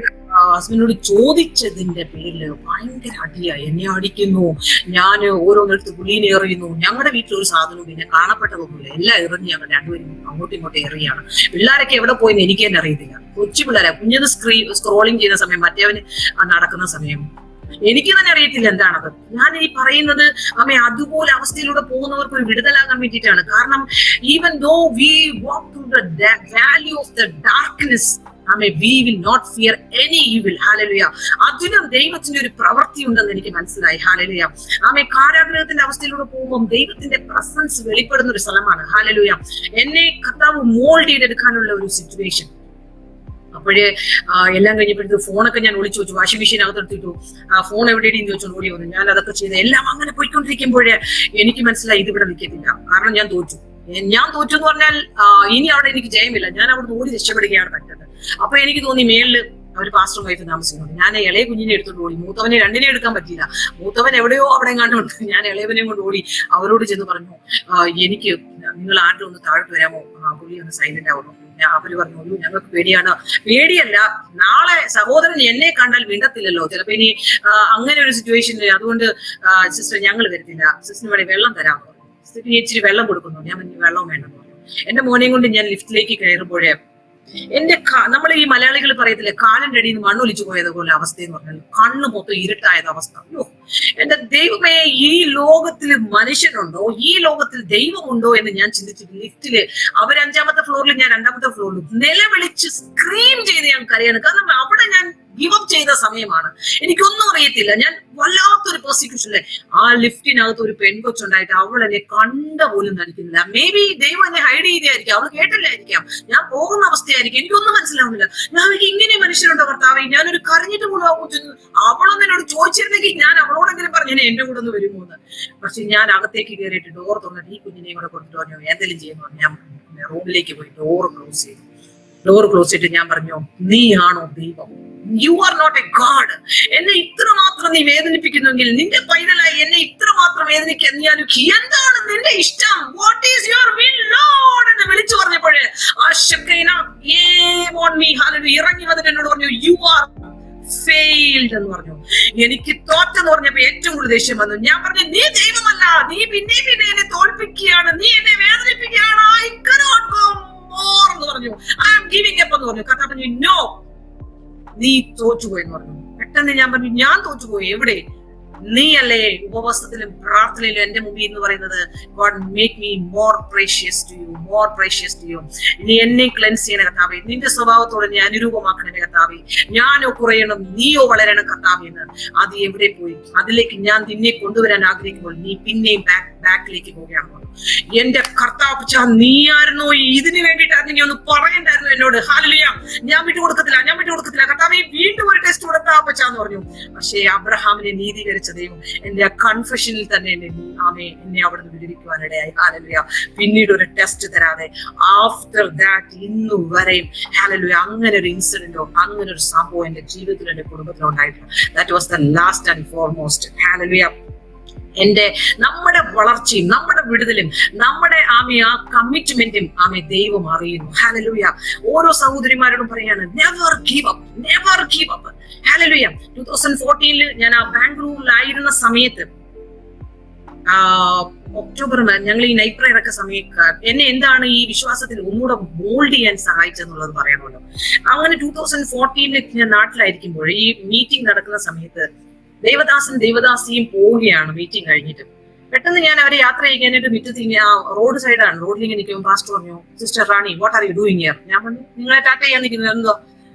ഹസ്ബൻഡിനോട് ചോദിച്ചതിന്റെ പേരില് ഭയങ്കര അടിയായി. എന്നെ അടിക്കുന്നു, ഞാൻ ഓരോന്നെടുത്ത് പുള്ളീനെ എറിയുന്നു. ഞങ്ങളുടെ വീട്ടിൽ ഒരു സാധനവും പിന്നെ കാണപ്പെട്ടതൊന്നുമില്ല, എല്ലാം എറിഞ്ഞ് ഞങ്ങൾ രണ്ടുപേരും അങ്ങോട്ടും ഇങ്ങോട്ടും എറിയാണ്. പിള്ളേരൊക്കെ എവിടെ പോയെന്ന് എനിക്ക് തന്നെ അറിയത്തില്ല. കൊച്ചു പിള്ളേരെ, കുഞ്ഞത് സ്ക്രോളിങ് ചെയ്യുന്ന സമയം, മറ്റേവന് നടക്കുന്ന സമയം, എനിക്ക് തന്നെ അറിയത്തില്ല എന്താണത്. ഞാൻ ഈ പറയുന്നത് അതുപോലെ അവസ്ഥയിലൂടെ പോകുന്നവർക്ക് ഒരു വിടുതലാകാൻ വേണ്ടിയിട്ടാണ്. കാരണം even though we walk through the valley of the darkness, we will not fear any evil. Hallelujah. അതിനും ദൈവത്തിന്റെ ഒരു പ്രവൃത്തി ഉണ്ടെന്ന് എനിക്ക് മനസ്സിലായി. Hallelujah. കാരാഗ്രഹത്തിന്റെ അവസ്ഥയിലൂടെ പോകുമ്പോൾ ദൈവത്തിന്റെ പ്രസൻസ് വെളിപ്പെടുന്ന ഒരു സ്ഥലമാണ്. Hallelujah. എന്നെ കർത്താവ് മോൾഡ് ചെയ്തെടുക്കാനുള്ള ഒരു സിറ്റുവേഷൻ. അപ്പോഴേ എല്ലാം കഴിഞ്ഞപ്പോഴത്തെ ഫോണൊക്കെ ഞാൻ ഒളിച്ചു വെച്ചു, വാഷിംഗ് മെഷീൻ അകത്തെടുത്തിട്ടു. ഫോൺ എവിടെയും ചോദിച്ചു ഓടി വന്നു. ഞാൻ അതൊക്കെ ചെയ്ത് എല്ലാം അങ്ങനെ പോയിക്കൊണ്ടിരിക്കുമ്പോഴേ എനിക്ക് മനസ്സിലായി ഇതിവിടെ നിൽക്കത്തില്ല. കാരണം ഞാൻ തോറ്റു എന്ന് പറഞ്ഞാൽ ഇനി അവിടെ എനിക്ക് ജയമില്ല. ഞാൻ അവിടെ ഓടി രക്ഷപ്പെടുകയാണ് പറ്റുന്നത്. അപ്പൊ എനിക്ക് തോന്നി മേളില് അവർ പാസ്റ്റർ വൈഫ് താമസിക്കുന്നുണ്ട്. ഞാൻ ഇളയ കുഞ്ഞിനെ എടുത്തോണ്ട് ഓടി. മൂത്തവനെ രണ്ടിനെ എടുക്കാൻ പറ്റിയില്ല. മൂത്തവൻ എവിടെയോ അവിടെ എങ്ങാണ്ടുണ്ട്. ഞാൻ ഇളയവനെയും കൊണ്ട് ഓടി അവരോട് ചെന്ന് പറഞ്ഞു, എനിക്ക് നിങ്ങൾ ആരുടെ ഒന്ന് താഴോട്ട് വരാമോ, പുള്ളി ഒന്ന് സൈലന്റ് ആവുന്നു. അവര് പറഞ്ഞു, ഞങ്ങൾക്ക് പേടിയാണ്. പേടിയല്ല, നാളെ സഹോദരൻ എന്നെ കണ്ടാൽ മിണ്ടത്തില്ലല്ലോ, ചിലപ്പോ ഇനി അങ്ങനെ ഒരു സിറ്റുവേഷനിൽ, അതുകൊണ്ട് സിസ്റ്റർ ഞങ്ങൾ വരുന്നില്ല, സിസ്റ്ററിന് വേണ്ടി വെള്ളം തരാമെന്ന് പറഞ്ഞു. സിസ്റ്ററിന് ഇച്ചിരി വെള്ളം കൊടുക്കുന്നു. ഞാൻ വെള്ളം വേണ്ടെന്ന് പറഞ്ഞു. എന്റെ മോനെയും കൊണ്ട് ഞാൻ ലിഫ്റ്റിലേക്ക് കയറുമ്പോഴേ എന്റെ നമ്മൾ ഈ മലയാളികൾ പറയത്തില്ലേ, കാലിന്റെ അടിയിൽ നിന്ന് മണ്ണൊലിച്ചു പോയതുപോലെ അവസ്ഥ എന്ന് പറഞ്ഞാൽ കണ്ണ് മൊത്തം ഇരുട്ടായത് അവസ്ഥ. അയ്യോ എന്റെ ദൈവമേ, ഈ ലോകത്തിൽ മനുഷ്യനുണ്ടോ, ഈ ലോകത്തിൽ ദൈവമുണ്ടോ എന്ന് ഞാൻ ചിന്തിച്ചിട്ട് ലിഫ്റ്റില് അവർ 5ാമത്തെ ഫ്ലോറിൽ, ഞാൻ 2ാമത്തെ ഫ്ലോറിൽ നിലവിളിച്ച് സ്ക്രീം ചെയ്ത് ഞാൻ കരയാണ്. കാരണം അവിടെ ഞാൻ ഗിവ് അപ്പ് ചെയ്ത സമയമാണ്. എനിക്കൊന്നും അറിയത്തില്ല. ഞാൻ വല്ലാത്തൊരു പെർസിക്യൂഷനിലെ ആ ലിഫ്റ്റിനകത്ത് ഒരു പെൺകൊച്ചുണ്ടായിട്ട് അവൾ എന്നെ കണ്ട പോലും നടിക്കുന്നില്ല. മേ ബി ദൈവം എന്നെ ഹൈഡ് ചെയ്തായിരിക്കാം, അവൾ കേട്ടില്ലായിരിക്കാം, ഞാൻ പോകുന്ന അവസ്ഥയായിരിക്കും, എനിക്കൊന്നും മനസ്സിലാവുന്നില്ല. ഞാൻ ഇങ്ങനെ മനുഷ്യരുണ്ടോ കർത്താവേ, ഞാനൊരു കരഞ്ഞിട്ട് പോലും അവളൊന്നും എന്നോട് ചോദിച്ചിരുന്നെങ്കിൽ ഞാൻ അവളോടെങ്കിലും പറഞ്ഞു എന്റെ കൂടെ ഒന്ന് വരുമോ എന്ന്. പക്ഷെ ഞാൻ അകത്തേക്ക് കയറിയിട്ട് ഡോർ തുറന്നിട്ട് ഈ കുഞ്ഞിനെയും കൂടെ കൊണ്ടിട്ട് പറഞ്ഞു എന്തെങ്കിലും ചെയ്യുന്നു. ഞാൻ റൂമിലേക്ക് പോയി ഡോർ ക്ലോസ് ചെയ്തു. ഡോർ ക്ലോസ് ചെയ്തിട്ട് ഞാൻ പറഞ്ഞു, നീയാണോ ദൈവം? You are not a god. എന്നെ ഇത്രമാത്രം നീ വേദനിപ്പിക്കുന്നെങ്കിൽ, നിന്റെ പൈതലായി എന്നെ ഇത്രമാത്രം വേദനിക്കാൻ ഞാൻ എന്താണ് നിന്റെ ഇഷ്ടം? What is your will Lord എന്ന് വിളിച്ചു പറഞ്ഞപ്പോഴേ ആ ശക്തിന ഇറങ്ങി വന്നിട്ട് എന്നോട് പറഞ്ഞു, യു ആർ ഫെയിൽഡ് എന്ന് പറഞ്ഞു. എനിക്ക് തോറ്റെന്ന് പറഞ്ഞപ്പോ ഏറ്റവും കൂടുതൽ ദേഷ്യം വന്നു. ഞാൻ പറഞ്ഞു, നീ ദൈവമല്ല, നീ പിന്നെ എന്നെ തോൽപ്പിക്കുകയാണ്, നീ എന്നെ വേദനിപ്പിക്കുകയാണ്. ഐ കനോട്ട് ഗോ മോർ എന്ന് പറഞ്ഞു. ഐ ആം ഗിവിംഗ് അപ്പ് എന്ന് പറഞ്ഞു. കഥ പറഞ്ഞു, നോ, നീ തോറ്റുപോയെന്ന് പറഞ്ഞു. പെട്ടെന്ന് ഞാൻ പറഞ്ഞു, ഞാൻ തോറ്റുപോയി എവിടെ? നീ അല്ലേ ഉപവാസത്തിലും പ്രാർത്ഥനയിലും എന്റെ മുമ്പിൽ എന്ന് പറയുന്നത്, God make me more precious to you, more precious to you. നീ എന്നെ ക്ലെൻസ് ചെയ്യണ കർത്താവേ, നിന്റെ സ്വഭാവത്തോടെ ഞാൻ അനുരൂപമാക്കണം കർത്താവേ. ഞാനോ കുറയണം, നീയോ വളരണം കർത്താവേ എന്ന്. അത് എവിടെ പോയി? അതിലേക്ക് ഞാൻ നിന്നെ കൊണ്ടുവരാൻ ആഗ്രഹിക്കുമ്പോൾ നീ പിന്നെയും ബാക്കിലേക്ക് പോവുകയാണെന്ന് പറഞ്ഞു. എന്റെ കർത്താവ്, നീയായിരുന്നോ ഇതിന് വേണ്ടിയിട്ടായിരുന്നു, നീ ഒന്ന് പറയണ്ടായിരുന്നു എന്നോട്. ഹല്ലേലൂയ, ഞാൻ വിട്ടുകൊടുക്കത്തില്ല, ഞാൻ വിട്ടുകൊടുക്കത്തില്ല കർത്താവേ, വീണ്ടും ഒരു ടെസ്റ്റ് കൊടുത്താപ്പച്ചാന്ന് പറഞ്ഞു. പക്ഷേ അബ്രഹാമിനെ നീതീകരിച്ച ദൈവം എന്റെ ആ കൺഫെഷനിൽ തന്നെ എന്നെ അവിടെ നിന്ന് വിടുവിക്കുവാനിടയായി. ഹല്ലേലൂയ. പിന്നീട് ഒരു ടെസ്റ്റ് തരാതെ ആഫ്റ്റർ ദാറ്റ് ഇന്നു വരെയും ഹല്ലേലൂയ അങ്ങനെ ഒരു ഇൻസിഡന്റോ അങ്ങനെ ഒരു സംഭവം എന്റെ ജീവിതത്തിൽ എന്റെ കുടുംബത്തിലോ ഉണ്ടായിട്ടില്ല. That was the last and foremost. Hallelujah. നമ്മുടെ വളർച്ചയും നമ്മുടെ വിടുതലും നമ്മുടെ ആ കമ്മിറ്റ്മെന്റും ദൈവം അറിയുന്നു. ഹല്ലേലൂയ. ഓരോ സഹോദരിമാരോടും പറയാണ്, never give up, never give up. Hallelujah. 2014 ഞാൻ ആ ബാംഗ്ലൂരിലായിരുന്ന സമയത്ത് ഒക്ടോബർ ഞങ്ങൾ ഈ നൈറ്റ് പ്രയർ ഒക്കെ സമയത്ത് എന്നെ എന്താണ് ഈ വിശ്വാസത്തിൽ ഒന്നുകൂടെ മോൾഡ് ചെയ്യാൻ സഹായിച്ചെന്നുള്ളത് പറയണമല്ലോ. അങ്ങനെ 2014 ഞാൻ നാട്ടിലായിരിക്കുമ്പോൾ ഈ മീറ്റിംഗ് നടക്കുന്ന സമയത്ത് ദേവദാസിയും പോവുകയാണ് മീറ്റിംഗ് കഴിഞ്ഞിട്ട്. പെട്ടെന്ന് ഞാൻ അവരെ യാത്ര ചെയ്യാനായിട്ട് മുറ്റത്ത് റോഡ് സൈഡാണ്, റോഡിൽ ഇങ്ങനെ നിൽക്കുമ്പോൾ പാസ്റ്റർ പറഞ്ഞു, sister Rani what are you doing here? ഞാൻ പറഞ്ഞു, നിങ്ങളെ ടാറ്റ ചെയ്യാൻ നിൽക്കുന്നത് എന്തോ?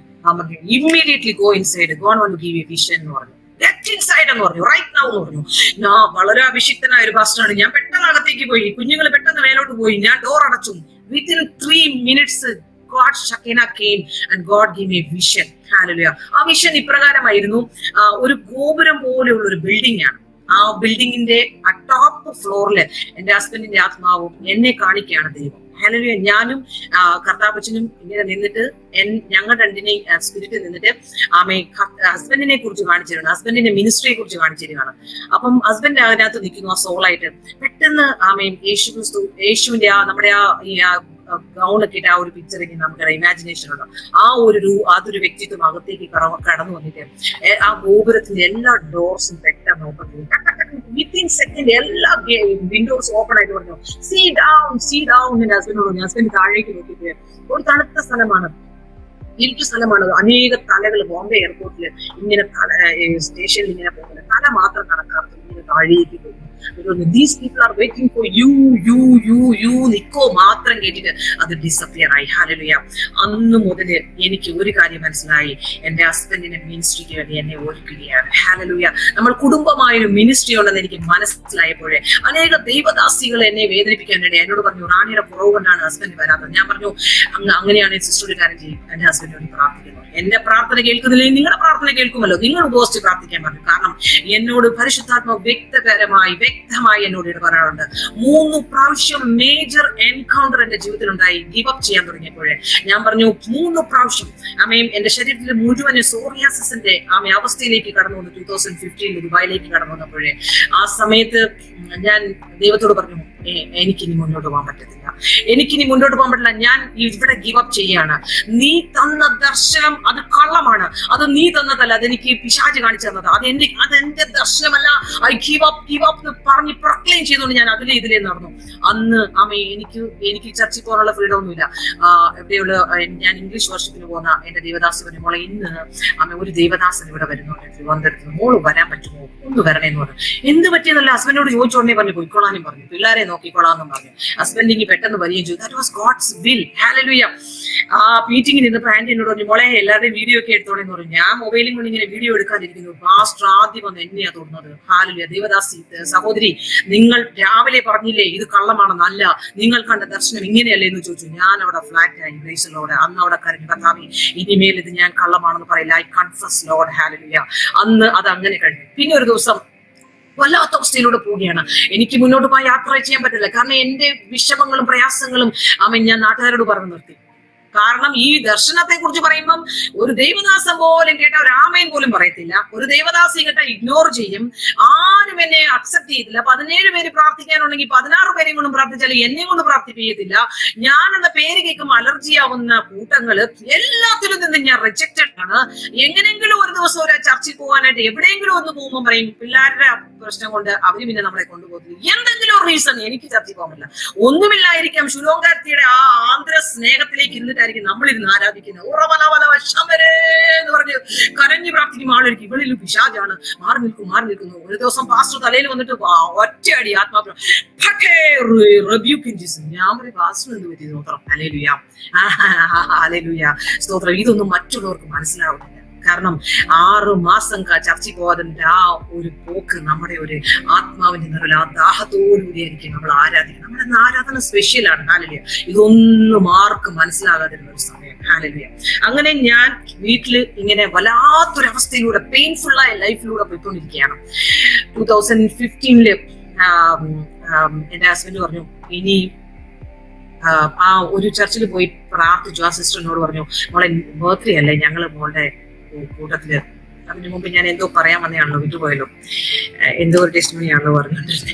പറഞ്ഞു, immediately go inside, God want to give you vision എന്ന് പറഞ്ഞു. ഗെറ്റ് ഇൻസൈഡ് എന്ന് പറഞ്ഞു, റൈറ്റ് നൗ എന്ന് പറഞ്ഞു. ഞാൻ വളരെ അഭിഷിക്തനായ ഒരു പാസ്റ്ററാണ്. ഞാൻ പെട്ടെന്ന് അകത്തേക്ക് പോയി, കുഞ്ഞുങ്ങൾ പെട്ടെന്ന് മേലോട്ട് പോയി, ഞാൻ ഡോർ അടച്ചു. Within 3 minutes God Shekinah came and God gave me a vision. Hallelujah. ആ വിഷൻ ഇപ്രകാരമായിരുന്നു. ഒരു ഗോപുരം പോലെയുള്ള ഒരു ബിൽഡിംഗ് ആണ്. ആ ബിൽഡിങ്ങിന്റെ ടോപ്പ് ഫ്ലോറില് എന്റെ ഹസ്ബൻഡിന്റെ ആത്മാവും എന്നെ കാണിക്കുകയാണ് ദൈവം. ഹല്ലേലൂയ. ഞാനും കർത്താപ്പച്ചനും ഇങ്ങനെ നിന്നിട്ട് ഞങ്ങൾ രണ്ടിനെയും സ്പിരിറ്റ് നിന്നിട്ട് ഹസ്ബൻഡിനെ കുറിച്ച് കാണിച്ചിരുന്നു, ഹസ്ബൻഡിന്റെ മിനിസ്ട്രിയെ കുറിച്ച് കാണിച്ചിരിക്കുകയാണ്. അപ്പം ഹസ്ബൻഡ് അതിനകത്ത് നിൽക്കുന്നു ആ സോളായിട്ട്. പെട്ടെന്ന് യേശുവിന്റെ നമ്മുടെ ഗൗണൊക്കെ ഇട്ട് ആ ഒരു പിക്ചർ നമുക്ക് ഇമാജിനേഷൻ ഉണ്ട്. അതൊരു വ്യക്തിത്വം അകത്തേക്ക് കടന്നു വന്നിട്ട് ആ ഗോപുരത്തിന്റെ എല്ലാ ഡോർസും പെട്ടെന്ന് ഓപ്പൺ ചെയ്തു. വിത്തിൻ സെക്കൻഡ് എല്ലാ വിൻഡോസ് ഓപ്പൺ ആയിട്ട് പറഞ്ഞു, സീ ഡൗൺ എന്റെ ഹസ്ബൻഡിനോട് പറഞ്ഞു. ഹസ്ബൻഡ് താഴേക്ക് നോക്കിയിട്ട് ഒരു തണുത്ത സ്ഥലമാണ്, ഇരുട്ടു സ്ഥലമാണ്. അനേക തലകൾ ബോംബെ എയർപോർട്ടിൽ ഇങ്ങനെ സ്റ്റേഷനിൽ ഇങ്ങനെ പോകുന്നത്, തല മാത്രം കണക്കാർത്തും ഇങ്ങനെ താഴേക്ക് പോകുന്നു. These people are waiting for you നിക്കോ മാത്രം കേട്ടിട്ട് അത് ഡിസപ്പിയർ ആയി. ഹല്ലേലൂയ. അന്ന് മുതൽ എനിക്ക് ഒരു കാര്യം മനസ്സിലായി, എന്റെ ഹസ്ബൻഡിന്റെ മിനിസ്ട്രിക്ക് വേണ്ടി എന്നെ ഒരുക്കുകയാണ്. ഹല്ലേലൂയ. നമ്മൾ കുടുംബമായൊരു മിനിസ്ട്രി ഉണ്ടെന്ന് എനിക്ക് മനസ്സിലായപ്പോഴേ അനേക ദൈവദാസികൾ എന്നെ വേദനിപ്പിക്കാൻ വേണ്ടി എന്നോട് പറഞ്ഞു, റാണിയുടെ കുറവ് കൊണ്ടാണ് ഹസ്ബൻഡ് വരാത്തത്. ഞാൻ പറഞ്ഞു, അങ്ങനെയാണെങ്കിൽ സിസ്റ്റർ ഒരു കാര്യം ചെയ്യും, എന്റെ ഹസ്ബൻഡ് വേണ്ടി പ്രാർത്ഥിക്കുന്നു. എന്റെ പ്രാർത്ഥന കേൾക്കുന്നില്ലെങ്കിൽ നിങ്ങളുടെ പ്രാർത്ഥന കേൾക്കുമല്ലോ, നിങ്ങൾ ഉപവസിച്ച് പ്രാർത്ഥിക്കാൻ പറഞ്ഞു. കാരണം എന്നോട് പരിശുദ്ധാത്മ വ്യക്തപരമായി വ്യക്തമായി എന്നോട് പറയാറുണ്ട്. 3 പ്രാവശ്യം മേജർ എൻകൗണ്ടർ എന്റെ ജീവിതത്തിൽ ഉണ്ടായി. ഗിവ് അപ്പ് ചെയ്യാൻ തുടങ്ങിയപ്പോഴേ ഞാൻ പറഞ്ഞു 3 പ്രാവശ്യം എന്റെ ശരീരത്തിൽ മുഴുവൻ സോറിയാസിന്റെ അവസ്ഥയിലേക്ക് കടന്നു വന്നു. 2015 ദുബായിലേക്ക് കടന്നു വന്നപ്പോഴേ ആ സമയത്ത് ഞാൻ ദൈവത്തോട് പറഞ്ഞു, എനിക്കിനി മുന്നോട്ട് പോകാൻ പറ്റത്തില്ല, എനിക്കിനി മുന്നോട്ട് പോകാൻ പറ്റില്ല, ഞാൻ ഇവിടെ ഗിവ് അപ്പ് ചെയ്യാണ്. നീ തന്ന ദർശനം അത് കള്ളമാണ്, അത് നീ തന്നതല്ല, അതെനിക്ക് പിശാച് കാണിച്ചു തന്നത്, അതെന്റെ ദർശനമല്ല. ഐ ഗിവ് അപ്പ് എന്ന് പറഞ്ഞ് പ്രൊക്ലെയിം ചെയ്തുകൊണ്ട് ഞാൻ ഇതിലേ നടന്നു. അന്ന് എനിക്ക് ചർച്ചിൽ പോകാനുള്ള ഫ്രീഡം ഒന്നുമില്ല. എവിടെയുള്ള ഞാൻ ഇംഗ്ലീഷ് വർഷത്തിന് പോകുന്ന എന്റെ ദേവദാസ് പറഞ്ഞു, മോളെ ഇന്ന് ഒരു ദേവദാസൻ ഇവിടെ വരുന്നുണ്ട് തിരുവനന്തപുരത്ത്, മോള് വരാൻ പറ്റുമോ, ഒന്ന് വരണേന്ന് പറഞ്ഞു. എന്ത് പറ്റിയെന്നല്ല ഹസ്ബൻഡിനോട് ചോദിച്ചോണ്ടേ പറഞ്ഞു, പോയിക്കോളാനും പറഞ്ഞു, പിള്ളേരെ നോക്കിക്കോളാന്നും പറഞ്ഞു. ഹസ്ബൻഡിങ് പെട്ടെന്ന് വരികയും ചെയ്തു. That was God's will. Hallelujah. ആ മീറ്റിംഗിൽ നിന്നപ്പോ ആന്റി എന്നോട് പറഞ്ഞു, മോളെ എല്ലാവരുടെയും വീഡിയോ ഒക്കെ എടുത്തോളെന്ന് പറഞ്ഞു. ഞാൻ മൊബൈലിൽ കൊണ്ട് ഇങ്ങനെ വീഡിയോ എടുക്കാതിരിക്കുന്നു. പാസ്റ്റർ ആദ്യം വന്ന് എന്നെയാ തോന്നുന്നത്. ഹല്ലേലൂയ. ദേവദാസി സഹോദരി, നിങ്ങൾ രാവിലെ പറഞ്ഞില്ലേ ഇത് കള്ളമാണെന്ന്? അല്ല, നിങ്ങൾ കണ്ട ദർശനം ഇങ്ങനെയല്ലേ എന്ന് ചോദിച്ചു. ഞാൻ അവിടെ ഫ്ലാറ്റ് ആയി. Praise Lord. അന്ന് അവിടെ കരഞ്ഞു, കർത്താവേ ഇനിമേൽ ഇത് ഞാൻ കള്ളമാണെന്ന് പറയില്ല. I confess Lord. ഹല്ലേലൂയ. അന്ന് അത് അങ്ങനെ കഴിഞ്ഞു. പിന്നെ ഒരു ദിവസം വല്ലാത്ത അവസ്ഥയിലൂടെ പോവുകയാണ്. എനിക്ക് മുന്നോട്ട് പോയി യാത്ര ചെയ്യാൻ പറ്റില്ല. കാരണം എന്റെ വിഷമങ്ങളും പ്രയാസങ്ങളും ഞാൻ നാട്ടുകാരോട് പറഞ്ഞു നിർത്തി. കാരണം ഈ ദർശനത്തെ കുറിച്ച് പറയുമ്പം ഒരു ദേവദാസൻ പോലും കേട്ട ഒരു ആമേൻ പോലും പറയത്തില്ല. ഒരു ദേവദാസി കേട്ട ഇഗ്നോർ ചെയ്യും. ആരും എന്നെ അക്സെപ്റ്റ് ചെയ്തില്ല. 17 പേര് പ്രാർത്ഥിക്കാനുണ്ടെങ്കിൽ 16 പേരെയും കൊണ്ടും പ്രാർത്ഥിച്ചാലും എന്നെ കൊണ്ട് പ്രാർത്ഥിപ്പിക്കത്തില്ല. ഞാൻ എന്ന പേര് കേൾക്കുമ്പോൾ അലർജി ആവുന്ന കൂട്ടങ്ങള് എല്ലാത്തിലും നിന്ന് ഞാൻ റിജക്റ്റഡ് ആണ്. എങ്ങനെയെങ്കിലും ഒരു ദിവസം ഒരു ചർച്ചിൽ പോകാനായിട്ട് എവിടെയെങ്കിലും ഒന്ന് പോകുമ്പോൾ പറയും പിള്ളേരുടെ പ്രശ്നം കൊണ്ട് അവര് പിന്നെ നമ്മളെ കൊണ്ടുപോകുന്നു. എന്തെങ്കിലും ഒരു റീസൺ എനിക്ക് ചർച്ചിൽ പോകാൻ പറ്റില്ല. ഒന്നുമില്ലായിരിക്കാം. ശുലോങ്കാർത്തിയുടെ ആ ആന്ധ്ര സ്നേഹത്തിലേക്ക് ഇരുന്നിട്ടായിരിക്കും നമ്മളിരുന്ന് ആരാധിക്കുന്നത്. എന്ന് പറഞ്ഞ് കരഞ്ഞു പ്രാർത്ഥിക്കും ആളൊരിക്കും. ഇവളിൽ പിശാചാണ്, മാറി നിൽക്കുന്നു. ഒരു ദിവസം പാസ്റ്റർ തലയിൽ വന്നിട്ട് ഒറ്റയടി ആത്മാവ് ഞാൻ പറയും, പാസ്റ്റർ എന്ത് പറ്റി? സ്തോത്രം. ഹല്ലേലൂയ. ഹല്ലേലൂയ. സ്തോത്രം. ഇതൊന്നും മറ്റുള്ളവർക്ക് മനസ്സിലാവുന്നില്ല. കാരണം 6 മാസം ചർച്ചയിൽ പോകാതിന്റെ ആ ഒരു പോക്ക് നമ്മുടെ ഒരു ആത്മാവിന്റെ നിറവിൽ ആ ദാഹത്തോടുകൂടിയായിരിക്കും നമ്മൾ ആരാധിക്കുന്നത്. നമ്മുടെ ആരാധന സ്പെഷ്യലാണ്. ഹല്ലേലൂയ. ഇതൊന്നും ആർക്കും മനസ്സിലാകാതിരുന്ന ഒരു സമയം. ഹല്ലേലൂയ. അങ്ങനെ ഞാൻ വീട്ടില് ഇങ്ങനെ വല്ലാത്തൊരവസ്ഥയിലൂടെ പെയിൻഫുൾ ആയ ലൈഫിലൂടെ പോയിക്കൊണ്ടിരിക്കുകയാണ്. 2015 എന്റെ ഹസ്ബൻഡ് പറഞ്ഞു, ഇനി ആ ഒരു ചർച്ചിൽ പോയി പ്രാർത്ഥിച്ചു. ആ സിസ്റ്ററിനോട് പറഞ്ഞു, മോളെ ബർത്ത്ഡേ അല്ലേ, ഞങ്ങള് മോളുടെ കൂട്ടത്തില്, അതിനു മുമ്പ് ഞാൻ എന്തോ പറയാൻ വന്നതാണല്ലോ, വിട്ടുപോയല്ലോ, എന്തോ ഒരു ടെസ്റ്റിമണിയാണല്ലോ പറഞ്ഞോണ്ടിരുന്നത്.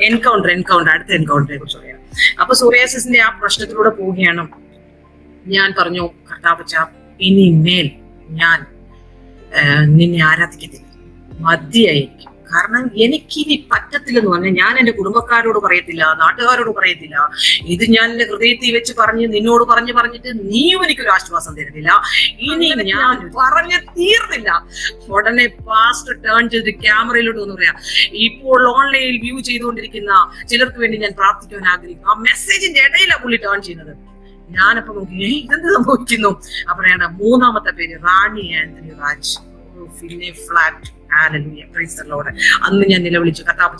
എൻകൗണ്ടർ അടുത്ത എൻകൗണ്ടറിനെ കുറിച്ച് പറയാം. അപ്പൊ സോറിയാസിന്റെ ആ പ്രശ്നത്തിലൂടെ പോവുകയാണ്. ഞാൻ പറഞ്ഞു, കർത്താവച്ച ഇനിമേൽ ഞാൻ നിന്നെ ആരാധിക്കത്തില്ല, മതിയായിരിക്കും. കാരണം എനിക്കിനി പറ്റത്തില്ലെന്ന് പറഞ്ഞാൽ ഞാൻ എന്റെ കുടുംബക്കാരോട് പറയത്തില്ല, നാട്ടുകാരോട് പറയത്തില്ല. ഇത് ഞാൻ എന്റെ ഹൃദയത്തിൽ വെച്ച് നിന്നോട് പറഞ്ഞിട്ട് നീയും എനിക്കൊരു ആശ്വാസം തരുന്നില്ല. ഇനി ഞാൻ പറഞ്ഞ് തീർന്നില്ല. ഉടനെ പാസ്റ്റർ ടേൺ ചെയ്ത് ക്യാമറയിലോട്ട് ഒന്ന് പറയാം, ഇപ്പോൾ ഓൺലൈനിൽ വ്യൂ ചെയ്തുകൊണ്ടിരിക്കുന്ന ചിലർക്ക് വേണ്ടി ഞാൻ പ്രാർത്ഥിക്കാൻ ആഗ്രഹിക്കുന്നു. ആ മെസ്സേജിന്റെ ഇടയിലാണ് പുള്ളി ടേൺ ചെയ്യുന്നത്. ഞാനപ്പോ നോക്കി, ഇതെന്ത് സംഭവിക്കുന്നു? അപ്പോഴാണ് 3ാമത്തെ പേര് Rani Antony Raj. Flat. Hallelujah. Praise the Lord. അന്ന് ഞാൻ നിലവിളിച്ചു, കർത്താവേ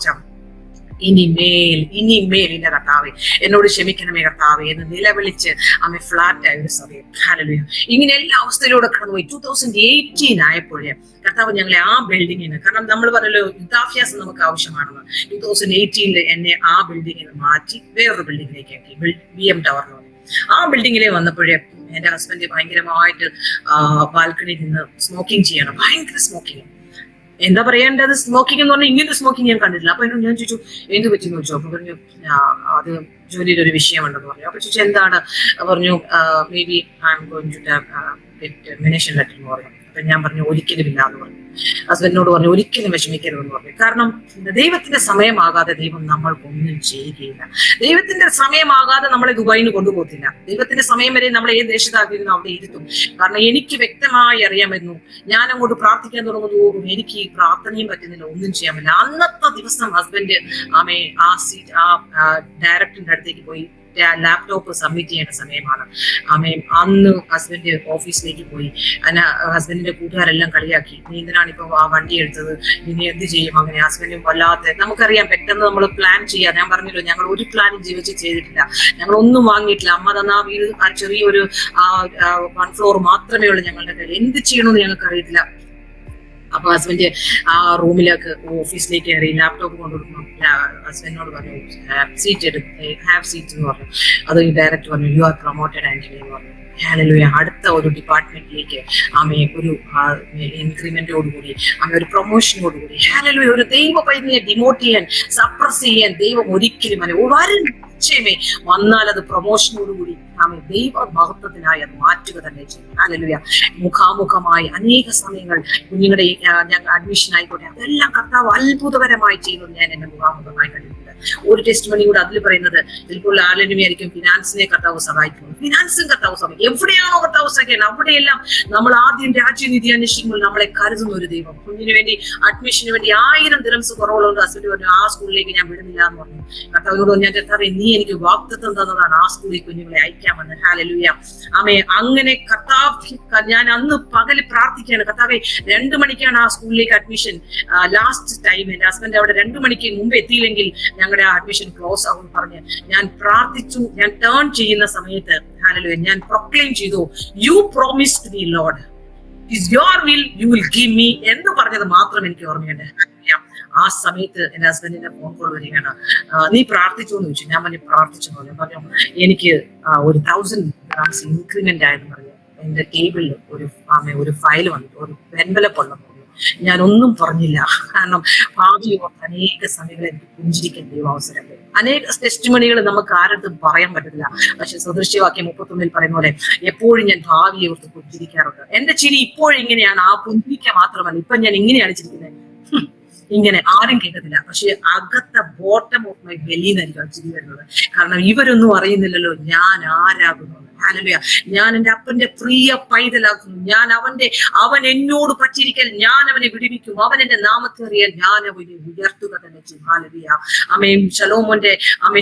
ഇനിമേൽ ഇല്ല കർത്താവേ, എന്നോട് ക്ഷമിക്കണമേ കർത്താവേ എന്ന് നിലവിളിച്ച് അമ്മ ഫ്ലാറ്റ് ആയ ഒരു സമയം. ഹല്ലേലൂയ. ഇങ്ങനെ എല്ലാ അവസ്ഥയിലൂടെ കടന്നുപോയി. 2018 ആയപ്പോഴേ കർത്താവ് ഞങ്ങളെ ആ ബിൽഡിങ്ങിന്, കാരണം നമ്മൾ പറഞ്ഞല്ലോ യുദ്ധാഭ്യാസം നമുക്ക് ആവശ്യമാണെന്ന്, 2018 എന്നെ ആ ബിൽഡിങ്ങിൽ മാറ്റി വേറൊരു ബിൽഡിങ്ങിലേക്ക് ആക്കി, BM ടവറിൽ. ആ ബിൽഡിങ്ങിലെ വന്നപ്പോഴേ എന്റെ ഹസ്ബൻഡ് ഭയങ്കരമായിട്ട് ബാൽക്കണിയിൽ നിന്ന് സ്മോക്കിംഗ് ചെയ്യണം. ഭയങ്കര സ്മോക്കിംഗ്. എന്താ പറയേണ്ടത്, സ്മോക്കിംഗ് എന്ന് പറഞ്ഞാൽ ഇങ്ങനത്തെ സ്മോക്കിംഗ് ഞാൻ കണ്ടിട്ടില്ല. അപ്പൊ എന്നോട് ഞാൻ ചോദിച്ചു, എന്ത് പറ്റിയെന്ന് ചോദിച്ചു. അപ്പൊ പറഞ്ഞു, അത് ജോലിയിൽ ഒരു വിഷയമുണ്ടെന്ന് പറഞ്ഞു. അപ്പൊ ചോദിച്ചു, എന്താണ്? പറഞ്ഞു, maybe I'm going to termination letter എന്ന് പറഞ്ഞു. അപ്പൊ ഞാൻ പറഞ്ഞു, ഒരിക്കലും ഇല്ല എന്ന് പറഞ്ഞു. ഹസ്ബൻഡിനോട് പറഞ്ഞു, ഒരിക്കലും വിഷമിക്കരുതെന്ന് പറഞ്ഞു. കാരണം ദൈവത്തിന്റെ സമയമാകാതെ ദൈവം നമ്മൾക്കൊന്നും ചെയ്യുകയില്ല. ദൈവത്തിന്റെ സമയമാകാതെ നമ്മളെ ദുബായിന് കൊണ്ടുപോകത്തില്ല. ദൈവത്തിന്റെ സമയം വരെ നമ്മളെ ഏത് ദേശത്താക്കിയിരുന്നു അവിടെ ഇരുത്തും. കാരണം എനിക്ക് വ്യക്തമായി അറിയാമായിരുന്നു, ഞാൻ അങ്ങോട്ട് പ്രാർത്ഥിക്കാൻ തുടങ്ങുന്നതോറും എനിക്ക് ഈ പ്രാർത്ഥനയും പറ്റുന്നില്ല, ഒന്നും ചെയ്യാൻ പറ്റില്ല. അന്നത്തെ ദിവസം ഹസ്ബൻഡ് ആ ഡയറക്ടറിന്റെ അടുത്തേക്ക് പോയി ലാപ്ടോപ്പ് സബ്മിറ്റ് ചെയ്യേണ്ട സമയമാണ്. അന്ന് ഹസ്ബൻഡ് ഓഫീസിലേക്ക് പോയി. ഹസ്ബൻഡിന്റെ കൂട്ടുകാരെല്ലാം കളിയാക്കി, നീ എന്തിനാണ് ഇപ്പൊ ആ വണ്ടി എടുത്തത്, നീ എന്ത് ചെയ്യും? അങ്ങനെ ഹസ്ബൻഡും വല്ലാത്ത, നമുക്കറിയാം പെട്ടെന്ന് നമ്മൾ പ്ലാൻ ചെയ്യാം. ഞാൻ പറഞ്ഞല്ലോ, ഞങ്ങൾ ഒരു പ്ലാനും ജീവിച്ച് ചെയ്തിട്ടില്ല, ഞങ്ങൾ ഒന്നും വാങ്ങിയിട്ടില്ല. അമ്മ തന്ന ആ വീട്, ആ ചെറിയൊരു 1 ഫ്ലോർ മാത്രമേ ഉള്ളൂ ഞങ്ങളുടെ കയ്യിൽ. എന്ത് ചെയ്യണമെന്ന് ഞങ്ങൾക്ക് അറിയത്തില്ല. അപ്പൊ ഹസ്ബൻഡ് ആ റൂമിലേക്ക് ഓഫീസിലേക്ക് കയറി ലാപ്ടോപ്പ് കൊണ്ടുകൊടുക്കണം. ഹസ്ബൻഡിനോട് പറഞ്ഞു സീറ്റ് എടുത്ത് ഹാവ് സീറ്റ് എന്ന് പറഞ്ഞു. അത് ഡയറക്റ്റ് പറഞ്ഞു യു ആർ പ്രൊമോട്ടഡ് ആന്റണി എന്ന് പറഞ്ഞു. ഹല്ലേലൂയ. അടുത്ത ഒരു ഡിപ്പാർട്ട്മെന്റിലേക്ക് ആമയെ ഒരു ഇൻക്രിമെന്റോടുകൂടി ആമെ ഒരു പ്രൊമോഷനോടുകൂടി ഹല്ലേലൂയ. ഒരു ദൈവ പൈതലിനെ ഡിമോട്ട് ചെയ്യാൻ സപ്രസ് ചെയ്യാൻ ദൈവം ഒരിക്കലും നിശ്ചയമേ വന്നാൽ അത് പ്രൊമോഷനോടുകൂടി ആമെ ദൈവ മഹത്വത്തിനായി അത് മാറ്റുക തന്നെ ചെയ്യും. ഹല്ലേലൂയ. മുഖാമുഖമായി അനേക സമയങ്ങൾ കുഞ്ഞുങ്ങളുടെ ഞങ്ങൾ അഡ്മിഷൻ ആയിക്കോട്ടെ അതെല്ലാം കർത്താവ് അത്ഭുതകരമായി ചെയ്യുന്നത് ഞാൻ എന്നെ മുഖാമുഖമായി കണ്ടിട്ടുണ്ട്. ഒരു ടെസ്റ്റ് മണി കൂടെ അതിൽ പറയുന്നത് ചിലപ്പോൾ ആലനുമായിരിക്കും ഫിനാൻസിനെ കർത്താവ് സഹായിക്കുന്നു. ഫിനാൻസും കർത്താവ് സഹായിക്കും. എവിടെയാണോ കർത്താവ് സഹായിക്കുന്നത് അവിടെയെല്ലാം നമ്മൾ ആദ്യം രാജ്യനിധി അന്വേഷിക്കുമ്പോൾ നമ്മളെ കരുതുന്ന ഒരു ദൈവം. കുഞ്ഞിന് വേണ്ടി അഡ്മിഷന് വേണ്ടി 1000 ദിർഹംസ് കുറവുള്ളത് ഹസ്ബൻഡ് പറഞ്ഞു ആ സ്കൂളിലേക്ക് ഞാൻ വിടുന്നില്ല എന്ന് പറഞ്ഞു. കർത്താവിനോട് ഞാൻ കർത്താവേ നീ എനിക്ക് വാഗ്ദത്തം തന്നതാണ് ആ സ്കൂളിൽ കുഞ്ഞുങ്ങളെ അയക്കാമെന്ന്. ഹല്ലേലൂയ. ആമേ അങ്ങനെ കർത്താവ് ഞാൻ അന്ന് പകല് പ്രാർത്ഥിക്കുകയാണ്. കർത്താവേ 2 മണിക്കാണ് ആ സ്കൂളിലേക്ക് അഡ്മിഷൻ ലാസ്റ്റ് ടൈം. എന്റെ ഹസ്ബൻഡ് അവിടെ 2 മണിക്ക് മുമ്പ് എത്തിയില്ലെങ്കിൽ ഞങ്ങളുടെ അഡ്മിഷൻ ക്ലോസ് ആകും പറഞ്ഞ് ഞാൻ പ്രാർത്ഥിച്ചു. ഞാൻ ടേൺ ചെയ്യുന്ന സമയത്ത് ഹല്ലേലൂയ ഞാൻ പ്രൊക്ലെയിം ചെയ്തു you promised me Lord is your will you will give me എന്ന് പറഞ്ഞത് മാത്രം എനിക്ക് ഓർമ്മയുണ്ട്. ആ സമയത്ത് എന്റെ ഹസ്ബൻഡിന്റെ ഫോൺ കോൾ വരികയാണ്. നീ പ്രാർത്ഥിച്ചു എന്ന് ചോദിച്ചു. ഞാൻ പറഞ്ഞു പ്രാർത്ഥിച്ചു എന്ന് പറഞ്ഞു. എനിക്ക് ഒരു 1000 dirhams ഇൻക്രിമെന്റ് ആയെന്ന് പറഞ്ഞു. എന്റെ ടേബിളിൽ ഒരു ഫയൽ വന്നിട്ട് ഒരു എൻവലപ്പ് ഉണ്ടെന്ന് പറഞ്ഞു. ഞാൻ ഒന്നും പറഞ്ഞില്ല. കാരണം ഭാവിയോ അനേക സമയങ്ങൾ എനിക്ക് പുഞ്ചിരിക്കാൻ ദൈവാവസരം. അനേക ടെസ്റ്റ് മണികൾ നമുക്ക് ആരടുത്തും പറയാൻ പറ്റില്ല. പക്ഷെ സദൃശ്യവാക്യം 31 പറയുന്ന പോലെ എപ്പോഴും ഞാൻ ഭാവിയെ ഓർത്ത് പുഞ്ചിരിക്കാറുണ്ട്. എന്റെ ചിരി ഇപ്പോഴും ഇങ്ങനെയാണ്. ആ പുഞ്ചിരിക്ക മാത്രമല്ല ഇപ്പൊ ഞാൻ ഇങ്ങനെയാണ് ചിരിക്കുന്നത്. ഇങ്ങനെ ആരും കേൾക്കത്തില്ല. പക്ഷെ അകത്തെ ബോട്ടം ഓഫ് മൈ ബെല്ലിന്നായിരിക്കും ചിരി വരുന്നത്. കാരണം ഇവരൊന്നും അറിയുന്നില്ലല്ലോ ഞാൻ ആരാകുന്നു. ഹല്ലേലൂയ. ഞാൻ എന്റെ അപ്പന്റെ പ്രിയ പൈതലാക്കുന്നു. അവൻ എന്നോട് പറ്റിയിരിക്കൽ ഞാൻ അവനെ വിടുവിക്കും. അവൻ എന്റെ നാമത്തെ അറിയാൻ ഞാൻ അവനെ ഉയർത്തുക തന്നെ ചെയ്യും. ഹല്ലേലൂയ. അമ്മയും ശലോമോന്റെ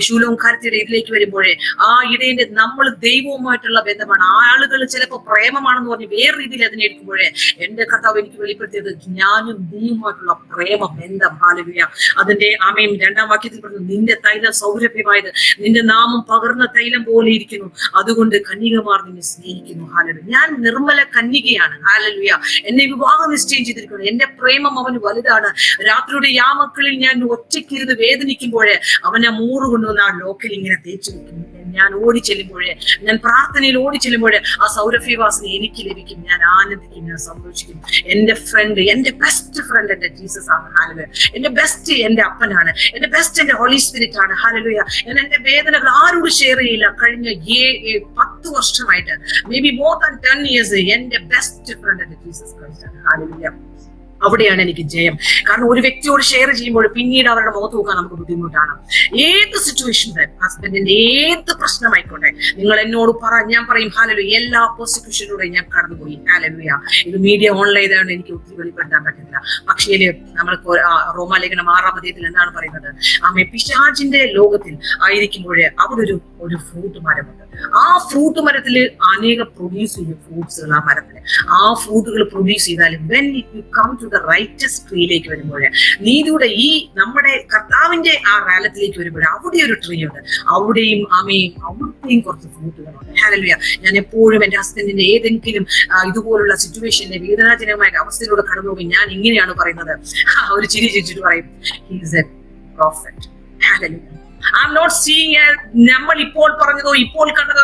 ശൂലോം കാരത്തിയുടെ ഇതിലേക്ക് വരുമ്പോഴേ ആ ഇടയന്റെ നമ്മൾ ദൈവവുമായിട്ടുള്ള ബന്ധമാണ്. ആളുകൾ ചിലപ്പോൾ പ്രേമമാണെന്ന് പറഞ്ഞ് വേറെ രീതിയിൽ അതിനെ എടുക്കുമ്പോഴേ എന്റെ കർത്താവ് എനിക്ക് വെളിപ്പെടുത്തിയത് ഞാനും നീയുമായിട്ടുള്ള പ്രേമ ബന്ധം. ഹല്ലേലൂയ. അതിന്റെ ആമയും 2-ാം വാക്യത്തിൽ പറഞ്ഞു നിന്റെ തൈലം സൗരഭ്യമായത് നിന്റെ നാമം പകർന്ന തൈലം പോലെ ഇരിക്കുന്നു. അതുകൊണ്ട് കന്യകമാർ നിന്നെ സ്നേഹിക്കുന്നു. ഹല്ലേലൂയ. ഞാൻ നിർമ്മല കന്യകയാണ്. ഹല്ലേലൂയ. എന്നെ വിവാഹം നിശ്ചയം ചെയ്തിരിക്കുന്നു. എന്റെ പ്രേമം അവന് വലുതാണ്. രാത്രിയുടെ യാമക്കളിൽ ഞാൻ ഒറ്റയ്ക്കിരുന്ന് വേദനിക്കുമ്പോഴേ അവൻ ആ മൂറ് കൊണ്ടുവന്ന് ആ ലോക്കൽ ഇങ്ങനെ തേച്ചു വെക്കുന്നു. ഞാൻ ഓടി ചെല്ലുമ്പോഴേ ഞാൻ പ്രാർത്ഥനയിൽ ഓടി ചെല്ലുമ്പോഴേ ആ സൗരഭ്യവാസന എനിക്ക് ലഭിക്കും. ഞാൻ ആനന്ദിക്കും, ഞാൻ സന്തോഷിക്കും. എന്റെ ഫ്രണ്ട്, എന്റെ ബെസ്റ്റ് ഫ്രണ്ട് എന്റെ ജീസസ് ആണ്. ഹല്ലേലൂയ. എന്റെ ബെസ്റ്റ് എന്റെ അപ്പനാണ്. എന്റെ ബെസ്റ്റ് എന്റെ ഹോളി സ്പിരിറ്റ് ആണ്. ഹല്ലേലൂയ. ഞാൻ എന്റെ വേദനകൾ ആരോട് ഷെയർ ചെയ്യില്ല. കഴിഞ്ഞ 10 വർഷമായിട്ട് may be more than 10 years എന്റെ ബെസ്റ്റ് ഫ്രണ്ട് എന്റെ ജീസസ് ക്രൈസ്റ്റ് ആണ്. ഹല്ലേലൂയ. അവിടെയാണ് എനിക്ക് ജയം. കാരണം ഒരു വ്യക്തിയോട് ഷെയർ ചെയ്യുമ്പോൾ പിന്നീട് അവരുടെ മുഖത്ത് നോക്കാൻ നമുക്ക് ബുദ്ധിമുട്ടാണ്. ഏത് സിറ്റുവേഷനിലും ഹസ്ബൻഡിന്റെ ഏത് പ്രശ്നമായിക്കോട്ടെ നിങ്ങൾ എന്നോട് ഞാൻ പറയും ഹല്ലേലൂയ. എല്ലാ പ്രോസിക്യൂഷനിലൂടെ ഞാൻ കടന്നുപോയി. ഹല്ലേലൂയ. ഇത് മീഡിയ ഓൺലൈനാണ് എനിക്ക് ഒത്തിരി വെളിപ്പെടുത്താൻ പറ്റില്ല. പക്ഷേ നമ്മൾക്ക് റോമാലേഖനം 6-ാം അധ്യായത്തിൽ എന്താണ് പറയുന്നത്? ആമേ പിശാചിന്റെ ലോകത്തിൽ ആയിരിക്കുമ്പോഴേ അവിടെ ഒരു ഫ്രൂട്ട് മരമുണ്ട്. ആ ഫ്രൂട്ട് മരത്തിൽ അനേക പ്രൊഡ്യൂസ് ചെയ്യും ഫ്രൂട്ട്സുകൾ. ആ മരത്തിന് ആ ഫ്രൂട്ടുകൾ പ്രൊഡ്യൂസ് ചെയ്താലും when you come to the righteous ട്രീയിലേക്ക് വരുമ്പോഴേ നീതിയുടെ ഈ നമ്മുടെ കർത്താവിന്റെ ആ റാലത്തിലേക്ക് വരുമ്പോഴേ അവിടെ ഒരു ട്രീ ഉണ്ട്. അവിടെയും അവിടെയും കുറച്ച് ഫ്രൂട്ടുകളുണ്ട്. ഹല്ലേലൂയ. ഞാൻ എപ്പോഴും എന്റെ ഹസ്ബൻഡിന്റെ ഏതെങ്കിലും ഇതുപോലുള്ള സിറ്റുവേഷനിലെ വേദനാജനകമായ അവസ്ഥയിലൂടെ കടന്നു പോകും. ഞാൻ ഇങ്ങനെയാണ് പറയുന്നത്. ഒരു ചിരി ചിരിച്ചിട്ട് പറയും he is A prophet. Hallelujah. I'm not seeing നമ്മൾ ഇപ്പോൾ പറഞ്ഞതോ ഇപ്പോൾ കണ്ടതോ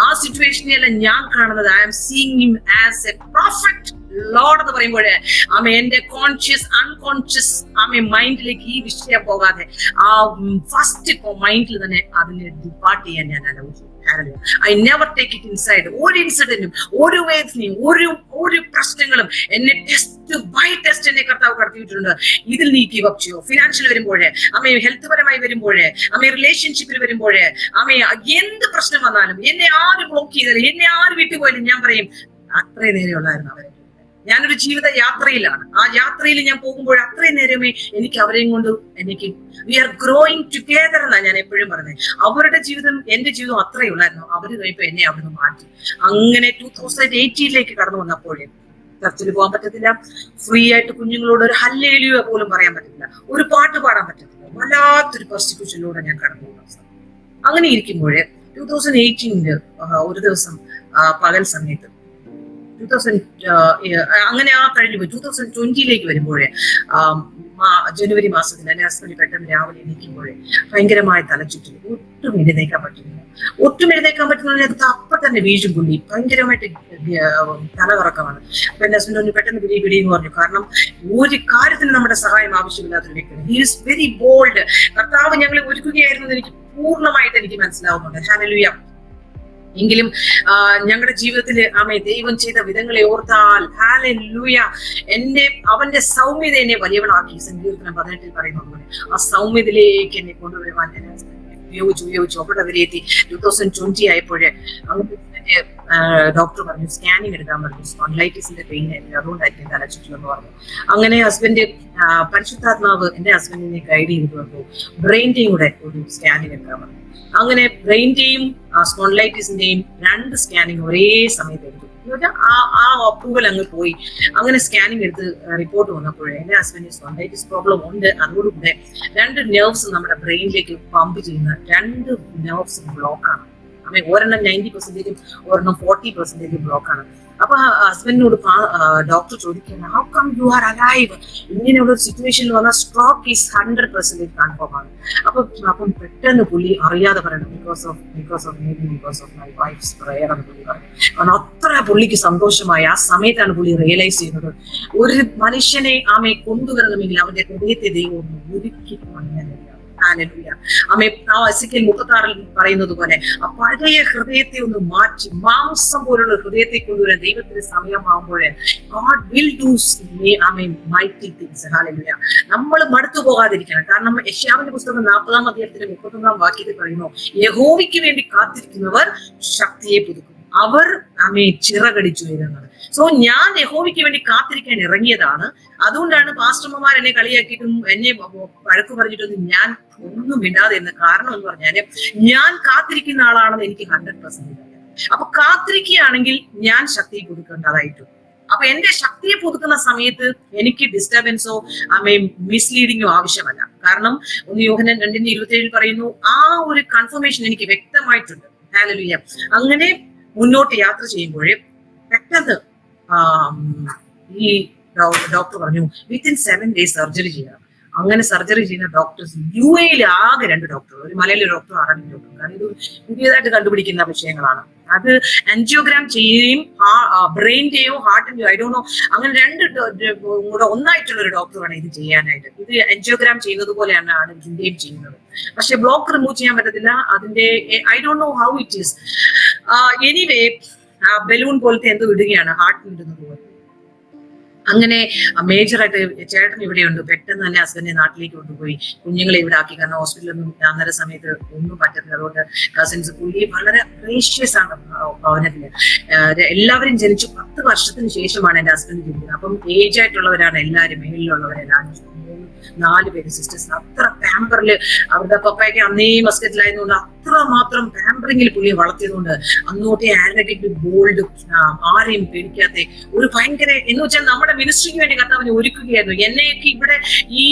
ആ സിറ്റുവേഷനെയല്ല ഞാൻ കാണുന്നത്. I am seeing him as a prophet Lord എന്ന് പറയുമ്പോഴേ എന്റെ കോൺഷ്യസ് അൺകോൺഷ്യസ് മൈൻഡിലേക്ക് ഈ വിഷയം പോകാതെ ആ ഫസ്റ്റ് മൈൻഡിൽ തന്നെ അതിനെ ഡിപ്പാർട്ട് ചെയ്യാൻ ഞാൻ ആലോചിച്ചു. I never take it inside. ഒരു ഇൻസിഡന്റും ഒരു വേദനയും ഒരു പ്രശ്നങ്ങളും എന്നെ ടെസ്റ്റ് ബൈ ടെസ്റ്റ് എന്നെ കർത്താവ് കടത്തിയിട്ടുണ്ട്. ഇതിൽ നീ ഗീവ് അപ്പ് ചെയ്യോ? ഫിനാൻഷ്യൽ വരുമ്പോഴേ ഹെൽത്ത് പരമായി വരുമ്പോഴേ റിലേഷൻഷിപ്പിൽ വരുമ്പോഴേ എന്ത് പ്രശ്നം വന്നാലും എന്നെ ആര് ബ്ലോക്ക് ചെയ്താലും എന്നെ ആര് വിട്ടുപോയാലും ഞാൻ പറയും അത്രയും നേരെയുള്ളായിരുന്നു അവരെ. ഞാനൊരു ജീവിത യാത്രയിലാണ്. ആ യാത്രയിൽ ഞാൻ പോകുമ്പോൾ അത്രയും നേരമേ എനിക്ക് അവരെയും കൊണ്ട് എനിക്ക് വി ആർ ഗ്രോയിങ് ടുഗെദർ എന്നാണ് ഞാൻ എപ്പോഴും പറഞ്ഞത്. അവരുടെ ജീവിതം എന്റെ ജീവിതം അത്രയേ ഉള്ളായിരുന്നു. അവര് കഴിയുമ്പോൾ എന്നെ അവിടുന്ന് മാറ്റി. അങ്ങനെ 2018 കടന്നു വന്നപ്പോഴേ ചർച്ചിൽ പോകാൻ പറ്റത്തില്ല. ഫ്രീ ആയിട്ട് കുഞ്ഞുങ്ങളോട് ഒരു ഹല്ലേലൂയ പോലും പറയാൻ പറ്റത്തില്ല. ഒരു പാട്ട് പാടാൻ പറ്റത്തില്ല. വല്ലാത്തൊരു പെർസിക്യൂഷനിലൂടെ ഞാൻ കടന്നു പോകുന്ന. അങ്ങനെ ഇരിക്കുമ്പോഴേ 2018 ഒരു ദിവസം പകൽ സമയത്ത് അങ്ങനെ ആ കഴിഞ്ഞു പോയി. 2020 വരുമ്പോഴേ ജനുവരി മാസത്തിൽ എന്റെ ഹസ്ബൻഡ് പെട്ടെന്ന് രാവിലെ എണീക്കുമ്പോഴേ ഭയങ്കരമായ തലചുറ്റൽ, ഒട്ടും എഴുന്നേക്കാൻ പറ്റുന്നില്ല. അപ്പൊ തന്നെ വീഴും പുള്ളി, ഭയങ്കരമായിട്ട് തലകറക്കമാണ്. അപ്പൊ എന്റെ ഹസ്ബൻഡ് ഒന്ന് പെട്ടെന്ന് പിടിയെന്ന് പറഞ്ഞു. കാരണം ഒരു കാര്യത്തിന് നമ്മുടെ സഹായം ആവശ്യമില്ലാത്തൊരു വ്യക്തിയാണ്. He is very bold. കർത്താവ് ഞങ്ങളെ ഒരുക്കുകയായിരുന്നു എനിക്ക് പൂർണ്ണമായിട്ട് എനിക്ക് മനസ്സിലാവുന്നുണ്ട്. ഹല്ലേലൂയ. എങ്കിലും ഞങ്ങളുടെ ജീവിതത്തിൽ ദൈവം ചെയ്ത വിധങ്ങളെ ഓർത്താൽ ഹല്ലേലൂയ, അവന്റെ സൗമ്യത എന്നെ വലിയവളാക്കി. സങ്കീർത്തനം 18 പറയുന്നത് പോലെ ആ സൗമ്യതയിലേക്ക് എന്നെ കൊണ്ടുവരുവാൻ ഉപയോഗിച്ചു. അവിടെ വരെ എത്തി. 2020 ആയപ്പോഴേ ഡോക്ടർ പറഞ്ഞു സ്കാനിങ് എടുക്കാൻ പറഞ്ഞു. സ്പോണ്ടിലൈറ്റിസിന്റെ പെയിൻ ആയിരുന്നു, അതുകൊണ്ടായിരിക്കും തലചുറ്റലെന്ന് പറഞ്ഞു. അങ്ങനെ ഹസ്ബൻഡ് പരിശുദ്ധാത്മാവ് എന്റെ ഹസ്ബൻഡിനെ ഗൈഡ് ചെയ്തു വന്നു. ബ്രെയിന്റെയും കൂടെ ഒരു സ്കാനിങ് എടുക്കാൻ പറഞ്ഞു. അങ്ങനെ ബ്രെയിന്റെയും സ്പോണ്ടിലൈറ്റിസിന്റെയും 2 സ്കാനിങ് ഒരേ സമയത്ത് എടുത്തു. ആ അപ്രൂവൽ അങ്ങ് പോയി. അങ്ങനെ സ്കാനിങ് എടുത്ത് റിപ്പോർട്ട് വന്നപ്പോഴേ എന്റെ ഹസ്ബൻഡിന് സ്പോണ്ടിലൈറ്റിസ് പ്രോബ്ലം ഉണ്ട്. അതോടുകൂടെ 2 നെർവ്സ് നമ്മുടെ ബ്രെയിനിലേക്ക് പമ്പ് ചെയ്യുന്ന 2 നെർവ്സ് ബ്ലോക്കാണ്. ഒരെണ്ണം 90%, ഒരെണ്ണം 40% ബ്ലോക്കാണ്. അപ്പൊ ഹസ്ബൻഡിനോട് ഡോക്ടർ ചോദിക്കുകയാണ്, how come you are alive? ഇങ്ങനെയുള്ള ഒരു സിറ്റുവേഷനിൽ വന്നാൽ സ്ട്രോക്ക് ഈസ് 100% കൺഫേം ആണ്. അപ്പം പെട്ടെന്ന് പുള്ളി അറിയാതെ പറയണം, because of my wife's prayer എന്ന് പുള്ളി പറഞ്ഞു. കാരണം അത്ര പുള്ളിക്ക് സന്തോഷമായി. ആ സമയത്താണ് പുള്ളി റിയലൈസ് ചെയ്യുന്നത്, ഒരു മനുഷ്യനെ കൊണ്ടുവരണമെങ്കിൽ അവന്റെ ഹൃദയത്തെ ദൈവം ഒന്ന് ഒരുക്കി പണിയാനില്ല. എസെക്കിയേൽ 36 പറയുന്നത് പോലെ ആ പഴയ ഹൃദയത്തെ ഒന്ന് മാറ്റി മാംസം പോലുള്ള ഹൃദയത്തെ കൊണ്ടുവരാൻ ദൈവത്തിന് സമയമാകുമ്പോഴേ God will do mighty things. Hallelujah. നമ്മൾ മടുത്തു പോകാതിരിക്കണം. കാരണം യെശയ്യാവിന്റെ പുസ്തകം 40-ാം അധ്യായത്തിന്റെ 31-ാം വാക്യത്തിൽ പറയുന്നു, യഹോവയ്ക്ക് വേണ്ടി കാത്തിരിക്കുന്നവർ ശക്തിയെ പുതുക്കും, അവർ ചിറകടിച്ചു വരുന്നത്. സോ ഞാൻ യഹോവയ്ക്ക് വേണ്ടി കാത്തിരിക്കാൻ ഇറങ്ങിയതാണ്. അതുകൊണ്ടാണ് പാസ്റ്റർമാർ എന്നെ കളിയാക്കിയിട്ടും എന്നെ വഴക്ക് പറഞ്ഞിട്ടൊന്നും ഞാൻ ഒന്നും വിടാതെ എന്ന്. കാരണം എന്ന് പറഞ്ഞാല് ഞാൻ കാത്തിരിക്കുന്ന ആളാണെന്ന് എനിക്ക് 100% അറിയാം. അപ്പൊ കാത്തിരിക്കുകയാണെങ്കിൽ ഞാൻ ശക്തി പുതുക്കേണ്ടതായിട്ടും. അപ്പൊ എന്റെ ശക്തിയെ പുതുക്കുന്ന സമയത്ത് എനിക്ക് ഡിസ്റ്റർബൻസോ മിസ്ലീഡിങ്ങോ ആവശ്യമല്ല. കാരണം 1 യോഹന്നാൻ 2:27 പറയുന്നു, ആ ഒരു കൺഫർമേഷൻ എനിക്ക് വ്യക്തമായിട്ടുണ്ട്. ഹല്ലേലൂയ. അങ്ങനെ മുന്നോട്ട് യാത്ര ചെയ്യുമ്പോഴേ പെട്ടെന്ന് ഈ ഡോക്ടർ പറഞ്ഞു വിത്തിൻ 7 days സർജറി ചെയ്യാം. അങ്ങനെ സർജറി ചെയ്യുന്ന ഡോക്ടേഴ്സ് UAE ആകെ 2 ഡോക്ടർ, ഒരു മലയാളി ഡോക്ടർ, അറബി ഡോക്ടർ. കാരണം ഇത് പുതിയതായിട്ട് കണ്ടുപിടിക്കുന്ന വിഷയങ്ങളാണ്. അത് ആൻജിയോഗ്രാം ചെയ്യുകയും ബ്രെയിൻ്റെയോ ഹാർട്ടിന്റെയോ ഐ ഡോണ്ട് നോ, അങ്ങനെ 2 കൂടെ ഒന്നായിട്ടുള്ള ഒരു ഡോക്ടറാണ് ഇത് ചെയ്യാനായിട്ട്. ഇത് ആൻജിയോഗ്രാം ചെയ്യുന്നത് പോലെയാണ് ഇതിന്റെയും ചെയ്യുന്നത്. പക്ഷെ ബ്ലോക്ക് റിമൂവ് ചെയ്യാൻ പറ്റത്തില്ല. അതിന്റെ I don't know how it is. Anyway balloon പോലത്തെ എന്തോ ഇടുകയാണ്, ഹാർട്ടിൽ ഇടുന്നത് പോലെ. അങ്ങനെ മേജറായിട്ട് ചേട്ടൻ ഇവിടെയുണ്ട്. പെട്ടെന്ന് തന്നെ ഹസ്ബൻഡിനെ നാട്ടിലേക്ക് കൊണ്ടുപോയി കുഞ്ഞുങ്ങളെ ഇവിടെ ആക്കി. കാരണം ഹോസ്പിറ്റലൊന്നും അന്നേരം സമയത്ത് ഒന്നും പറ്റത്തില്ല. അതുകൊണ്ട് കസിൻസ്, പുള്ളി വളരെ പ്രേഷ്യസ് ആണ് ഭവനത്തില്. എല്ലാവരും ജനിച്ചു 10 വർഷത്തിന് ശേഷമാണ് എന്റെ ഹസ്ബൻഡ് ജനിക്കുന്നത്. അപ്പം ഏജ് ആയിട്ടുള്ളവരാണ് എല്ലാവരും, മേലിലുള്ളവരെല്ലാം 4 പേര് സിസ്റ്റേഴ്സ്. അത്ര പാമ്പറില് അവരുടെ പപ്പയൊക്കെ അന്നേ മസ്കറ്റിലായതുകൊണ്ട് അത്രമാത്രം പാമ്പറിങ്ങിൽ പുള്ളിയെ വളർത്തിയതുകൊണ്ട് അന്നോട്ടെ ആരോഗ്യത്തിൽ ബോൾഡ്, ആരെയും പേടിക്കാത്ത ഒരു ഭയങ്കര എന്ന് വെച്ചാൽ നമ്മുടെ മിനിസ്ട്രിക്ക് വേണ്ടി കർത്താവിനെ ഒരുക്കുകയായിരുന്നു. എന്നെയൊക്കെ ഇവിടെ ഈ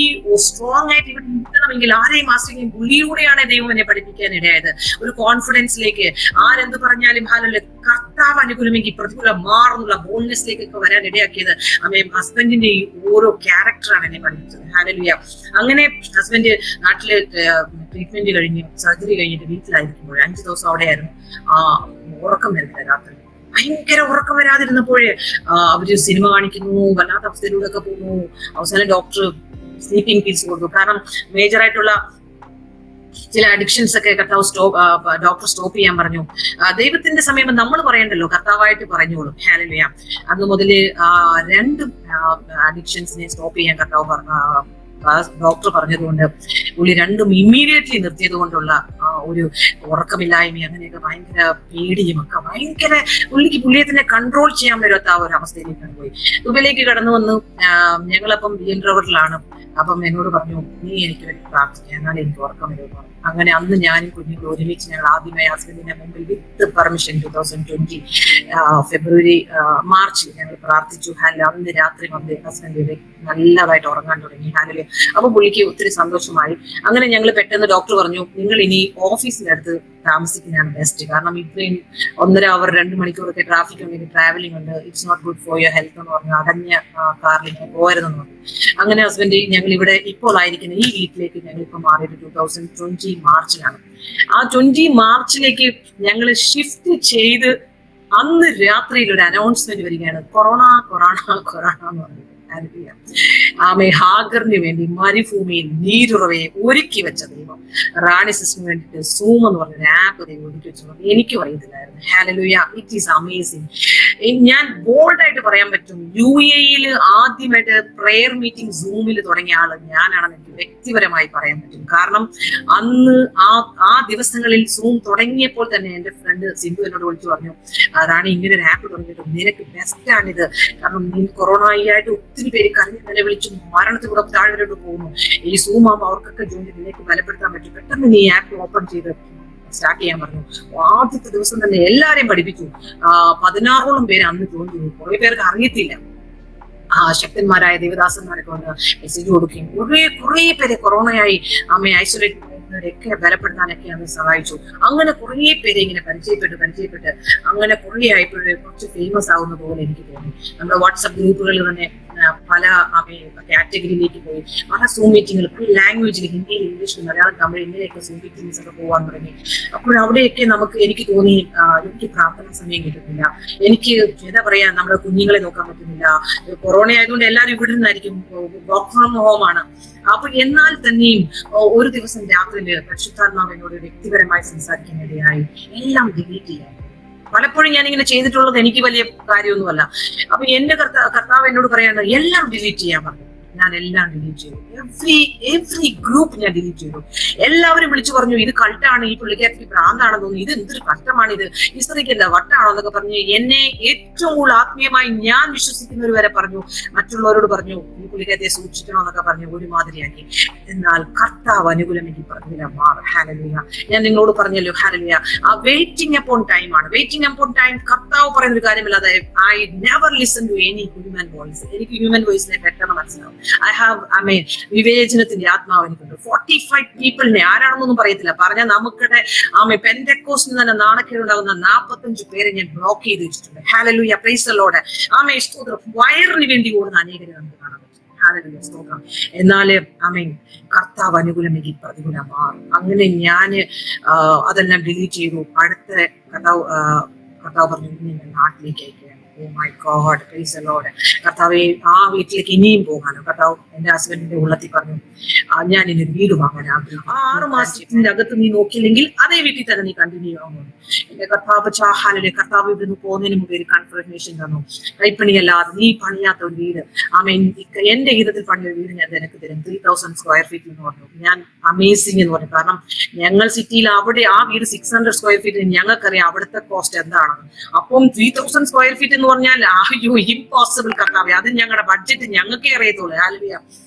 സ്ട്രോങ് ആയിട്ട് ഇവിടെ നിൽക്കണമെങ്കിൽ ആരെയും ആശ്രയിക്കും പുള്ളിയിലൂടെയാണ് ദൈവം എന്നെ പഠിപ്പിക്കാൻ ഇടയായത്. ഒരു കോൺഫിഡൻസിലേക്ക്, ആരെന്ത് പറഞ്ഞാലും കർത്താവ് അനുകൂലമെങ്കിൽ പ്രതികൂലം മാറുന്നുള്ള ബോൾഡ്നെസ്സിലേക്കൊക്കെ വരാൻ ഇടയാക്കിയത് ഹസ്ബൻഡിന്റെ ഈ ഓരോ ക്യാരക്ടറാണ് എന്നെ പഠിപ്പിച്ചത്. ഹല്ലേലൂയ. അങ്ങനെ ഹസ്ബൻഡ് നാട്ടില് ട്രീറ്റ്മെന്റ് കഴിഞ്ഞ് സർജറി കഴിഞ്ഞിട്ട് വീട്ടിലായിരിക്കുമ്പോൾ 5 ദിവസം അവിടെയായിരുന്നു. ഉറക്കം വരുന്നില്ല രാത്രി, ഭയങ്കര ഉറക്കം വരാതിരുന്നപ്പോഴേ അവര് സിനിമ കാണിക്കുന്നു, വല്ലാത്ത അവസ്ഥയിലൂടെ ഒക്കെ പോകുന്നു. അവസാനം ഡോക്ടർ സ്ലീപ്പിംഗ് പിൽസ് കൊടുത്തു. കാരണം മേജറായിട്ടുള്ള ചില അഡിക്ഷൻസ് ഒക്കെ ഡോക്ടർ സ്റ്റോപ്പ് ചെയ്യാൻ പറഞ്ഞു. ദൈവത്തിന്റെ സമയം നമ്മൾ പറയണ്ടല്ലോ, കർത്താവായിട്ട് പറഞ്ഞോളും. ഹല്ലേലൂയ. അന്ന് മുതല് 2 അഡിക്ഷൻസിനെ സ്റ്റോപ്പ് ചെയ്യാൻ ഡോക്ടർ പറഞ്ഞതുകൊണ്ട് പുള്ളി 2ഉം ഇമ്മീഡിയറ്റ്ലി നിർത്തിയത് കൊണ്ടുള്ള ഒരു ഉറക്കമില്ലായ്മ, അങ്ങനെയൊക്കെ ഭയങ്കര പേടിയും ഒക്കെ ഭയങ്കര പുള്ളിയെ തന്നെ കൺട്രോൾ ചെയ്യാൻ പറ്റാത്ത ഒരു അവസ്ഥയിലേക്കാണ് പോയി. ദുബൈയിലേക്ക് കടന്നു വന്നു. ഞങ്ങളപ്പം ഇൻട്രോവേർട്ടിലാണ്. അപ്പം എന്നോട് പറഞ്ഞു, നീ എനിക്ക് വേണ്ടി പ്രാർത്ഥിക്കുക, എന്നാലും എനിക്ക് ഉറക്കം വരുമെന്ന് പറഞ്ഞു. അങ്ങനെ അന്ന് ഞാനും കുഞ്ഞുങ്ങൾ ഒരുമിച്ച് ഞങ്ങൾ ആദ്യമായി ഹസ്ബൻഡിന്റെ മുമ്പിൽ വിത്ത് പെർമിഷൻ 2020 മാർച്ചിൽ ഞങ്ങൾ പ്രാർത്ഥിച്ചു. അന്ന് രാത്രി വന്ന് ഹസ്ബൻഡ് നല്ലതായിട്ട് ഉറങ്ങാൻ തുടങ്ങി. അല്ലെങ്കിൽ അപ്പൊ പുള്ളിക്ക് ഒത്തിരി സന്തോഷമായി. അങ്ങനെ ഞങ്ങൾ പെട്ടെന്ന് ഡോക്ടർ പറഞ്ഞു, നിങ്ങൾ ഇനി ഓഫീസിനടുത്ത് താമസിക്കുന്നതാണ് ബെസ്റ്റ്. കാരണം ഇത്രയും 1.5 അവർ 2 മണിക്കൂറൊക്കെ ട്രാഫിക് ഉണ്ടെങ്കിൽ ട്രാവലിംഗ് ഉണ്ട്, it's not good for your health എന്ന് പറഞ്ഞു. അടഞ്ഞ കാറിലേക്ക് പോകരുതെന്ന് പറഞ്ഞു. അങ്ങനെ ഹസ്ബൻഡ് ഞങ്ങൾ ഇവിടെ ഇപ്പോൾ ആയിരിക്കുന്ന ഈ വീട്ടിലേക്ക് ഞങ്ങൾ ഇപ്പൊ മാറിയത് 2020 മാർച്ചിലാണ്. ആ 20 മാർച്ചിലേക്ക് ഞങ്ങൾ ഷിഫ്റ്റ് ചെയ്ത് അന്ന് രാത്രിയിൽ ഒരു അനൗൺസ്മെന്റ് വരികയാണ്, കൊറോണ കൊറോണ കൊറോണ എന്ന് പറഞ്ഞു. ആമേ ഹാഗറിന് വേണ്ടി മരുഭൂമിയിൽ നീരുറവയെ ഒരുക്കി വെച്ച ദൈവം റാണി സിസ്റ്ററിന് വേണ്ടിയിട്ട് സൂം എന്ന് പറഞ്ഞൊരു ആപ്പ് ദൈവം ഒരുക്കി വെച്ചു. എനിക്കും അറിയത്തില്ലായിരുന്നു. Hallelujah, it is amazing. ഞാൻ ബോൾഡായിട്ട് പറയാൻ പറ്റും, UAE ആദ്യമായിട്ട് പ്രെയർ മീറ്റിംഗ് സൂമിൽ തുടങ്ങിയ ആള് ഞാനാണെന്ന് എനിക്ക് വ്യക്തിപരമായി പറയാൻ പറ്റും. കാരണം അന്ന് ആ ദിവസങ്ങളിൽ സൂം തുടങ്ങിയപ്പോൾ തന്നെ എന്റെ ഫ്രണ്ട് സിന്ധു എന്നോട് വിളിച്ചു പറഞ്ഞു, റാണി ഇങ്ങനെ ഒരു ആപ്പ് തുടങ്ങിയിട്ട് നിനക്ക് ബെസ്റ്റ് ആണിത്. കാരണം നീ കൊറോണ ആയിട്ട് ഒത്തിരി പേര് കരഞ്ഞ് നിലവിളിച്ച് മരണത്തിലൂടെ താഴ്വരോട്ട് പോകുന്നു. ഈ സൂം ആകുമ്പോൾ അവർക്കൊക്കെ ജോലി നിനക്ക് ബലപ്പെടുത്താൻ പറ്റും. പെട്ടെന്ന് നീ ആപ്പ് ഓപ്പൺ ചെയ്ത് സ്റ്റാർട്ട് ചെയ്യാൻ പറഞ്ഞു. ആദ്യത്തെ ദിവസം തന്നെ എല്ലാരെയും പഠിപ്പിച്ചു. 16ഓളം പേര് അന്ന് ജോയിൻ ചെയ്തു. കുറെ പേർക്ക് അറിയത്തില്ല. ശക്തന്മാരായ ദേവദാസന്മാരൊക്കെ വന്ന് മെസ്സേജ് കൊടുക്കുകയും കുറെ പേരെ കൊറോണയായി ഐസൊലേറ്റ് ഒക്കെ ബലപ്പെടുത്താനൊക്കെ അത് സഹായിച്ചു. അങ്ങനെ കുറെ പേരെ ഇങ്ങനെ പരിചയപ്പെട്ട് അങ്ങനെ കുറെ ആയപ്പോഴേ കുറച്ച് ഫേമസ് ആവുന്ന പോലെ എനിക്ക് തോന്നി. നമ്മുടെ വാട്സപ്പ് ഗ്രൂപ്പുകളിൽ തന്നെ പല കാറ്റഗറിയിലേക്ക് പോയി. പല സൂം മീറ്റിങ്ങുകൾ പല ലാംഗ്വേജിൽ, ഹിന്ദി, ഇംഗ്ലീഷ്, മലയാളം, തമിഴ് ഇങ്ങനെയൊക്കെ സൂം മീറ്റിംഗ്സ് ഒക്കെ പോകാൻ തുടങ്ങി. അപ്പോൾ അവിടെയൊക്കെ എനിക്ക് തോന്നി എനിക്ക് പ്രാർത്ഥന സമയം കിട്ടുന്നില്ല, എനിക്ക് എന്താ പറയാ നമ്മുടെ കുഞ്ഞുങ്ങളെ നോക്കാൻ പറ്റുന്നില്ല. കൊറോണ ആയതുകൊണ്ട് എല്ലാവരും ഇവിടെ നിന്നായിരിക്കും, വർക്ക് ഫ്രം ഹോം ആണ്. അപ്പൊ എന്നാൽ തന്നെയും ഒരു ദിവസം രാത്രിയിൽ പരിശുദ്ധാത്മാവ് എന്നോട് വ്യക്തിപരമായി സംസാരിക്കാനിടയായി എല്ലാം ഡിലീറ്റ് ചെയ്യാൻ. പലപ്പോഴും ഞാനിങ്ങനെ ചെയ്തിട്ടുള്ളത് എനിക്ക് വലിയ കാര്യമൊന്നുമല്ല. അപ്പൊ എന്റെ കർത്താവ് എന്നോട് പറയാണ് എല്ലാം ഡിലീറ്റ് ചെയ്യാൻ പറഞ്ഞു. ഞാൻ എല്ലാം ഡിലീറ്റ് ചെയ്തു. എവ്രി ഗ്രൂപ്പ് ഞാൻ ഡിലീറ്റ് ചെയ്തു. എല്ലാവരും വിളിച്ചു പറഞ്ഞു, ഇത് കൾട്ടാണ്, ഈ പുള്ളിക്കാർക്ക് ഭ്രാന്താണെന്ന് തോന്നുന്നു, ഇത് എന്തൊരു കഷ്ടമാണിത്, ഈ സ്ത്രീക്ക് എന്താ വട്ടാണോ എന്നൊക്കെ പറഞ്ഞു. എന്നെ ഏറ്റവും കൂടുതൽ ആത്മീയമായി ഞാൻ വിശ്വസിക്കുന്നവർ വരെ പറഞ്ഞു, മറ്റുള്ളവരോട് പറഞ്ഞു ഈ പുള്ളിക്കാരത്തെ സൂക്ഷിക്കണോ എന്നൊക്കെ പറഞ്ഞു ഒരുമാതിരിയാക്കി. എന്നാൽ കർത്താവ് അനുകൂലമെങ്കിൽ പറഞ്ഞില്ല. ഹല്ലേലൂയ. ഞാൻ നിങ്ങളോട് പറഞ്ഞല്ലോ, ഹല്ലേലൂയ, ആ വെയിറ്റിംഗ് അപ്പോൺ ടൈം ആണ്. വെയിറ്റിംഗ് അപ്പോൺ ടൈം കർത്താവ് പറയുന്ന ഒരു കാര്യമില്ല. അതായത് I never listen to any human voice. എനിക്ക് ഹ്യൂമൻ വോയിസിനെ പെട്ടെന്ന് മനസ്സിലാവും. വിവേചനത്തിന്റെ ആത്മാവ് എനിക്കുണ്ട്. 45 പീപ്പിളിനെ ആരാണെന്നൊന്നും പറയത്തില്ല, പറഞ്ഞാൽ നമുക്കിടെ പെന്റെക്കോസ്റ്റിന് തന്നെ നാണക്കേടുണ്ടാകുന്ന 45 പേരെ ഞാൻ ബ്ലോക്ക് ചെയ്ത് വെച്ചിട്ടുണ്ട്. Hallelujah, praise the Lord. സ്തോത്രം. വയറിന് വേണ്ടി ഓടുന്ന അനേകരെ നമുക്ക് കാണാൻ പറ്റും. ഹല്ലേലൂയ, സ്തോത്രം. എന്നാല് കർത്താവ് അനുകൂലമെങ്കിൽ പ്രതികൂലം മാറും. അങ്ങനെ ഞാന് അതെല്ലാം ഡിലീറ്റ് ചെയ്തു. അടുത്ത കർത്താവ് പറഞ്ഞു, നാട്ടിലേക്ക് അയക്കുകയാണ്. Oh my God, praise the Lord. കർത്താവേ, ആ വീട്ടിലേക്ക് ഇനിയും പോകാനോ. കർത്താവ് എന്റെ ഹസ്ബൻഡിന്റെ ഉള്ളത്തിൽ പറഞ്ഞു, ഞാൻ ഇനി വീട് വാങ്ങാൻ ആഗ്രഹിക്കുന്നു. 6 മാസത്തിന്റെ അകത്ത് നീ നോക്കിയില്ലെങ്കിൽ അതേ വീട്ടിൽ തന്നെ നീ കണ്ടിന്യൂ ആവുന്നു. എന്റെ കർത്താവ് ചാഹാലിലെ കർത്താവ് ഇവിടുന്ന് പോകുന്നതിന് മുമ്പ് ഒരു കൺഫർമേഷൻ തന്നു, കൈപ്പണിയല്ലാതെ നീ പണിയാത്ത ഒരു വീട് എന്റെ ഹിതത്തിൽ പണിയ വീട് ഞാൻ നിനക്ക് തരും. 3000 സ്ക്വയർ ഫീറ്റ് എന്ന് പറഞ്ഞു. ഞാൻ അമേസിംഗ് എന്ന് പറഞ്ഞു. കാരണം ഞങ്ങൾ സിറ്റിയിൽ അവിടെ ആ വീട് 600 സ്ക്വയർ ഫീറ്റ്, ഞങ്ങൾക്കറിയാം അവിടുത്തെ കോസ്റ്റ് എന്താണെന്ന്. അപ്പം 3000 സ്ക്വയർ ഫീറ്റ് എന്ന് പറഞ്ഞാൽ അയ്യോ ഇമ്പോസിബിൾ കർത്താവേ, അത് ഞങ്ങളുടെ ബഡ്ജറ്റ് ഞങ്ങൾക്കേ അറിയത്തുള്ളൂ. ഹല്ലേലൂയ.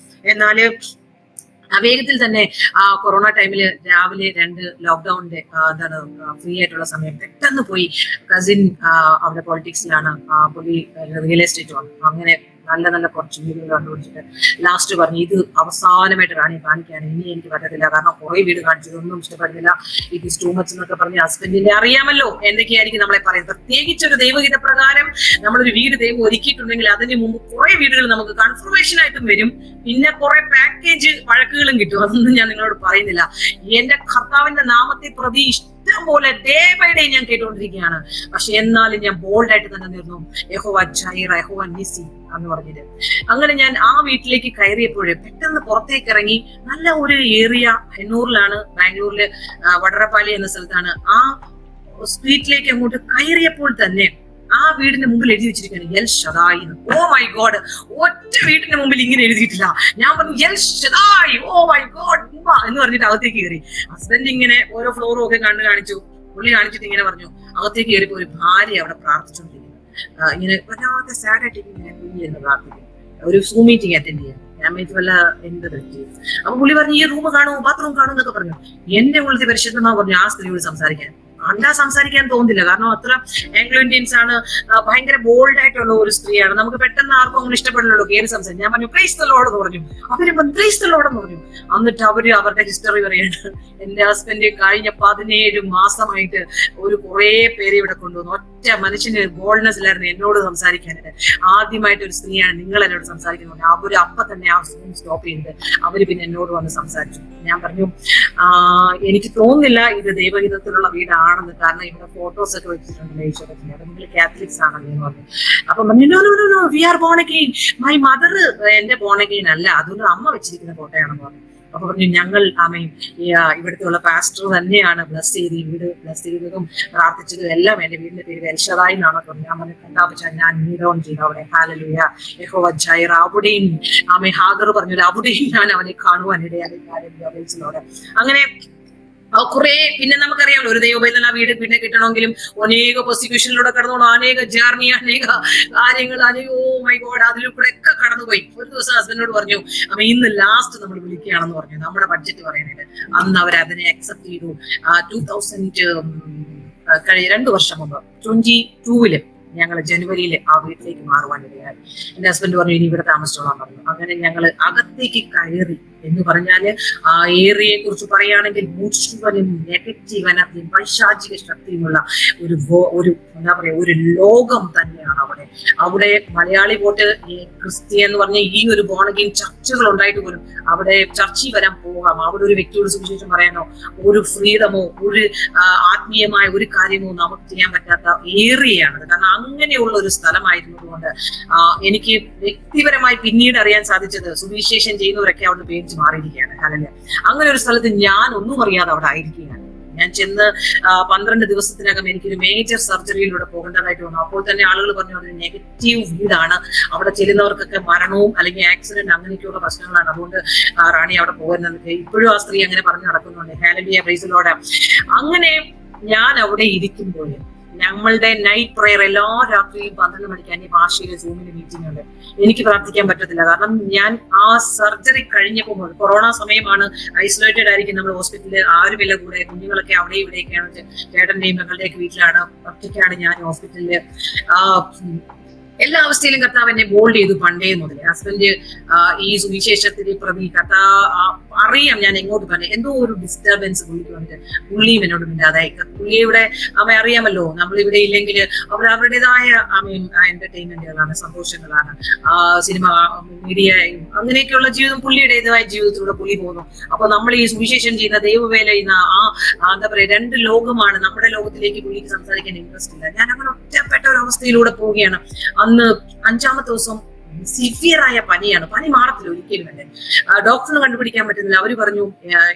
എന്നാല് വേഗത്തിൽ തന്നെ കൊറോണ ടൈമില് രാവിലെ 2 ലോക്ക്ഡൌണിന്റെ ഫ്രീ ആയിട്ടുള്ള സമയം പെട്ടെന്ന് പോയി. കസിൻ അവിടെ പൊളിറ്റിക്സിലാണ്, പുള്ളി റിയൽ എസ്റ്റേറ്റ് വന്നു. അങ്ങനെ നല്ല നല്ല കുറച്ച് വീടുകൾ കണ്ടുപിടിച്ചിട്ട് ലാസ്റ്റ് പറഞ്ഞു, ഇത് അവസാനമായിട്ട് റാണി കാണിക്കാൻ, ഇനി എനിക്ക് പറ്റത്തില്ല. കാരണം കുറെ വീട് കാണിച്ചതൊന്നും ഇഷ്ടപ്പെടുന്നില്ല, ഇറ്റ് ഈസ് ടു മച്ച് എന്നൊക്കെ പറഞ്ഞ് ഹസ്ബൻഡിന്റെ അറിയാമല്ലോ എന്തൊക്കെയായിരിക്കും നമ്മളെ പറയുന്നത്. പ്രത്യേകിച്ച് ഒരു ദൈവഹിത പ്രകാരം നമ്മളൊരു വീട് ദൈവം ഒരുക്കിയിട്ടുണ്ടെങ്കിൽ അതിന് മുമ്പ് കുറെ വീടുകൾ നമുക്ക് കൺഫർമേഷൻ ആയിട്ടും വരും, പിന്നെ കുറെ പാക്കേജ് വഴക്കുകളും കിട്ടും. അതൊന്നും ഞാൻ നിങ്ങളോട് പറയുന്നില്ല. എന്റെ കർത്താവിന്റെ നാമത്തെ പ്രതി ഇഷ്ടം പോലെ ഡേ ബൈ ഡേ ഞാൻ കേട്ടുകൊണ്ടിരിക്കുകയാണ്. പക്ഷെ എന്നാലും ഞാൻ ബോൾഡായിട്ട് തന്നെ നിന്നു, യഹോവ ജൈറ, യഹോവ നിസി എന്ന് പറഞ്ഞത്. അങ്ങനെ ഞാൻ ആ വീട്ടിലേക്ക് കയറിയപ്പോഴേ പെട്ടെന്ന് പുറത്തേക്ക് ഇറങ്ങി. നല്ല ഒരു ഏരിയ ഹെന്നൂറിലാണ്, ബാംഗ്ലൂരില് വടറപ്പാലി എന്ന സ്ഥലത്താണ്. ആ സ്ട്രീറ്റിലേക്ക് അങ്ങോട്ട് കയറിയപ്പോൾ തന്നെ ആ വീടിന്റെ മുമ്പിൽ എഴുതി വെച്ചിരിക്കുകയാണ് El Shaddai. Oh my God, ഒറ്റ വീടിന്റെ മുമ്പിൽ ഇങ്ങനെ എഴുതിയിട്ടില്ല. ഞാൻ പറഞ്ഞു El Shaddai, oh my God എന്ന് പറഞ്ഞിട്ട് അകത്തേക്ക് കയറി. ഹസ്ബൻഡ് ഇങ്ങനെ ഓരോ ഫ്ലോറും ഒക്കെ കാണിച്ചു. പുള്ളി കാണിച്ചിട്ട് ഇങ്ങനെ പറഞ്ഞു, അകത്തേക്ക് കയറിയപ്പോ ഒരു ഭാര്യ അവിടെ പ്രാർത്ഥിച്ചുകൊണ്ടിരിക്കുന്നു. ഇങ്ങനെ വല്ലാതെ സാഡായിട്ട് ഇങ്ങനെ കുഞ്ഞിരുന്ന് പ്രാർത്ഥിക്കും. ഒരു സൂം മീറ്റിംഗ് അറ്റൻഡ് ചെയ്യാൻ. ഞാൻ വല്ല എന്ത് പറ്റി. അപ്പൊ പുള്ളി പറഞ്ഞു ഈ റൂം കാണുമോ, ബാത്റൂം കാണുമോ എന്നൊക്കെ പറഞ്ഞു. എന്റെ ഉള്ളത്തെ പരിശുദ്ധമാ പറഞ്ഞു ആ സ്ത്രീയോട് സംസാരിക്കാൻ. കണ്ടാ സംസാരിക്കാൻ തോന്നില്ല. കാരണം അത്ര ആംഗ്ലോ ഇന്ത്യൻസ് ആണ്, ഭയങ്കര ബോൾഡ് ആയിട്ടുള്ള ഒരു സ്ത്രീയാണ്. നമുക്ക് പെട്ടെന്ന് ആർക്കും അങ്ങനെ ഇഷ്ടപ്പെടില്ലല്ലോ കയറി സംസാരിക്കും. ഞാൻ പറഞ്ഞു പ്രൈസ് ദി ലോർഡ് എന്ന് പറഞ്ഞു, അവര് പ്രൈസ് ദി ലോർഡ് എന്ന് പറഞ്ഞു. എന്നിട്ട് അവര് അവരുടെ ഹിസ്റ്ററി പറയുന്നുണ്ട്. എന്റെ ഹസ്ബൻഡ് കഴിഞ്ഞ 17 മാസമായിട്ട് കുറെ പേര് ഇവിടെ കൊണ്ടുവന്നു. ഒറ്റ മനുഷ്യന് ബോൾഡ്നെസ് ഇല്ലായിരുന്നു എന്നോട് സംസാരിക്കാനായിട്ട്. ആദ്യമായിട്ട് ഒരു സ്ത്രീയാണ് നിങ്ങൾ എന്നോട് സംസാരിക്കുന്നത്. അവര് അപ്പൊ തന്നെ ആ ഫോൺ സ്റ്റോപ്പ് ചെയ്തിട്ട് അവര് പിന്നെ എന്നോട് വന്ന് സംസാരിച്ചു. ഞാൻ പറഞ്ഞു എനിക്ക് തോന്നുന്നില്ല ഇത് ദൈവഹിതത്തിലുള്ള വീടാണെന്ന്, കാരണം ഇവിടെ ഫോട്ടോസ് ഒക്കെ വെച്ചിട്ടുണ്ട് ഈശ്വരത്തിന്, അപ്പൊ നിങ്ങൾ കാത്തലിക്സ് ആണല്ലോ എന്ന് പറഞ്ഞു. അപ്പൊ പറഞ്ഞു we are born again, my mother എന്റെ ബോൺ അഗെയിൻ അല്ല, അതുകൊണ്ട് അമ്മ വെച്ചിരിക്കുന്ന ഫോട്ടോയാണെന്ന് പറഞ്ഞു. അപ്പൊ പറഞ്ഞു ഞങ്ങൾ ഇവിടുത്തെ ഉള്ള പാസ്റ്റർ തന്നെയാണ് ബ്ലസ് ചെയ്ത് വീട് ബ്ലസ് ചെയ്തതും പ്രാർത്ഥിച്ചതും എല്ലാം. എന്റെ വീടിന്റെ പേര് വെൽഷദായി എന്നാണ് പറഞ്ഞു. ഞാൻ പറഞ്ഞു കണ്ടാ ഞാൻ നീഡോൺ ചെയ്തു അവിടെ. ഹല്ലേലൂയ, യഹോവ ജൈറ. അവിടെയും ഹാഗർ പറഞ്ഞു അവിടെയും ഞാൻ അവനെ കാണുവാനിടയായി. അങ്ങനെ കുറെ പിന്നെ നമുക്കറിയാമല്ലോ ഒരു ദൈവബൈതൽ ആ വീട് പിന്നെ കിട്ടണമെങ്കിലും അനേക പ്രോസിക്യൂഷനിലൂടെ കടന്നോളൂ, അനേക ജേർണി, അനേക കാര്യങ്ങൾ, മൈ ഗോഡ്, അതിലൂടെ ഒക്കെ കടന്നുപോയി. ഒരു ദിവസം ഹസ്ബൻഡിനോട് പറഞ്ഞു ഇന്ന് ലാസ്റ്റ് നമ്മൾ വിളിക്കുകയാണെന്ന് പറഞ്ഞു, നമ്മുടെ ബഡ്ജറ്റ് പറയാനായിട്ട്. അന്ന് അവർ അതിനെ അക്സെപ്റ്റ് ചെയ്തു. 2 വർഷം മുമ്പ് 22 ഞങ്ങൾ ജനുവരിയിൽ ആ വീട്ടിലേക്ക് മാറുവാനിടയായി. എന്റെ ഹസ്ബൻഡ് പറഞ്ഞു ഇനി ഇവിടെ താമസിച്ചോളാൻ പറഞ്ഞു. അങ്ങനെ ഞങ്ങൾ അകത്തേക്ക് കയറി എന്ന് പറഞ്ഞാല് ആ ഏരിയയെ കുറിച്ച് പറയുകയാണെങ്കിൽ മുഴുവനും നെഗറ്റീവ് എനർജിയും പൈശാചിക ശക്തിയുമുള്ള ഒരു എന്താ പറയാ ഒരു ലോകം തന്നെയാണ് അവിടെ. അവിടെ മലയാളി വോട്ട് ക്രിസ്ത്യൻ എന്ന് പറഞ്ഞ ഈ ഒരു ബോണഗെയിൻ ചർച്ചുകൾ ഉണ്ടായിട്ട് പോലും അവിടെ ചർച്ചിൽ വരാൻ പോകാം. അവിടെ ഒരു വ്യക്തിയോട് സുവിശേഷം പറയാനോ ഒരു ഫ്രീഡമോ ഒരു ആത്മീയമായ ഒരു കാര്യമോ നമുക്ക് ചെയ്യാൻ പറ്റാത്ത ഏരിയയാണത്. കാരണം അങ്ങനെയുള്ള ഒരു സ്ഥലമായിരുന്നതുകൊണ്ട് എനിക്ക് വ്യക്തിപരമായി പിന്നീട് അറിയാൻ സാധിച്ചത് സുവിശേഷം ചെയ്യുന്നവരൊക്കെ അവിടെ പേടിച്ച് മാറിയിരിക്കുകയാണ്. ഹല്ലേലൂയ. അങ്ങനെ ഒരു സ്ഥലത്ത് ഞാൻ ഒന്നും അറിയാതെ അവിടെ ആയിരിക്കുകയാണ്. ഞാൻ ചെന്ന് 12 ദിവസത്തിനകം എനിക്കൊരു മേജർ സർജറിയിലൂടെ പോകേണ്ടതായിട്ട് വന്നു. അപ്പോൾ തന്നെ ആളുകൾ പറഞ്ഞു അതൊരു നെഗറ്റീവ് വീടാണ്, അവിടെ ചെല്ലുന്നവർക്കൊക്കെ മരണവും അല്ലെങ്കിൽ ആക്സിഡന്റ് അങ്ങനെയൊക്കെയുള്ള പ്രശ്നങ്ങളാണ്, അതുകൊണ്ട് റാണി അവിടെ പോകുന്നത്. ഇപ്പോഴും ആ സ്ത്രീ അങ്ങനെ പറഞ്ഞു നടക്കുന്നുണ്ട്. Hallelujah, praise the Lord. അങ്ങനെ ഞാൻ അവിടെ ഇരിക്കുമ്പോൾ ഞങ്ങളുടെ നൈറ്റ് പ്രെയർ എല്ലാ രാത്രിയും 12 മണിക്ക് അന്യ ഭാഷയിലെ സൂമിന് മീറ്റിംഗ് ഉണ്ട്. എനിക്ക് പ്രാർത്ഥിക്കാൻ പറ്റത്തില്ല, കാരണം ഞാൻ ആ സർജറി കഴിഞ്ഞപ്പോൾ കൊറോണ സമയമാണ്, ഐസൊലേറ്റഡ് ആയിരിക്കും നമ്മൾ ഹോസ്പിറ്റലിൽ, ആരുമില്ല കൂടെ, കുഞ്ഞുങ്ങളൊക്കെ അവിടെ ഇവിടെയൊക്കെയാണ്, ചേട്ടന്റെയും മകളുടെയൊക്കെ വീട്ടിലാണ്, ഒറ്റയ്ക്കാണ് ഞാൻ ഹോസ്പിറ്റലില്. എല്ലാ അവസ്ഥയിലും കർത്താവ് എന്നെ ബോൾഡ് ചെയ്തു പണ്ടേ മുതൽ. ഹസ്ബൻഡ് ഈ സുവിശേഷത്തിന് പ്രതി അറിയാം ഞാൻ എങ്ങോട്ട് പറഞ്ഞു, എന്തോ ഒരു ഡിസ്റ്റർബൻസ് പുള്ളിക്ക് വന്നിട്ട് പുള്ളിയും എന്നോട് മിണ്ടാതായി. പുള്ളിയുടെ അറിയാമല്ലോ, നമ്മളിവിടെ ഇല്ലെങ്കിൽ അവർ അവരുടേതായ എന്റർടൈൻമെന്റുകളാണ്, സന്തോഷങ്ങളാണ്, സിനിമ, മീഡിയ, അങ്ങനെയൊക്കെയുള്ള ജീവിതം പുള്ളിയുടേതായ ജീവിതത്തിലൂടെ പുള്ളി പോകുന്നു. അപ്പൊ നമ്മൾ ഈ സുവിശേഷം ചെയ്യുന്ന ദൈവവേല ചെയ്യുന്ന എന്താ പറയാ 2 ലോകമാണ്. നമ്മുടെ ലോകത്തിലേക്ക് പുള്ളിക്ക് സംസാരിക്കാൻ ഇൻട്രസ്റ്റ് ഇല്ല. ഞാൻ അങ്ങനെ ഒറ്റപ്പെട്ട ഒരു അവസ്ഥയിലൂടെ പോവുകയാണ്. അന്ന് 5ാമത്തെ ദിവസം സിവിയറായ പനിയാണ്. പനി മാറത്തില്ല ഒരിക്കലും തന്നെ. ഡോക്ടറിന് കണ്ടുപിടിക്കാൻ പറ്റുന്നില്ല. അവര് പറഞ്ഞു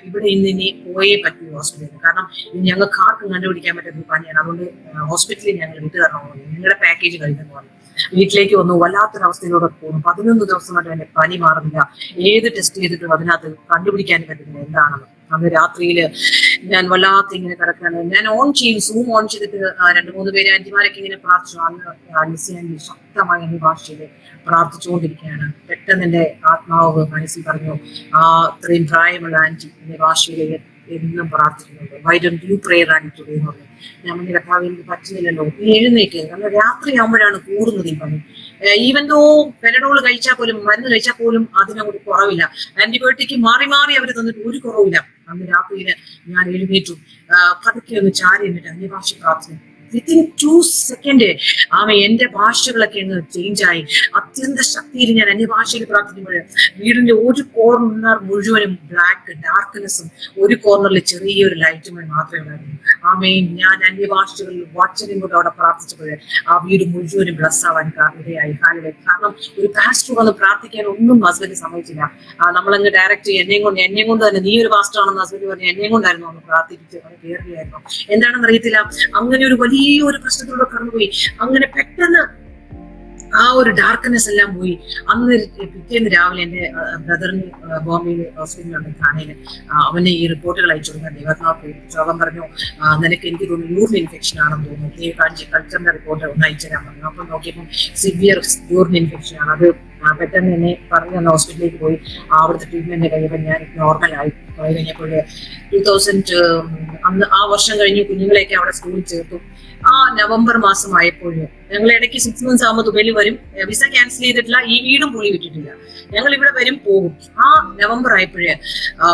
ഇവിടെ ഇനി പോയേ പറ്റൂ ഹോസ്പിറ്റലിൽ, കാരണം ഞങ്ങൾക്ക് ആർക്കും കണ്ടുപിടിക്കാൻ പറ്റുന്ന പനിയാണ്, അതുകൊണ്ട് ഹോസ്പിറ്റലിൽ ഞങ്ങൾ വിട്ടു തരണം, നിങ്ങളുടെ പാക്കേജ് കഴിഞ്ഞെന്ന് പറഞ്ഞു. വീട്ടിലേക്ക് വന്നു. വല്ലാത്തൊരവസ്ഥയിലൂടെ പോകുന്നു. 11 ദിവസമായിട്ട് എന്റെ പനി മാറുന്നില്ല. ഏത് ടെസ്റ്റ് ചെയ്തിട്ടും അതിനകത്ത് കണ്ടുപിടിക്കാൻ പറ്റുന്നില്ല എന്താണെന്ന്. അന്ന് രാത്രിയില് ഞാൻ വല്ലാത്ത ഇങ്ങനെ കിടക്കാണ്. ഞാൻ സൂം ഓൺ ചെയ്തിട്ട് 2-3 പേര് ആന്റിമാരൊക്കെ ഇങ്ങനെ പ്രാർത്ഥിച്ചു. അന്ന് ശക്തമായി എന്റെ ഭാഷയില് പ്രാർത്ഥിച്ചുകൊണ്ടിരിക്കുകയാണ്. പെട്ടെന്ന് എന്റെ ആത്മാവ് മനസ്സിൽ പറഞ്ഞു, ഇത്രയും പ്രായമുള്ള ആന്റി എന്റെ ഭാഷയില് എന്നും പ്രാർത്ഥിക്കുന്നുണ്ട്. Why don't you pray Rani today എന്ന് പറഞ്ഞു. ഞാൻ എന്റെ കർത്താവ് എനിക്ക് പറ്റുന്നില്ലല്ലോ, എഴുന്നേക്ക്. കാരണം രാത്രി ആകുമ്പോഴാണ് കൂടുന്നത് ഈ പനി. ഈവൻ ദോ പെനഡോൾ കഴിച്ചാൽ പോലും, മരുന്ന് കഴിച്ചാൽ പോലും അതിനൊരു കുറവില്ല. ആന്റിബയോട്ടിക് മാറി മാറി അവർ തന്നിട്ട് ഒരു കുറവില്ല. അന്ന് രാത്രിയില് ഞാൻ എഴുന്നേറ്റു, പതുക്കെ ഒന്ന് ചാരി എന്നിട്ട് അന്യഭാഷ പ്രാർത്ഥന. വിത്തിൻ 2 സെക്കൻഡ് എന്റെ ഭാഷകളൊക്കെ അങ്ങ് ചേഞ്ച് ആയി. അത്യന്ത ശക്തിയിൽ ഞാൻ അന്യഭാഷയിൽ പ്രാർത്ഥിക്കുമ്പോൾ വീടിന്റെ ഒരു കോർണർ മുഴുവനും ബ്ലാക്ക് ഡാർക്ക്നെസ്സും ഒരു കോർണറിൽ ചെറിയൊരു ലൈറ്റും മാത്രമേ ഉണ്ടായിരുന്നു. ഞാൻ അന്യഭാഷകളിൽ വാച്ചനും കൂടെ അവിടെ പ്രാർത്ഥിച്ചപ്പോൾ ആ വീട് മുഴുവനും ബ്ലസ് ആവാൻ ഇടയായി. കാരണം ഒരു പാസ്റ്റർ വന്ന് പ്രാർത്ഥിക്കാൻ ഒന്നും ഹസ്ബൻഡ് സമ്മതിച്ചില്ല. നമ്മളങ്ങ് ഡയറക്റ്റ് എന്നെയും കൊണ്ട് തന്നെ, നീ ഒരു പാസ്റ്റർ ആണെന്ന് ഹസ്ബൻഡ് പറഞ്ഞു, എന്നെയും കൊണ്ടായിരുന്നു ഒന്ന് പ്രാർത്ഥിപ്പിച്ച് കയറുകയായിരുന്നു. എന്താണെന്ന് അറിയത്തില്ല, അങ്ങനെ ഒരു വലിയ ഒരു പ്രശ്നത്തിലൂടെ കടന്നുപോയി. അങ്ങനെ പെട്ടെന്ന് ആ ഒരു ഡാർക്ക്നെസ് എല്ലാം പോയി. അന്ന് പിറ്റേന്ന് രാവിലെ എന്റെ ബ്രദറിന് ബോംബെയിൽ ഹോസ്പിറ്റലുണ്ട് ഥാനയില്, അവന് ഈ റിപ്പോർട്ടുകൾ അയച്ചു കൊടുക്കാൻ അവൻ പറഞ്ഞു, നിനക്ക് എനിക്ക് തോന്നുന്നു യൂറിൻ ഇൻഫെക്ഷൻ ആണെന്ന് തോന്നുന്നു, നീ കാണിച്ച് കൾച്ചറിന്റെ റിപ്പോർട്ട് ഒന്ന് അയച്ചു തരാൻ പറഞ്ഞു. അപ്പം നോക്കിയപ്പോൾ സിവിയർ യൂറിൻ ഇൻഫെക്ഷൻ ആണ്. അത് പെട്ടെന്ന് എന്നെ പറഞ്ഞ ഹോസ്പിറ്റലിലേക്ക് പോയി. അവിടുത്തെ ട്രീറ്റ്മെന്റ് കഴിഞ്ഞപ്പോൾ ഞാൻ നോർമലായി. പോയി കഴിഞ്ഞപ്പോൾ 2000 അന്ന് ആ വർഷം കഴിഞ്ഞ് കുഞ്ഞുങ്ങളെയൊക്കെ അവിടെ സ്കൂളിൽ ചേർത്തു. ആ നവംബർ മാസമായപ്പോൾ ഞങ്ങൾ ഇടയ്ക്ക് 6 months ആകുമ്പോൾ ദുബൈയിൽ വരും. വിസ ക്യാൻസൽ ചെയ്തിട്ടില്ല, ഈ വീടും പുള്ളി വിട്ടിട്ടില്ല. ഞങ്ങൾ ഇവിടെ വരും പോകും. ആ നവംബർ ആയപ്പോഴേ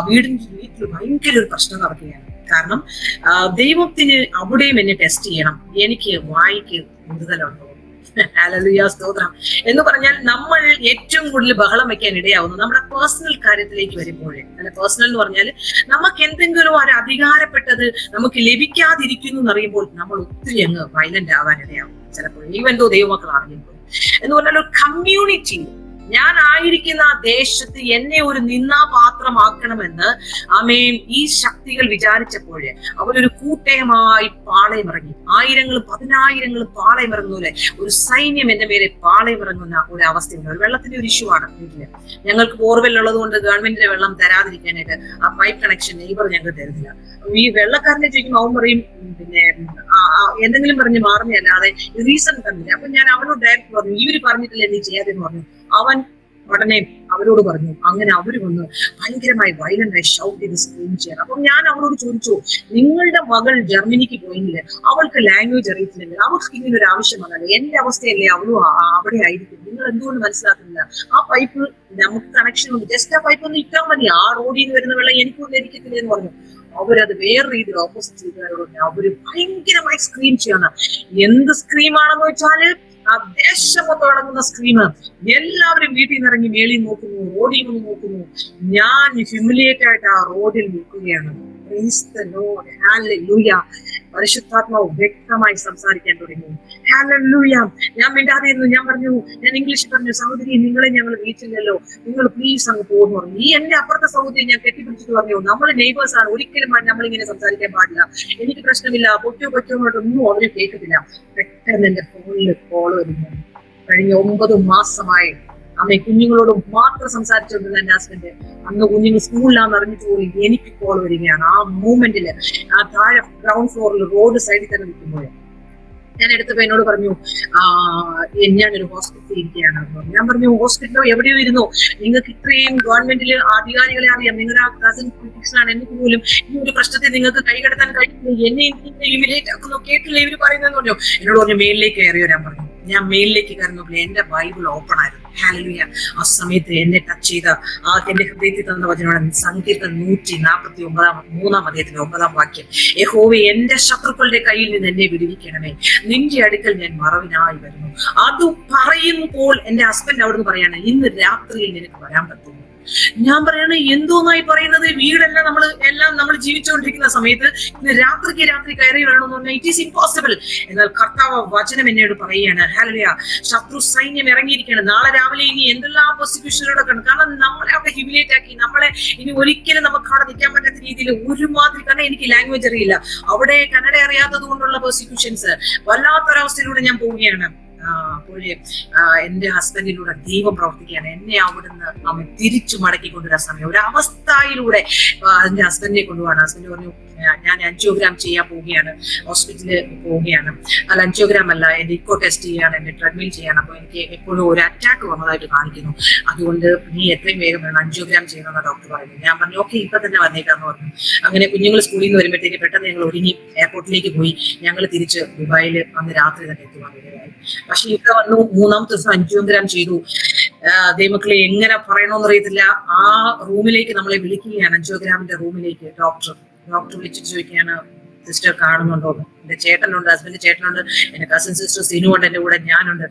വീട്ടിൽ ഭയങ്കര ഒരു പ്രശ്നം നടക്കുകയാണ്. കാരണം ദൈവത്തിന് അവിടെയും എന്നെ ടെസ്റ്റ് ചെയ്യണം, എനിക്ക് വായിക്ക് കൂടുതലുണ്ടോ. ഹല്ലേലൂയ, സ്തോത്രം. എന്ന് പറഞ്ഞാൽ നമ്മൾ ഏറ്റവും കൂടുതൽ ബഹളം വെക്കാൻ ഇടയാവുന്നത് നമ്മുടെ പേഴ്സണൽ കാര്യത്തിലേക്ക് വരുമ്പോഴേ. അല്ല, പേഴ്സണൽ എന്ന് പറഞ്ഞാൽ നമുക്ക് എന്തെങ്കിലും ഒരു അധികാരപ്പെട്ടത് നമുക്ക് ലഭിക്കാതിരിക്കുന്നു എന്നറിയുമ്പോൾ നമ്മൾ ഒത്തിരി അങ്ങ് വയലന്റ് ആവാൻ ഇടയാവും ചിലപ്പോൾ, ഈവൻ ദോ ദൈവമക്കളാണെങ്കിലും. എന്ന് പറഞ്ഞാൽ ഒരു കമ്മ്യൂണിറ്റി, ഞാൻ ആയിരിക്കുന്ന ആ ദേശത്ത് എന്നെ ഒരു നിന്നാപാത്രമാക്കണമെന്ന് ആമേൻ ഈ ശക്തികൾ വിചാരിച്ചപ്പോഴേ അവരൊരു കൂട്ടയമായി പാളയമിറങ്ങി. 1000 10,000 പാളയമിറങ്ങുന്നൂലെ ഒരു സൈന്യം എന്റെ മേലെ പാളയമിറങ്ങുന്ന ഒരു അവസ്ഥയുണ്ട്. ഒരു വെള്ളത്തിന്റെ ഒരു ഇഷ്യൂ ആണ് വീട്ടില്. ഞങ്ങൾക്ക് ബോർവെൽ ഉള്ളത് കൊണ്ട് ഗവൺമെന്റിന്റെ വെള്ളം തരാതിരിക്കാനായിട്ട് ആ പൈപ്പ് കണക്ഷൻ നെയ്ബർ ഞങ്ങൾക്ക് തരുന്നില്ല. ഈ വെള്ളക്കാരനെ ചോദിക്കുമ്പോൾ അവൻ പറയും പിന്നെ എന്തെങ്കിലും പറഞ്ഞ് മാറുന്നതല്ലാതെ റീസൺ തന്നില്ല. അപ്പൊ ഞാൻ അവനോട് ഡയറക്റ്റ് പറഞ്ഞു, ഇവര് പറഞ്ഞിട്ടില്ല നീ ചെയ്യാതെന്ന് പറഞ്ഞു. അവൻ ഉടനെ അവരോട് പറഞ്ഞു. അങ്ങനെ അവര് വന്ന് ഭയങ്കരമായി വയലന്റായി ഷൗട്ട് ചെയ്ത് സ്ക്രീൻ ചെയ്യണം. അപ്പം ഞാൻ അവരോട് ചോദിച്ചു, നിങ്ങളുടെ മകൾ ജർമ്മനിക്ക് പോയെങ്കിൽ അവൾക്ക് ലാംഗ്വേജ് അറിയത്തില്ലെങ്കിൽ അവൾക്ക് ഇങ്ങനെ ഒരു ആവശ്യം വന്നാലേ എന്റെ അവസ്ഥയല്ലേ അവളും അവിടെ ആയിരിക്കും, നിങ്ങൾ എന്തുകൊണ്ട് മനസ്സിലാക്കുന്നില്ല? ആ പൈപ്പ് നമുക്ക് കണക്ഷൻ ഉണ്ട്, ജസ്റ്റ് ആ പൈപ്പ് ഒന്ന് ഇട്ടാൽ മതി, ആ റോഡിൽ നിന്ന് വരുന്ന വെള്ളം എനിക്കൊന്നും ലഭിക്കത്തില്ല എന്ന് പറഞ്ഞു. അവരത് വേറെ രീതിയിൽ ഓപ്പോസിറ്റ് ചെയ്തവരോട് അവര് ഭയങ്കരമായി സ്ക്രീം ചെയ്യണം. എന്ത് സ്ക്രീമാണെന്ന് വെച്ചാല് ആ ദേശം തുടങ്ങുന്ന സ്ക്രീം. എല്ലാവരും വീട്ടിൽ നിന്ന് ഇറങ്ങി മേളിൽ നോക്കുന്നു, റോഡിൽ നിന്ന് നോക്കുന്നു. ഞാൻ ഹ്യൂമിലിയേറ്റ് ആയിട്ട് ആ റോഡിൽ നിൽക്കുകയാണ്. പരിശുദ്ധാത്മാവ് വ്യക്തമായി സംസാരിക്കാൻ തുടങ്ങി. ഹല്ലേലൂയ. ഞാൻ മിണ്ടാതിരുന്നു. ഞാൻ പറഞ്ഞു, ഞാൻ ഇംഗ്ലീഷിൽ പറഞ്ഞു, സഹോദരി നിങ്ങളെ ഞങ്ങൾ വിളിച്ചില്ലല്ലോ, നിങ്ങൾ പ്ലീസ് അങ്ങ് പോകുന്നു പറഞ്ഞു. ഈ എന്റെ അപ്പുറത്തെ സഹോദരി ഞാൻ കെട്ടിപ്പിടിച്ചിട്ട് പറഞ്ഞു, നമ്മൾ നെയ്ബേഴ്സ് ആണ്, ഒരിക്കലും നമ്മളിങ്ങനെ സംസാരിക്കാൻ പാടില്ല, എനിക്ക് പ്രശ്നമില്ല, പൊറ്റോ ഒന്നും അവര് കേൾക്കത്തില്ല. പെട്ടെന്ന് എന്റെ ഫോണിൽ കോള് വരുന്നു. കഴിഞ്ഞ 9 മാസമായി അമ്മ കുഞ്ഞുങ്ങളോട് മാത്രം സംസാരിച്ചുകൊണ്ടിരുന്ന എന്റെ ഹസ്ബൻഡ് അന്ന് കുഞ്ഞുങ്ങൾ സ്കൂളിലാന്ന് അറിഞ്ഞിട്ട് പോലും എനിക്ക് കോൾ വരികയാണ്. ആ മൂവ്മെന്റില് ആ താഴെ ഗ്രൗണ്ട് ഫ്ലോറിൽ റോഡ് സൈഡിൽ തന്നെ നിൽക്കുമ്പോൾ ഞാൻ എടുത്തപ്പോ എന്നോട് പറഞ്ഞു, ഞാനൊരു ഹോസ്പിറ്റലിൽ ഇരിക്കുകയാണ്. ഞാൻ പറഞ്ഞു, ഹോസ്പിറ്റലോ എവിടെയോ ഇരുന്നോ, നിങ്ങൾക്ക് ഇത്രയും ഗവൺമെന്റിൽ അധികാരികളെ അറിയാം, നിങ്ങളുടെ ആ കസിൻ പൊളിറ്റിക്സ് ആണ്, എന്നിട്ട് പോലും ഈ ഒരു പ്രശ്നത്തെ നിങ്ങൾക്ക് കൈകടത്താൻ കഴിയുന്നു, എന്നെ ഹ്യൂമിലിയേറ്റ് ആക്കുന്നു, കേട്ടില്ല ഇവര് പറയുന്നതെന്ന് പറഞ്ഞു. എന്നോട് പറഞ്ഞു മേലിലേക്ക് കയറിയോ. ഞാൻ പറഞ്ഞു, ഞാൻ മേലിലേക്ക് കയറുന്നപ്പോൾ എന്റെ ബൈബിൾ ഓപ്പൺ ആയിരുന്നു. ഹല്ലേലൂയ. ആ സമയത്ത് എന്നെ ടച്ച് ചെയ്ത എന്റെ ഹൃദയത്തിൽ തന്ന വചനമാണ് സങ്കീർത്തനം 149 അധ്യായത്തിന്റെ 9 വാക്യം. യഹോവേ, എന്റെ ശത്രുക്കളുടെ കയ്യിൽ നിന്ന് എന്നെ വിടുവിക്കണമേ, നിന്റെ അടുക്കൽ ഞാൻ മറവിനായി വരുന്നു. അത് പറയുമ്പോൾ എന്റെ ഹസ്ബൻഡ് അവിടുന്ന് പറയാണ്, ഇന്ന് രാത്രിയിൽ നിനക്ക് വരാൻ പറ്റും. ഞാൻ പറയണ എന്തോന്നായി പറയുന്നത്, വീടെല്ലാം നമ്മൾ ജീവിച്ചുകൊണ്ടിരിക്കുന്ന സമയത്ത് ഇന്ന് രാത്രി കയറി വേണമെന്ന് പറഞ്ഞാൽ ഇറ്റ് ഈസ് ഇമ്പോസിബിൾ. എന്നാൽ കർത്താവ് വചനം എന്നോട് പറയുകയാണ്, ഹല്ലേലൂയ, ശത്രു സൈന്യം ഇറങ്ങിയിരിക്കുകയാണ്. നാളെ രാവിലെ ഇനി എന്തെല്ലാം പ്രോസിക്യൂഷനിലൂടെ കാണും. കാരണം നമ്മളെ അവിടെ ഹ്യൂമിലിയേറ്റ് ആക്കി, നമ്മളെ ഇനി ഒരിക്കലും നമുക്ക് അവിടെ നിൽക്കാൻ പറ്റാത്ത രീതിയിൽ ഒരുമാതിരി, കാരണം എനിക്ക് ലാംഗ്വേജ് അറിയില്ല, അവിടെ കന്നഡ അറിയാത്തത് കൊണ്ടുള്ള പ്രോസിക്യൂഷൻസ്, വല്ലാത്തൊരവസ്ഥയിലൂടെ ഞാൻ പോവുകയാണ്. അപ്പോഴേ എന്റെ ഹസ്ബൻഡിലൂടെ ദൈവം പ്രവർത്തിക്കുകയാണ്. എന്നെ അവിടുന്ന് അവൻ തിരിച്ചു മടക്കിക്കൊണ്ടുവരാൻ സമയം ഒരു അവസ്ഥയിലൂടെ എന്റെ ഹസ്ബൻഡിനെ കൊണ്ടുപോവാണ്. ഹസ്ബൻഡ് പറഞ്ഞു, ഞാൻ ആൻജിയോഗ്രാം ചെയ്യാൻ പോവുകയാണ്, ഹോസ്പിറ്റലിൽ പോവുകയാണ്. അല്ല, ആൻജിയോഗ്രാം അല്ല, എന്റെ ഇക്കോ ടെസ്റ്റ് ചെയ്യാണ്, എന്റെ ട്രെഡ്മിൽ ചെയ്യാണ്. അപ്പൊ എനിക്ക് എപ്പോഴും ഒരു അറ്റാക്ക് വന്നതായിട്ട് കാണിക്കുന്നു, അതുകൊണ്ട് നീ എത്രയും വേഗം വേണം ആൻജിയോഗ്രാം ചെയ്യണമെന്ന് ഡോക്ടർ പറഞ്ഞു. ഞാൻ പറഞ്ഞു, ഓക്കെ, ഇപ്പൊ തന്നെ വന്നേക്കാന്ന് പറഞ്ഞു. അങ്ങനെ കുഞ്ഞുങ്ങൾ സ്കൂളിൽ നിന്ന് വരുമ്പോഴത്തേക്ക് പെട്ടെന്ന് ഞങ്ങൾ ഒരുങ്ങി എയർപോർട്ടിലേക്ക് പോയി. ഞങ്ങൾ തിരിച്ച് ദുബായിൽ അന്ന് രാത്രി തന്നെ എത്തുവാനായി. പക്ഷെ ഇവിടെ വന്നു, 3ാമത്തെ ദിവസം ആൻജിയോഗ്രാം ചെയ്തു. ദൈവമക്കളെ എങ്ങനെ പറയണോന്ന് അറിയത്തില്ല. ആ റൂമിലേക്ക് നമ്മളെ വിളിക്കുകയാണ്, ആൻജിയോഗ്രാമിന്റെ റൂമിലേക്ക്. ഡോക്ടർ വിളിച്ചിട്ട് ചോദിക്കുകയാണ്, സിസ്റ്റർ കാണുന്നുണ്ടോന്ന്. എന്റെ ചേട്ടനുണ്ട്, ഹസ്ബൻഡ് ചേട്ടനുണ്ട്, എന്റെ കസിൻ സിസ്റ്റർ സിനുണ്ട്, എന്റെ കൂടെ ഞാനുണ്ട്.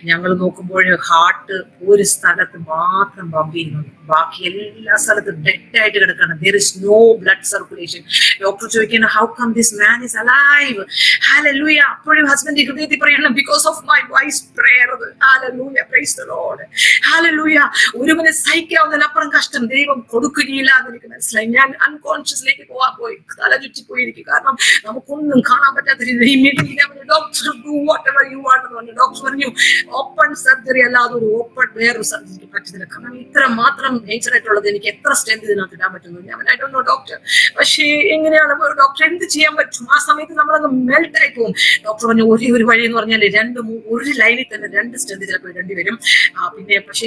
ഞങ്ങൾ നോക്കുമ്പോൾ ഹാർട്ട് ഒരു സ്ഥലത്ത് മാത്രം പമ്പ് ചെയ്യുന്നുണ്ട്, ബാക്കി എല്ലാ സ്ഥലത്തും ഡെഡ് ആയിട്ട് കിടക്കണം. There is no blood circulation. Doctor ചോദിക്കണം, how come this man is alive? Hallelujah. അപ്പോഴും ഹസ്ബൻഡ് ഹൃദയത്തിൽ പറയണം, because of my wife's prayer. Hallelujah, praise the Lord. Hallelujah. ഒരുവനെ സഹിക്കാവുന്നതിനപ്പുറം കഷ്ടം ദൈവം കൊടുക്കുകയില്ല എന്ന് എനിക്ക് മനസ്സിലായി. ഞാൻ അൺകോൺഷ്യസിലേക്ക് പോയി തല ചുറ്റി പോയിരിക്കും. കാരണം നമുക്കൊന്നും കാണാൻ പറ്റാത്ത പറ്റാത്ത രീതിയിൽ immediately doctor do whatever you want എന്ന് പറഞ്ഞു. ഡോക്ടർ പറഞ്ഞു ഓപ്പൺ സർജറി അല്ലാതെ ഒരു ഓപ്പൺ വേറൊരു സർജറിക്ക് പറ്റുന്നില്ല, കാരണം ഇത്ര മാത്രം നേച്ചർ ആയിട്ടുള്ളത്, എനിക്ക് എത്ര സ്ട്രെങ്ത് ഇതിനകത്ത് ഇടാൻ പറ്റുന്നു. ഞാൻ ഐ ഡോണ്ട് നോ ഡോക്ടർ, പക്ഷേ എങ്ങനെയാണ് ഡോക്ടർ, എന്ത് ചെയ്യാൻ പറ്റും? ആ സമയത്ത് നമ്മളങ്ങ് മെൽറ്റ് ആയി പോകും. ഡോക്ടർ പറഞ്ഞു ഒരേ ഒരു വഴി എന്ന് പറഞ്ഞാൽ ഒരു ലൈനിൽ തന്നെ 2 സ്ട്രെങ്ത് ചിലപ്പോൾ ഇടേണ്ടി വരും. പിന്നെ പക്ഷേ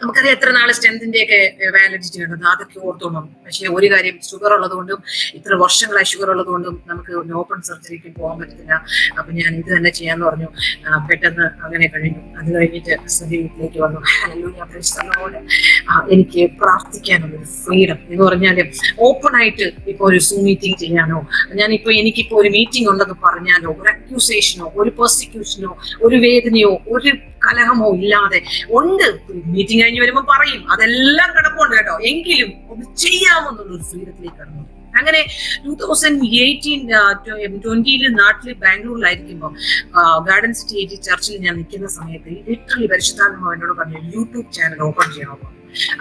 നമുക്കറിയാം എത്ര നാളെ സ്ട്രെങ്തിന്റെ ഒക്കെ വാലിഡിറ്റി ഉണ്ടെന്ന്, അതൊക്കെ ഓർത്തോണം. പക്ഷെ ഒരു കാര്യം, ഷുഗർ ഉള്ളതുകൊണ്ടും ഇത്ര വർഷങ്ങളായി ഷുഗർ ഉള്ളതുകൊണ്ടും നമുക്ക് ഓപ്പൺ സർജറിക്ക് പോകാൻ പറ്റത്തില്ല. അപ്പൊ ഞാൻ ഇത് തന്നെ ചെയ്യാന്ന് പറഞ്ഞു. പെട്ടെന്ന് അങ്ങനെ കഴിഞ്ഞു. അത് കഴിഞ്ഞിട്ട് വീട്ടിലേക്ക് വന്നു. എനിക്ക് പ്രാർത്ഥിക്കാനുള്ളൊരു ഫ്രീഡം എന്ന് പറഞ്ഞാല് ഓപ്പൺ ആയിട്ട് ഇപ്പൊ ഒരു സൂം മീറ്റിംഗ് ചെയ്യാനോ, എനിക്കിപ്പോ ഒരു മീറ്റിംഗ് ഉണ്ടെന്ന് പറഞ്ഞാലോ, ഒരു അക്യൂസേഷനോ, ഒരു പെർസിക്യൂഷനോ, ഒരു വേദനയോ, ഒരു കലഹമോ ഇല്ലാതെ ഉണ്ട്. മീറ്റിംഗ് കഴിഞ്ഞ് വരുമ്പോ പറയും അതെല്ലാം കിടപ്പുണ്ട് കേട്ടോ, എങ്കിലും ഒന്ന് ചെയ്യാമെന്നുള്ളൊരു ഫ്രീഡത്തിലേക്ക് കടന്നു. അങ്ങനെ 2018 നാട്ടില് ബാംഗ്ലൂരിലായിരിക്കുമ്പോ ഗാർഡൻ സിറ്റി ചർച്ചിൽ ഞാൻ നിൽക്കുന്ന സമയത്ത് ലിറ്ററലി പരിശുദ്ധാത്മാവ് എന്നോട് പറഞ്ഞു യൂട്യൂബ് ചാനൽ ഓപ്പൺ ചെയ്യണമെന്ന്.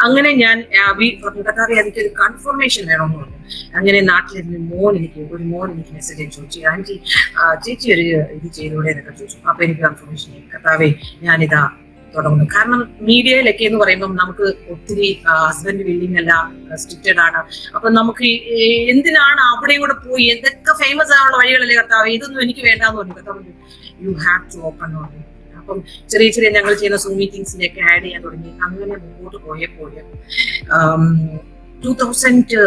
അങ്ങനെ ഞാൻ എനിക്കൊരു കൺഫർമേഷൻ വേണമെന്ന് പറഞ്ഞു. അങ്ങനെ നാട്ടിലിരുന്ന് ഒരു മോൻ എനിക്ക് മെസ്സേജ് ചോദിച്ചു, ആന്റി ചേച്ചി ഒരു ഇത് ചെയ്തൂടെ എന്നൊക്കെ ചോദിച്ചു. അപ്പൊ എനിക്ക് കൺഫർമേഷൻ, കർത്താവേ ഞാനിതാ തുടങ്ങുന്നു. കാരണം മീഡിയയിലൊക്കെ എന്ന് പറയുമ്പോൾ നമുക്ക് ഒത്തിരി ഹസ്ബൻഡ് വില്ലിങ് അല്ല, സ്ട്രിക്റ്റഡ് ആണ്. അപ്പൊ നമുക്ക് എന്തിനാണ് അവിടെയും കൂടെ പോയി എന്തൊക്കെ ഫേമസ് ആണുള്ള വഴികളല്ലേ കർത്താവേ, ഇതൊന്നും എനിക്ക് വേണ്ടാന്ന് പറഞ്ഞു. കർത്താവ് യു ഹാവ് ടു ഓപ്പൺ പറഞ്ഞു. അപ്പം ചെറിയ ഞങ്ങൾ ചെയ്യുന്ന സൂം മീറ്റിംഗ്സിനെയൊക്കെ ആഡ് ചെയ്യാൻ തുടങ്ങി. അങ്ങനെ മുമ്പോട്ട് പോയപ്പോൾ 2000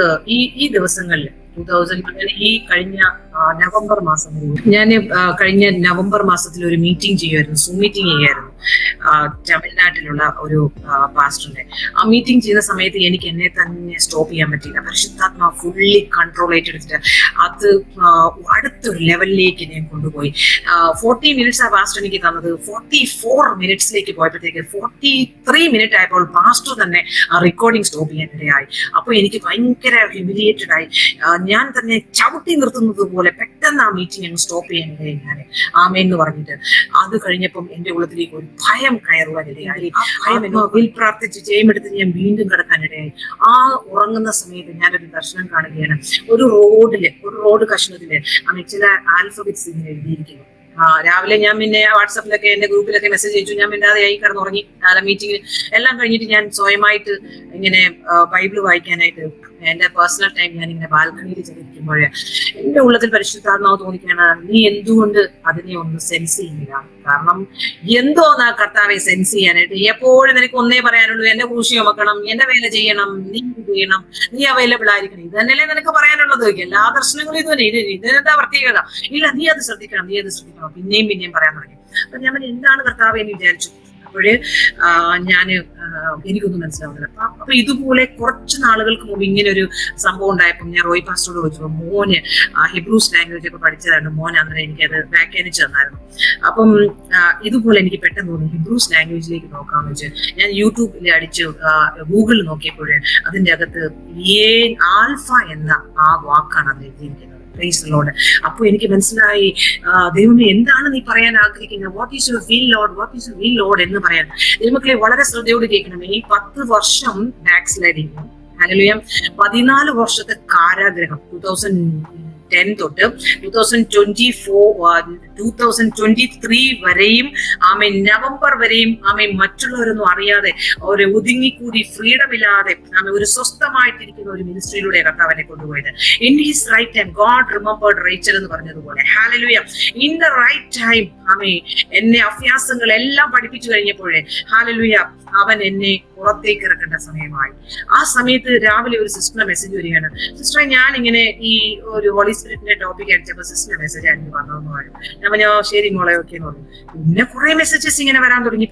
ഈ ദിവസങ്ങളിൽ 2000 ഈ കഴിഞ്ഞ നവംബർ മാസം ഞാൻ കഴിഞ്ഞ നവംബർ മാസത്തിൽ ഒരു മീറ്റിംഗ് ചെയ്യുമായിരുന്നു, സൂം മീറ്റിംഗ് ചെയ്യായിരുന്നു തമിഴ്നാട്ടിലുള്ള ഒരു പാസ്റ്ററിന്റെ. ആ മീറ്റിംഗ് ചെയ്യുന്ന സമയത്ത് എനിക്ക് എന്നെ തന്നെ സ്റ്റോപ്പ് ചെയ്യാൻ പറ്റിയില്ല. പരിശുദ്ധാത്മാ ഫുള്ളി കൺട്രോൾ ഏറ്റെടുത്തിട്ട് അത് അടുത്തൊരു ലെവലിലേക്ക് എന്നെ കൊണ്ടുപോയി. 40 മിനിറ്റ്സ് ആ പാസ്റ്റർ എനിക്ക് തന്നത്. 44 മിനിറ്റ്സിലേക്ക് പോയപ്പോഴത്തേക്ക് 43 മിനിറ്റ് ആയപ്പോൾ പാസ്റ്റർ തന്നെ ആ റെക്കോർഡിംഗ് സ്റ്റോപ്പ് ചെയ്യാൻ ഇടയായി. അപ്പൊ എനിക്ക് ഭയങ്കര ഹ്യൂമിലിയേറ്റഡ് ആയി. ഞാൻ തന്നെ ചവിട്ടി നിർത്തുന്നത് പോലെ പെട്ടെന്ന് ആ മീറ്റിംഗ് അങ്ങ് സ്റ്റോപ്പ് ചെയ്യാൻ ഇടയായി. ഞാൻ ആമേന്ന് പറഞ്ഞിട്ട് അത് കഴിഞ്ഞപ്പം എന്റെ ഉള്ളത്തിലേക്ക് ഒരു ഭയം കയറുവാനിടയായി. ആ ഭയം വിൽ പ്രാർത്ഥിച്ച് ജയമെടുത്ത് ഞാൻ വീണ്ടും കിടക്കാനിടയായി. ആ ഉറങ്ങുന്ന സമയത്ത് ഞാനൊരു ദർശനം കാണുകയാണ്. ഒരു റോഡ് കഷ്ണത്തില് ചില ആൽഫബറ്റ്സ് ഇങ്ങനെ എഴുതിയിരിക്കുന്നു. രാവിലെ ഞാൻ പിന്നെ വാട്സാപ്പിലൊക്കെ എന്റെ ഗ്രൂപ്പിലൊക്കെ മെസ്സേജ് അയച്ചു. ഞാൻ മിണ്ടാതെയായി കിടന്നുറങ്ങി. മീറ്റിംഗ് എല്ലാം കഴിഞ്ഞിട്ട് ഞാൻ സ്വയമായിട്ട് ഇങ്ങനെ ബൈബിള് വായിക്കാനായിട്ട് എന്റെ പേഴ്സണൽ ടൈം ഞാൻ ഇങ്ങനെ ബാൽക്കണിയിൽ ചെന്നിരിക്കുമ്പോഴേ എന്റെ ഉള്ളത്തിൽ പരിശുദ്ധാത്മാവ് തോന്നിക്കുകയാണ്, നീ എന്തുകൊണ്ട് അതിനെ ഒന്ന് സെൻസ് ചെയ്യുന്നില്ല? കാരണം എന്തോന്നാ കർത്താവെ സെൻസ് ചെയ്യാനായിട്ട്? എപ്പോഴും നിനക്ക് ഒന്നേ പറയാനുള്ളൂ, എന്റെ ക്രൂശി ചുമക്കണം, എന്റെ വേല ചെയ്യണം, നീ ചെയ്യണം, നീ അവൈലബിൾ ആയിരിക്കണം. ഇത് തന്നെയല്ലേ നിനക്ക് പറയാനുള്ളത്? എല്ലാ ദർശനങ്ങളും ഇത് തന്നെ. ഇതിനെന്താ പ്രത്യേകത? ഇല്ല, നീ അത് ശ്രദ്ധിക്കണം. പിന്നെയും പറയാൻ തുടങ്ങി. അപ്പൊ ഞാൻ എന്താണ് കർത്താവെ എന്ന് വിചാരിച്ചു. അപ്പോഴ് എനിക്കൊന്നും മനസ്സിലാവുന്നില്ല. അപ്പൊ ഇതുപോലെ കുറച്ച് നാളുകൾക്ക് മുമ്പ് ഇങ്ങനെ ഒരു സംഭവം ഉണ്ടായപ്പോൾ ഞാൻ റോയ് പാസ്റ്ററോട് ചോദിച്ചപ്പോൾ മോന് ഹിബ്രൂസ് ലാംഗ്വേജ് ഒക്കെ പഠിച്ചതായിരുന്നു. മോൻ അന്നേരം എനിക്കത് വ്യാഖ്യാനിച്ചു തന്നായിരുന്നു. അപ്പം ഇതുപോലെ എനിക്ക് പെട്ടെന്ന് തോന്നി ഹിബ്രൂസ് ലാംഗ്വേജിലേക്ക് നോക്കാമെന്ന് വെച്ച് ഞാൻ യൂട്യൂബിൽ അടിച്ച് ഗൂഗിളിൽ നോക്കിയപ്പോൾ അതിന്റെ അകത്ത് ആൽഫ എന്ന ആ വാക്കാണ് അത് എഴുതിയിരിക്കുന്നത്. അപ്പൊ എനിക്ക് മനസ്സിലായി, ദൈവമേ എന്താണ് നീ പറയാൻ ആഗ്രഹിക്കുന്നത്? What is your will Lord, what is your will Lord എന്ന് പറയാൻ. ദൈവമക്കളെ വളരെ ശ്രദ്ധയോട് കേൾക്കണം. ഈ 10 വർഷം ബാക്ക് സ്ലൈഡിങ്, ഹല്ലേലൂയ, 14 വർഷത്തെ കാരാഗ്രഹം 2010 തൊട്ട് 2023 വരെയും നവംബർ വരെയും മറ്റുള്ളവരൊന്നും അറിയാതെ ഒരു ഒതുങ്ങിക്കൂടി ഫ്രീഡം ഇല്ലാതെ ഒരു സ്വസ്ഥമായിട്ടിരിക്കുന്ന ഒരു മിനിസ്ട്രിയിലൂടെ കർത്താവിനെ കൊണ്ടുപോയത്. In his right time God remembered Rachel എന്ന് പറഞ്ഞതുപോലെ, hallelujah, in the right time എന്നെ അഭ്യാസങ്ങൾ എല്ലാം പഠിപ്പിച്ചു കഴിഞ്ഞപ്പോഴേ, ഹല്ലേലൂയ, അവൻ എന്നെ പുറത്തേക്ക് ഇറക്കേണ്ട സമയമായി. ആ സമയത്ത് രാവിലെ ഒരു സിസ്റ്ററിന്റെ മെസ്സേജ് വരികയാണ്, സിസ്റ്ററെ ഞാൻ ഇങ്ങനെ ഈ ഒരു ഹോളി സ്പിരിറ്റിന്റെ ടോപ്പിക് അടിച്ചപ്പോ സിസ്റ്ററിന്റെ മെസ്സേജ് എനിക്ക് വന്നതെന്ന് പറഞ്ഞു. ഞാൻ പറഞ്ഞു ശരി മോളെ ഓക്കെ എന്ന് പറഞ്ഞു. പിന്നെ കുറെ മെസ്സേജസ് ഇങ്ങനെ വരാൻ തുടങ്ങി.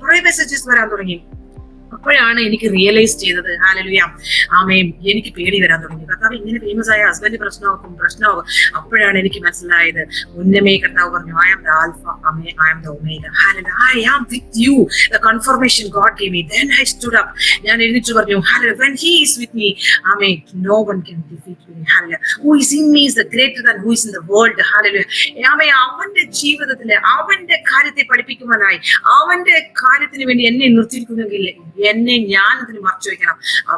അപ്പോഴാണ് എനിക്ക് റിയലൈസ് ചെയ്തത്, ഹല്ലേലൂയ, ആമേൻ, എനിക്ക് പേടി വരാൻ തുടങ്ങി. കർത്താവ് ഇങ്ങനെ ഫേമസ് ആയ ഹസ്ബൻഡ് പ്രശ്നമാകും. അപ്പോഴാണ് എനിക്ക് മനസ്സിലായത്, ഉന്നമേ കർത്താവ് പറഞ്ഞു, I am the Alpha, I am the Omega, hallelujah, I am with you, the confirmation God gave me. Then I stood up. ഞാൻ എഴുന്നേറ്റ് പറഞ്ഞു, hallelujah, when he is with me, amen, no one can defeat me, hallelujah, who is in me is the greater than who is in the world, hallelujah. ആമേൻ, അവന്റെ ജീവിതത്തിലെ അവന്റെ കാര്യത്തെ പഠിപ്പിക്കുവാനായി അവന്റെ കാര്യത്തിന് വേണ്ടി എന്നെ നിർത്തിയിരിക്കുന്നെങ്കിൽ എന്നെ ഞാൻ അതിന് മറച്ചു വെക്കണം.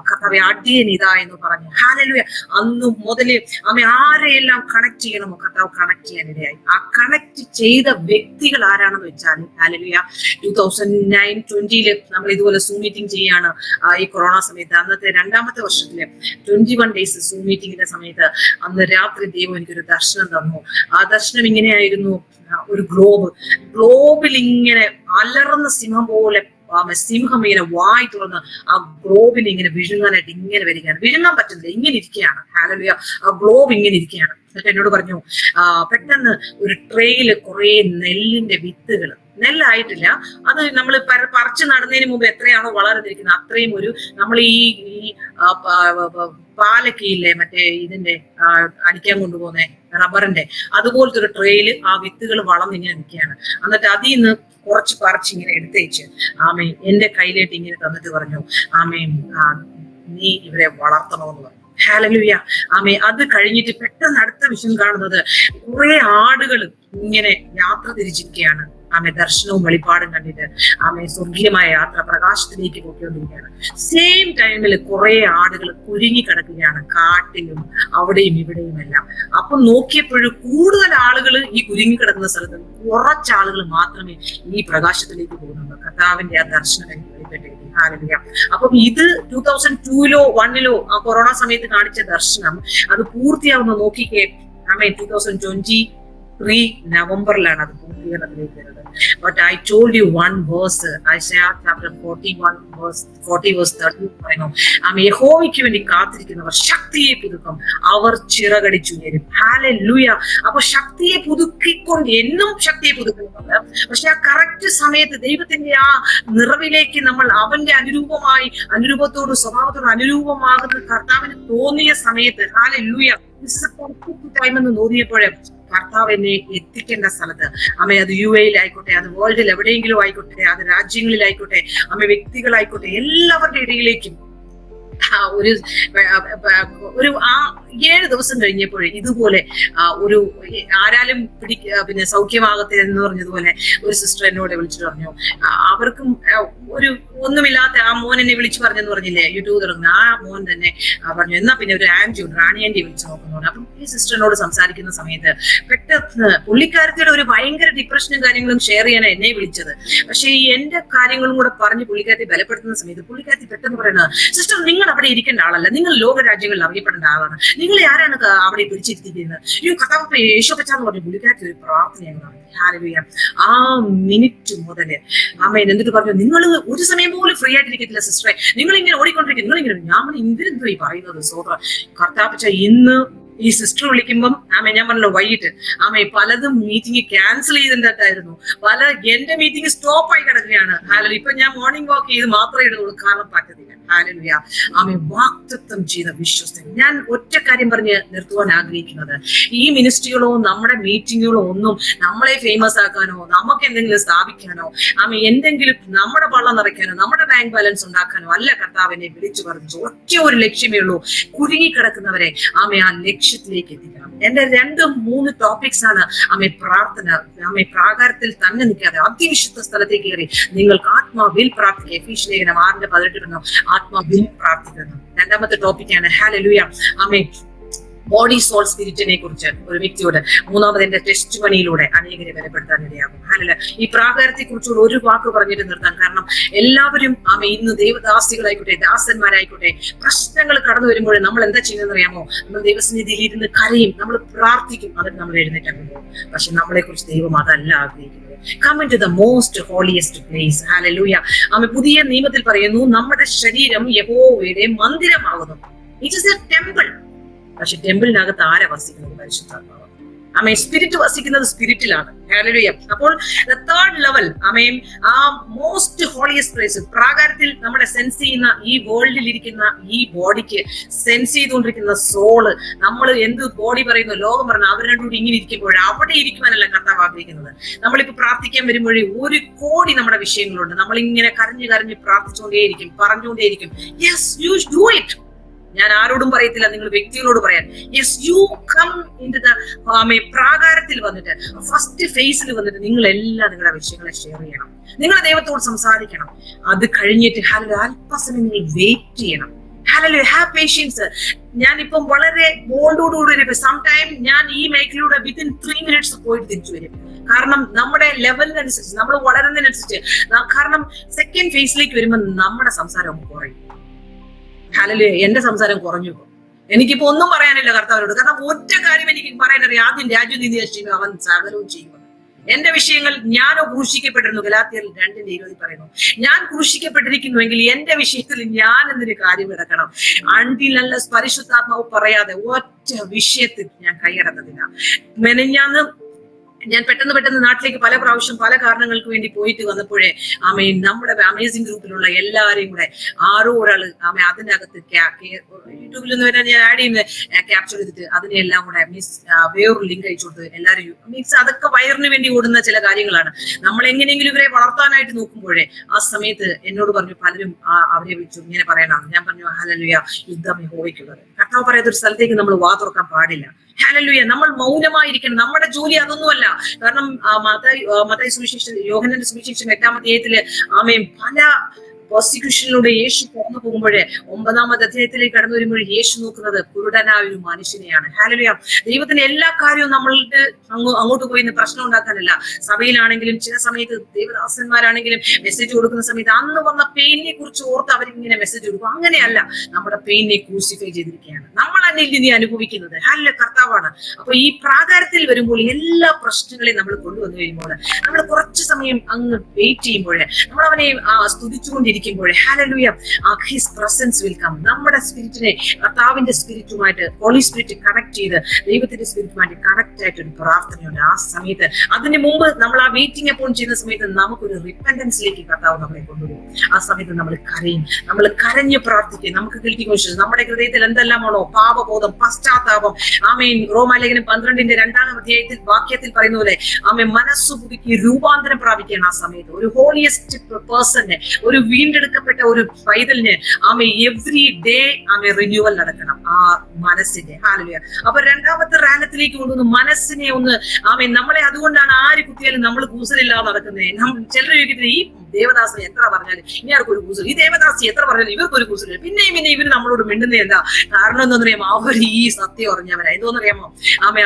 കർത്താവെ അടിയൻ ഇതാ എന്ന് പറഞ്ഞു. ഹല്ലേലൂയ. അന്ന് മുതല് ആരെയെല്ലാം കണക്ട് ചെയ്യണമോ കർത്താവ് കണക്ട് ചെയ്യാനിടയായി. ആ കണക്ട് ചെയ്ത വ്യക്തികൾ ആരാണെന്ന് വെച്ചാൽ ഹല്ലേലൂയ 2009-20 നമ്മൾ ഇതുപോലെ സൂം മീറ്റിംഗ് ചെയ്യാണ്. ഈ കൊറോണ സമയത്ത് അന്നത്തെ 2ാമത്തെ വർഷത്തില് 21 days സൂം മീറ്റിംഗിന്റെ സമയത്ത് അന്ന് രാത്രി ദൈവം എനിക്കൊരു ദർശനം തന്നു. ആ ദർശനം ഇങ്ങനെയായിരുന്നു. ഒരു ഗ്ലോബിൽ ഇങ്ങനെ അലർന്ന സിംഹം പോലെ സിംഹം ഇങ്ങനെ വായി തുറന്ന് ആ ഗ്ലോബിൽ ഇങ്ങനെ വിഴുങ്ങാനായിട്ട് ഇങ്ങനെ വരികയാണ്. വിഴുങ്ങാൻ പറ്റുന്നില്ല, ഇങ്ങനെ ഇരിക്കുകയാണ്. ഹല്ലേലൂയ. ആ ഗ്ലോബ് ഇങ്ങനെ ഇരിക്കുകയാണ്. എന്നിട്ട് എന്നോട് പറഞ്ഞു, പെട്ടെന്ന് ഒരു ട്രേയില് കുറെ നെല്ലിന്റെ വിത്തുകൾ, നെല്ലായിട്ടില്ല, അത് നമ്മൾ പറിച്ചു നടുന്നതിന് മുമ്പ് എത്രയാണോ വളർന്നിരിക്കുന്നത് അത്രയും ഒരു നമ്മൾ ഈ പാലൊക്കെ ഇല്ലേ മറ്റേ ഇതിന്റെ അടിക്കാൻ കൊണ്ടുപോകുന്ന റബ്ബറിന്റെ അതുപോലത്തെ ഒരു ട്രേയില് ആ വിത്തുകൾ വളർന്നിങ്ങനെ നിൽക്കുകയാണ്. എന്നിട്ട് അതിൽ നിന്ന് കുറച്ച് പറിച്ച് ഇങ്ങനെ എടുത്തേച്ച് എന്റെ കയ്യിലേട്ട് ഇങ്ങനെ തന്നിട്ട് പറഞ്ഞു, നീ ഇവരെ വളർത്തണമെന്ന് പറഞ്ഞു. ഹല്ലേലൂയ. അത് കഴിഞ്ഞിട്ട് പെട്ടെന്ന് അടുത്ത വിഷയം കാണുന്നത് കുറെ ആടുകൾ ഇങ്ങനെ യാത്ര തിരിച്ചിരിക്കുകയാണ്. ദർശനവും വെളിപ്പാടും കണ്ടിട്ട് സ്വർഗീയമായ യാത്ര പ്രകാശത്തിലേക്ക് പോയിക്കൊണ്ടിരിക്കുകയാണ്. സെയിം ടൈമിൽ കുറെ ആടുകൾ കുരുങ്ങി കിടക്കുകയാണ്, കാട്ടിലും അവിടെയും ഇവിടെയും എല്ലാം. അപ്പൊ നോക്കിയപ്പോഴും കൂടുതൽ ആളുകൾ ഈ കുരുങ്ങി കിടക്കുന്ന സ്ഥലത്ത് കുറച്ചാളുകൾ മാത്രമേ ഈ പ്രകാശത്തിലേക്ക് പോകുന്നുള്ളൂ. കർത്താവിന്റെ ആ ദർശനം എനിക്ക് വെളിപ്പെട്ടിരിക്കും. ഹല്ലേലൂയ. അപ്പം ഇത് 2002-ലോ 2001-ലോ ആ കൊറോണ സമയത്ത് കാണിച്ച ദർശനം അത് പൂർത്തിയാവുന്ന നോക്കിക്കേ 2023 നവംബറിലാണ് അത് പൂർത്തീകരണത്തിലേക്ക് വരുന്നത്. But I told you one verse, Isaiah chapter 40 verse 30 പറയുന്നു, യഹോവയ്ക്ക് വേണ്ടി കാത്തിരിക്കുന്നവർ ശക്തിയെ പുതുക്കും, അവർ ചിറകടിച്ചുയരും. ഹല്ലേലൂയ. അപ്പൊ ശക്തിയെ പുതുക്കിക്കൊണ്ട് എന്നും ശക്തിയെ പുതുക്കുന്നുണ്ട്. പക്ഷെ ആ കറക്റ്റ് സമയത്ത് ദൈവത്തിന്റെ ആ നിറവിലേക്ക് നമ്മൾ അവന്റെ അനുരൂപത്തോട് സ്വഭാവത്തോട് അനുരൂപമാകുന്ന കർത്താവിന് തോന്നിയ സമയത്ത് ഹല്ലേലൂയ ടൈം എന്ന് തോന്നിയപ്പോഴേ കർത്താവ് എന്നെ എത്തിക്കേണ്ട സ്ഥലത്ത് അത് UAE-യിലായിക്കോട്ടെ, അത് വേൾഡിൽ എവിടെയെങ്കിലും ആയിക്കോട്ടെ, അത് രാജ്യങ്ങളിലായിക്കോട്ടെ, എല്ലാവരുടെ ഇടയിലേക്കും ഒരു 7 ദിവസം കഴിഞ്ഞപ്പോൾ ഇതുപോലെ ഒരു ആരാലും പിന്നെ സൗഖ്യമാകത്തെ എന്ന് പറഞ്ഞതുപോലെ ഒരു സിസ്റ്റർ എന്നോട് വിളിച്ചു പറഞ്ഞു. അവർക്കും ഒരു ഒന്നുമില്ലാത്ത ആ മോൻ എന്നെ വിളിച്ചു പറഞ്ഞെന്ന് പറഞ്ഞില്ലേ, യൂട്യൂബ് തുടങ്ങുന്ന ആ മോൻ തന്നെ പറഞ്ഞു, എന്നാ പിന്നെ ഒരു ആന്റി ഉണ്ട്, റാണി ആന്റി വിളിച്ചു നോക്കുന്നുണ്ട്. അപ്പം ഈ സിസ്റ്ററിനോട് സംസാരിക്കുന്ന സമയത്ത് പെട്ടെന്ന് പുള്ളിക്കാരത്തിയുടെ ഒരു ഭയങ്കര ഡിപ്രഷനും കാര്യങ്ങളും ഷെയർ ചെയ്യാനാണ് എന്നെ വിളിച്ചത്. പക്ഷെ ഈ എന്റെ കാര്യങ്ങളും കൂടെ പറഞ്ഞ് പുള്ളിക്കാരത്തെ ബലപ്പെടുത്തുന്ന സമയത്ത് പുള്ളിക്കാരത്തി പെട്ടെന്ന് പറയുന്നത്, സിസ്റ്റർ നിങ്ങൾ അവിടെ ഇരിക്കേണ്ട ആളല്ല, നിങ്ങൾ ലോക രാജ്യങ്ങളിൽ അറിയപ്പെടേണ്ട ആളാണ്, നിങ്ങളെ ആരാണ് അവിടെ പിടിച്ചിരുത്തിക്കുന്നത്? കർത്താവ് യേശോപ്പച്ചാന്ന് പറഞ്ഞു പുള്ളിക്കാരത്തി ഒരു പ്രാർത്ഥനയാണ് നടത്തി. ഹല്ലേലൂയ. ആ മിനിറ്റ് മുതല് എന്നിട്ട് പറഞ്ഞു, നിങ്ങൾ ഒരു സമയം പോലും ഫ്രീ ആയിട്ടിരിക്കത്തില്ല സിസ്റ്ററെ, നിങ്ങൾ ഇങ്ങനെ ഓടിക്കൊണ്ടിരിക്കും, നിങ്ങളിങ്ങനെ. ഞാൻ ഇവരെന്തോ ഈ പറയുന്നത് സോദര കർത്താപ്പച്ച. ഇന്ന് ഈ സിസ്റ്റർ വിളിക്കുമ്പം ഞാൻ പറഞ്ഞല്ലോ വൈകിട്ട് പലതും മീറ്റിംഗ് ക്യാൻസൽ ചെയ്തിട്ടായിരുന്നു, എന്റെ മീറ്റിംഗ് സ്റ്റോപ്പായി കിടക്കുകയാണ്. ഇപ്പൊ ഞാൻ മോർണിംഗ് വാക്ക് ചെയ്ത് മാത്രമേ ഇടുന്നുള്ളൂ, കാരണം പറ്റത്തില്ല. ഹല്ലേലൂയ. വാക്തത്വം ചെയ്ത വിശ്വസ്തൻ. ഞാൻ ഒറ്റ കാര്യം പറഞ്ഞ് നിർത്തുവാൻ ആഗ്രഹിക്കുന്നത്, ഈ മിനിസ്ട്രികളോ നമ്മുടെ മീറ്റിങ്ങുകളോ ഒന്നും നമ്മളെ ഫേമസ് ആക്കാനോ നമുക്ക് എന്തെങ്കിലും സ്ഥാപിക്കാനോ എന്തെങ്കിലും നമ്മുടെ പള്ളം നിറയ്ക്കാനോ നമ്മുടെ ബാങ്ക് ബാലൻസ് ഉണ്ടാക്കാനോ അല്ല കർത്താവിനെ വിളിച്ചു പറഞ്ഞു. ഒറ്റ ഒരു ലക്ഷ്യമേ ഉള്ളൂ, കുരുങ്ങിക്കിടക്കുന്നവരെ ആ ലക്ഷ്യത്തിലേക്ക് എത്തിക്കണം. എന്റെ 2-3 ടോപ്പിക്സ് ആണ് പ്രാർത്ഥന. പ്രാകാരത്തിൽ തന്നെ നിൽക്കാതെ അതിവിശുദ്ധ സ്ഥലത്തേക്ക് കയറി നിങ്ങൾക്ക് ആത്മാവിൽ പ്രാർത്ഥിക്കുക. എഫീഷ്യൻ ലേഖനം 6:18 ആത്മാവിൽ പ്രാർത്ഥിക്കുന്നു. 2ാമത്തെ ടോപ്പിക്കാണ് ഹല്ലേലൂയ ബോഡി സോൾ സ്പിരിറ്റിനെ കുറിച്ച് ഒരു വ്യക്തിയോട്. 3ാമത് എന്റെ ടെസ്റ്റ് മണിയിലൂടെ അനേകരെ ബലപ്പെടുത്താൻ ഇടയാകും. ഹല്ലേലൂയ. ഈ പ്രാകാരത്തെ കുറിച്ചുള്ള ഒരു വാക്ക് പറഞ്ഞിട്ട് നിർത്താം. കാരണം എല്ലാവരും ഇന്ന് ദൈവദാസികളായിക്കോട്ടെ ദാസന്മാരായിക്കോട്ടെ പ്രശ്നങ്ങൾ കടന്നു വരുമ്പോൾ നമ്മൾ എന്താ ചെയ്യുന്നതെന്ന് അറിയാമോ? നമ്മൾ ദൈവസന്നിധിയിൽ ഇരുന്ന് കരയും, നമ്മൾ പ്രാർത്ഥിക്കും, എന്നിട്ട് നമ്മൾ എഴുന്നേറ്റ് പോകും. പക്ഷെ നമ്മളെ കുറിച്ച് ദൈവം അതല്ല ആഗ്രഹിക്കുന്നത്. Come into the most holiest place. Hallelujah. പുതിയ നിയമത്തിൽ പറയുന്നു, നമ്മുടെ ശരീരം യഹോവയുടെ മന്ദിരമാകുന്നു. It is a temple. പക്ഷെ ടെമ്പിളിനകത്ത് ആരാ വസിക്കുന്നത്? പരിശുദ്ധാത്മാവ്. സ്പിരിറ്റ് വസിക്കുന്നത് സ്പിരിറ്റിലാണ്. ഹല്ലേലൂയ. അപ്പോൾ തേർഡ് ലെവൽ ആ മോസ്റ്റ് ഹോളിയസ്റ്റ് പ്ലേസ്, പ്രാകാരത്തിൽ നമ്മുടെ സെൻസ് ചെയ്യുന്ന ഈ വേൾഡിൽ ഇരിക്കുന്ന ഈ ബോഡിക്ക് സെൻസ് ചെയ്തുകൊണ്ടിരിക്കുന്ന സോള്, നമ്മൾ എന്ത് ബോഡി പറയുന്നു ലോകം പറഞ്ഞു അവർ രണ്ടുകൂടി ഇങ്ങനെ ഇരിക്കുമ്പോൾ അവിടെ ഇരിക്കുവാനല്ല കർത്താവ് ആഗ്രഹിക്കുന്നത്. നമ്മളിപ്പോ പ്രാർത്ഥിക്കാൻ വരുമ്പോഴേ 1 കോടി നമ്മുടെ വിഷയങ്ങളുണ്ട്. നമ്മളിങ്ങനെ കരഞ്ഞ് പ്രാർത്ഥിച്ചുകൊണ്ടേയിരിക്കും, പറഞ്ഞുകൊണ്ടേയിരിക്കും. Yes, you do it. ഞാൻ ആരോടും പറയത്തില്ല, നിങ്ങൾ വ്യക്തികളോട് പറയാൻ. Yes, you come into the പ്രാകാരത്തിൽ വന്നിട്ട് ഫസ്റ്റ് ഫേസിൽ വന്നിട്ട് നിങ്ങൾ എല്ലാം നിങ്ങളുടെ വിഷയങ്ങളെ ഷെയർ ചെയ്യണം. നിങ്ങൾ ദൈവത്തോട് സംസാരിക്കണം. അത് കഴിഞ്ഞിട്ട് അല്പസമയം നിങ്ങൾ വെയിറ്റ് ചെയ്യണം. Hallelujah, have patience. ഞാനിപ്പം വളരെ ബോൾഡോടുകൂടി സംടൈം ഞാൻ ഈ മേഖലയിലൂടെ വിത്തിൻ 3 minutes പോയിട്ട് തിരിച്ചു വരും. കാരണം നമ്മുടെ ലെവലിനനുസരിച്ച്, നമ്മൾ വളരുന്നതിനനുസരിച്ച്, കാരണം സെക്കൻഡ് ഫേസിലേക്ക് വരുമ്പോൾ നമ്മുടെ സംസാരം കുറയും. Hallelujah, എന്റെ സംസാരം കുറഞ്ഞു. എനിക്കിപ്പോ ഒന്നും പറയാനില്ല കർത്താവിനോട്. കാരണം ഒറ്റ കാര്യം എനിക്ക് പറയാനറിയാം, ആദ്യം രാജ്യം നീതി അന്വേഷിക്കുക, അവൻ സകലവും ചെയ്യുക. എന്റെ വിഷയങ്ങൾ, ഞാനോ ക്രൂശിക്കപ്പെട്ടിരുന്നു. ഗലാത്യർ 2:20 പറയുന്നു, ഞാൻ ക്രൂശിക്കപ്പെട്ടിരിക്കുന്നുവെങ്കിൽ എന്റെ വിഷയത്തിൽ ഞാൻ എന്തിന് കാര്യം എടുക്കണം? അണ്ടിലല്ല പരിശുദ്ധാത്മാവ് പറയാതെ ഒറ്റ വിഷയത്തിൽ ഞാൻ കൈയടക്കത്തില്ല. മെനഞ്ഞാന്ന് ഞാൻ പെട്ടെന്ന് നാട്ടിലേക്ക് പല പ്രാവശ്യം പല കാരണങ്ങൾക്ക് വേണ്ടി പോയിട്ട് വന്നപ്പോഴേ നമ്മുടെ അമേസിംഗ് ഗ്രൂപ്പിലുള്ള എല്ലാവരെയും കൂടെ ആരോ ഒരാള് അതിനകത്ത് യൂട്യൂബിൽ നിന്ന് വരെ ഞാൻ ആഡ് ചെയ്യുന്ന ക്യാപ്ചർ ചെയ്തിട്ട് അതിനെല്ലാം കൂടെ വേറൊരു ലിങ്ക് അയച്ചു കൊടുത്ത് എല്ലാവരും അതൊക്കെ വയറിന് വേണ്ടി ഓടുന്ന ചില കാര്യങ്ങളാണ്. നമ്മൾ എങ്ങനെയെങ്കിലും ഇവരെ വളർത്താനായിട്ട് നോക്കുമ്പോഴേ ആ സമയത്ത് എന്നോട് പറഞ്ഞു പലരും അവരെ വിളിച്ചു ഇങ്ങനെ പറയണം. ഞാൻ പറഞ്ഞു ഹല്ലേലൂയ, യുദ്ധം യഹോവയ്ക്കുള്ളത്. കർത്താവ് പറയാത്ത ഒരു സ്ഥലത്തേക്ക് നമ്മൾ വാ തുറക്കാൻ പാടില്ല. ഹല്ലേലൂയ, നമ്മൾ മൗനമായിരിക്കണം. നമ്മുടെ ജോലി അതൊന്നുമല്ല. കാരണം മത്തായി സുവിശേഷം, യോഹന്നാന്റെ സുവിശേഷം 8-ാം അധ്യായത്തില് പല പ്രോസിക്യൂഷനിലൂടെ യേശു കടന്നു പോകുമ്പോഴേ 9-ാമത്തെ അധ്യായത്തിലേക്ക് കടന്നു വരുമ്പോൾ യേശു നോക്കുന്നത് കുരുടനായ ഒരു മനുഷ്യനെയാണ്. ഹല്ലേലൂയ, ദൈവത്തിന് എല്ലാ കാര്യവും നമ്മൾക്ക് അങ്ങോട്ട് പോയി പ്രശ്നം ഉണ്ടാക്കാനല്ല. സഭയിലാണെങ്കിലും ചില സമയത്ത് ദേവദാസന്മാരാണെങ്കിലും മെസ്സേജ് കൊടുക്കുന്ന സമയത്ത് അന്ന് വന്ന പെയിനെ കുറിച്ച് ഓർത്ത് അവരിങ്ങനെ മെസ്സേജ് കൊടുക്കും. അങ്ങനെയല്ല, നമ്മുടെ പെയിനെ ക്രൂസിഫൈ ചെയ്തിരിക്കുകയാണ്. നമ്മൾ തന്നെ ഇനി അനുഭവിക്കുന്നത് ഹല്ലേലൂയ കർത്താവാണ്. അപ്പൊ ഈ പ്രാകാരത്തിൽ വരുമ്പോൾ എല്ലാ പ്രശ്നങ്ങളെയും നമ്മൾ കൊണ്ടുവന്നു കഴിയുമ്പോൾ നമ്മൾ കുറച്ചു സമയം അങ്ങ് വെയിറ്റ് ചെയ്യുമ്പോഴേ നമ്മൾ അവനെ സ്തുതിച്ചുകൊണ്ടിരിക്കും. Hallelujah, his presence will come. നമ്മുടെ സ്പിരിറ്റിനെ കർത്താവിന്റെ സ്പിരിറ്റുമായിട്ട്, ഹോളി സ്പിരിറ്റ് കണക്ട് ചെയ്ത് ദൈവത്തിന്റെ സ്പിരിറ്റുമായിട്ട് കണക്ട് ആയിട്ട് ഒരു പ്രാർത്ഥനയുണ്ട്. ആ സമയത്ത് അതിന് മുമ്പ് നമ്മൾ ആ വെയിറ്റിംഗ് അപ്പോൾ ചെയ്യുന്ന സമയത്ത് നമുക്കൊരു റിപ്പന്റൻസിലേക്ക് കർത്താവ് നമ്മളെ കൊണ്ടുവരും. ആ സമയത്ത് നമ്മൾ കരയും, നമ്മൾ കരഞ്ഞ് പ്രാർത്ഥിക്കും. നമുക്ക് ഗിൽറ്റി കോൺഷ്യസ്, നമ്മുടെ ഹൃദയത്തിൽ എന്തെല്ലാമാണോ പാപബോധം, പശ്ചാത്താപം. റോമാലേഖനം 12-ന്റെ 2-ാം അധ്യായത്തിൽ വാക്യത്തിൽ പറയുന്ന പോലെ മനസ്സു പുതുക്കി രൂപാന്തരം പ്രാപിക്കുകയാണ്. ആ സമയത്ത് ഒരു ഹോളിയസ്റ്റ് പേഴ്സണ്, ഒരു വീണ്ടെടുക്കപ്പെട്ട ഒരു പൈതലിന് എവ്രി ഡേ റിന്യൂവൽ നടക്കണം ആ മനസ്സിന്റെ. ഹല്ലേലൂയ. അപ്പൊ 2-ാമത്തെ റാലത്തിലേക്ക് കൊണ്ടുവന്ന് മനസ്സിനെ ഒന്ന് നമ്മളെ, അതുകൊണ്ടാണ് ആര് കുത്തിയാലും നമ്മൾ കൂസലില്ലാതെ നടക്കുന്നത്. ചിലർ ചോദിക്കുന്നത് ഈ ദേവദാസൻ എത്ര പറഞ്ഞാലും ഇനി ആർക്കൊരു കൂസൽ, ഈ ദേവദാസി എത്ര പറഞ്ഞാലും ഇവർക്കൊരു കൂസൽ, പിന്നെയും ഇവര് നമ്മളോട് മിണ്ടുന്നത് എന്താ കാരണം? എന്താണെന്നറിയാമോ? അവർ ഈ സത്യം അറിഞ്ഞവരാ. എന്തോന്നറിയാമോ?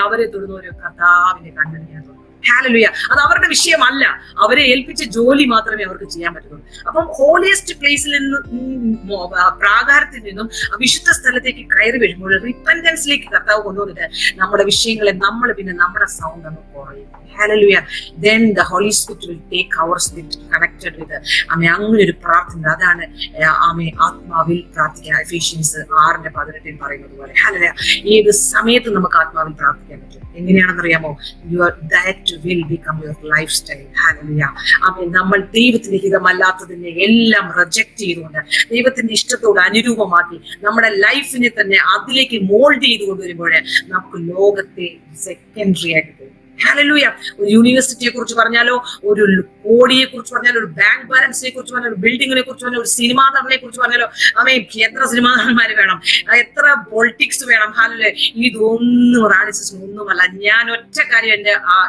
അവരെ തൊടുന്നവരൊക്കെ കർത്താവിന്റെ കണ്ണിനെ. ഹല്ലേലൂയ, അത് അവരുടെ വിഷയമല്ല. അവരെ ഏൽപ്പിച്ച ജോലി മാത്രമേ അവർക്ക് ചെയ്യാൻ പറ്റുള്ളൂ. അപ്പം ഹോളിയസ്റ്റ് പ്ലേസിൽ നിന്നും, പ്രാകാരത്തിൽ നിന്നും വിശുദ്ധ സ്ഥലത്തേക്ക് കയറി വരുമ്പോൾ റിപ്പന്റൻസിലേക്ക് കർത്താവ് കൊണ്ടുവന്നിട്ട് നമ്മുടെ വിഷയങ്ങളെ നമ്മൾ പിന്നെ നമ്മുടെ സൗണ്ട് അങ്ങ് കുറയും. Hallelujah, then the Holy Spirit will take our spirit connected with അങ്ങനെ ഒരു പ്രാർത്ഥന. അതാണ് ആത്മാവിൽ പ്രാർത്ഥിക്കുക. എഫേഷ്യൻസ് 6:18 പറയുന്നത് പോലെ ഹല്ലേലൂയ, ഏത് സമയത്ത് നമുക്ക് ആത്മാവിൽ പ്രാർത്ഥിക്കാൻ പറ്റും. എങ്ങനെയാണെന്നറിയാമോ? that will become your lifestyle. Hallelujah. നമ്മൾ ദൈവത്തിന്റെ ഹിതമല്ലാത്തതിനെ എല്ലാം റിജക്ട് ചെയ്തുകൊണ്ട് ദൈവത്തിന്റെ ഇഷ്ടത്തോട് അനുരൂപമാക്കി നമ്മുടെ ലൈഫിനെ തന്നെ അതിലേക്ക് മോൾഡ് ചെയ്ത് കൊണ്ടുവരുമ്പോൾ നമുക്ക് ലോകത്തെ സെക്കൻഡറി ആയിട്ട് പോകും. ഹല്ലേലൂയ. ഒരു യൂണിവേഴ്സിറ്റിയെ കുറിച്ച് പറഞ്ഞാലോ, ഒരു കോടിയെ കുറിച്ച് പറഞ്ഞാലോ, ഒരു ബാങ്ക് ബാലൻസിനെ കുറിച്ച് പറഞ്ഞാലോ, ഒരു ബിൽഡിങ്ങിനെ കുറിച്ച് പറഞ്ഞാലോ, ഒരു സിനിമാ നടനെ കുറിച്ച് പറഞ്ഞാലോ, എത്ര സിനിമാ നടന്മാര് വേണം, എത്ര പൊളിറ്റിക്സ് വേണം. ഹല്ലേലൂയ, ഇതൊന്നും റാണിസിസ് ഒന്നുമല്ല. ഞാൻ ഒറ്റ കാര്യം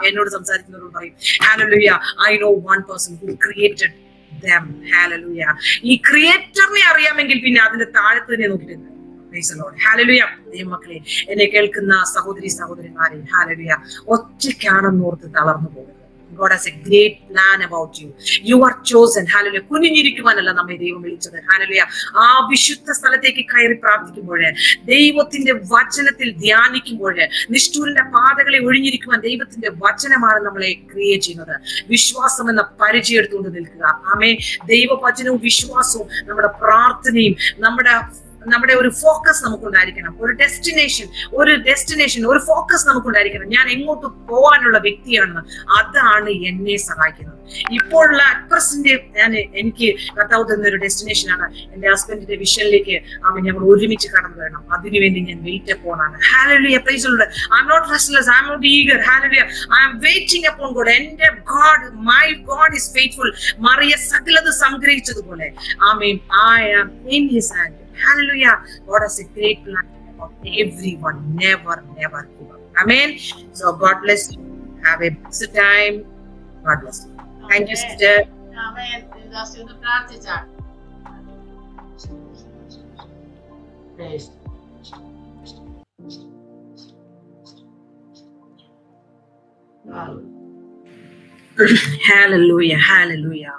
എന്നോട് സംസാരിക്കുന്നവരോട് പറയും, hallelujah, I know one person who created them. Hallelujah. ഈ ക്രിയേറ്ററിനെ അറിയാമെങ്കിൽ പിന്നെ അതിന്റെ താഴത്ത് തന്നെ നോക്കിയിട്ട് ഹല്ലേലൂയ. ദൈവമക്കളെ, എന്നെ കേൾക്കുന്ന സഹോദരി സഹോദരന്മാരെ, ഹല്ലേലൂയ, ഒറ്റയ്ക്കാണെന്നോർത്ത് തളർന്നു പോകുന്നത്. God has a great plan about you. You are chosen. Hallelujah. കുനിഞ്ഞിരിക്കുവാനല്ല നമ്മെ ദൈവം വിളിച്ചത്. ഹല്ലേലൂയ. ആ വിശുദ്ധ സ്ഥലത്തേക്ക് കയറി പ്രാർത്ഥിക്കുമ്പോൾ, ദൈവത്തിന്റെ വചനത്തിൽ ധ്യാനിക്കുമ്പോൾ, നിഷ്ഠൂരന്റെ പാതകളെ ഒഴിഞ്ഞിരിക്കുവാൻ ദൈവത്തിന്റെ വചനമാണ് നമ്മളെ ക്രിയേറ്റ് ചെയ്യുന്നത്. വിശ്വാസം എന്ന പരിചയം എടുത്തുകൊണ്ട് നിൽക്കുക. ആമേൻ. ദൈവവചനവും വിശ്വാസവും നമ്മുടെ പ്രാർത്ഥനയും നമ്മുടെ ഒരു ഫോക്കസ് നമുക്കുണ്ടായിരിക്കണം. ഒരു ഡെസ്റ്റിനേഷൻ ഒരു ഫോക്കസ് നമുക്കുണ്ടായിരിക്കണം. ഞാൻ എങ്ങോട്ട് പോകാനുള്ള വ്യക്തിയാണെന്ന്. അതാണ് എന്നെ സഹായിക്കുന്നത്. ഇപ്പോഴുള്ള അറ്റ്പ്രസന്റ് എനിക്ക് കർത്താവ് തന്ന ഒരു ഡെസ്റ്റിനേഷനാണ്. എന്റെ ഹസ്ബൻഡിന്റെ വിഷനിലേക്ക് ഞങ്ങൾ ഒരുമിച്ച് കടന്നു വരണം. അതിനുവേണ്ടി ഞാൻ വെയിറ്റ് അപ്പോണാണ്. Hallelujah. Praise the Lord. I am not restless, I am not eager. Hallelujah. I am waiting upon God. എന്റെ God, my God is faithful. Mariya സകലത് സംഗ്രഹിച്ചതുപോലെ I am in his hand. Hallelujah. God has a great plan for everyone. Never give up. Amen. So God bless you. Have a blessed time. God bless you. Thank you, sister. ആമേൻ. ദേവദാസി ഒന്ന് പ്രാർത്ഥിച്ചാൽ. Praise. Hallelujah. Hallelujah.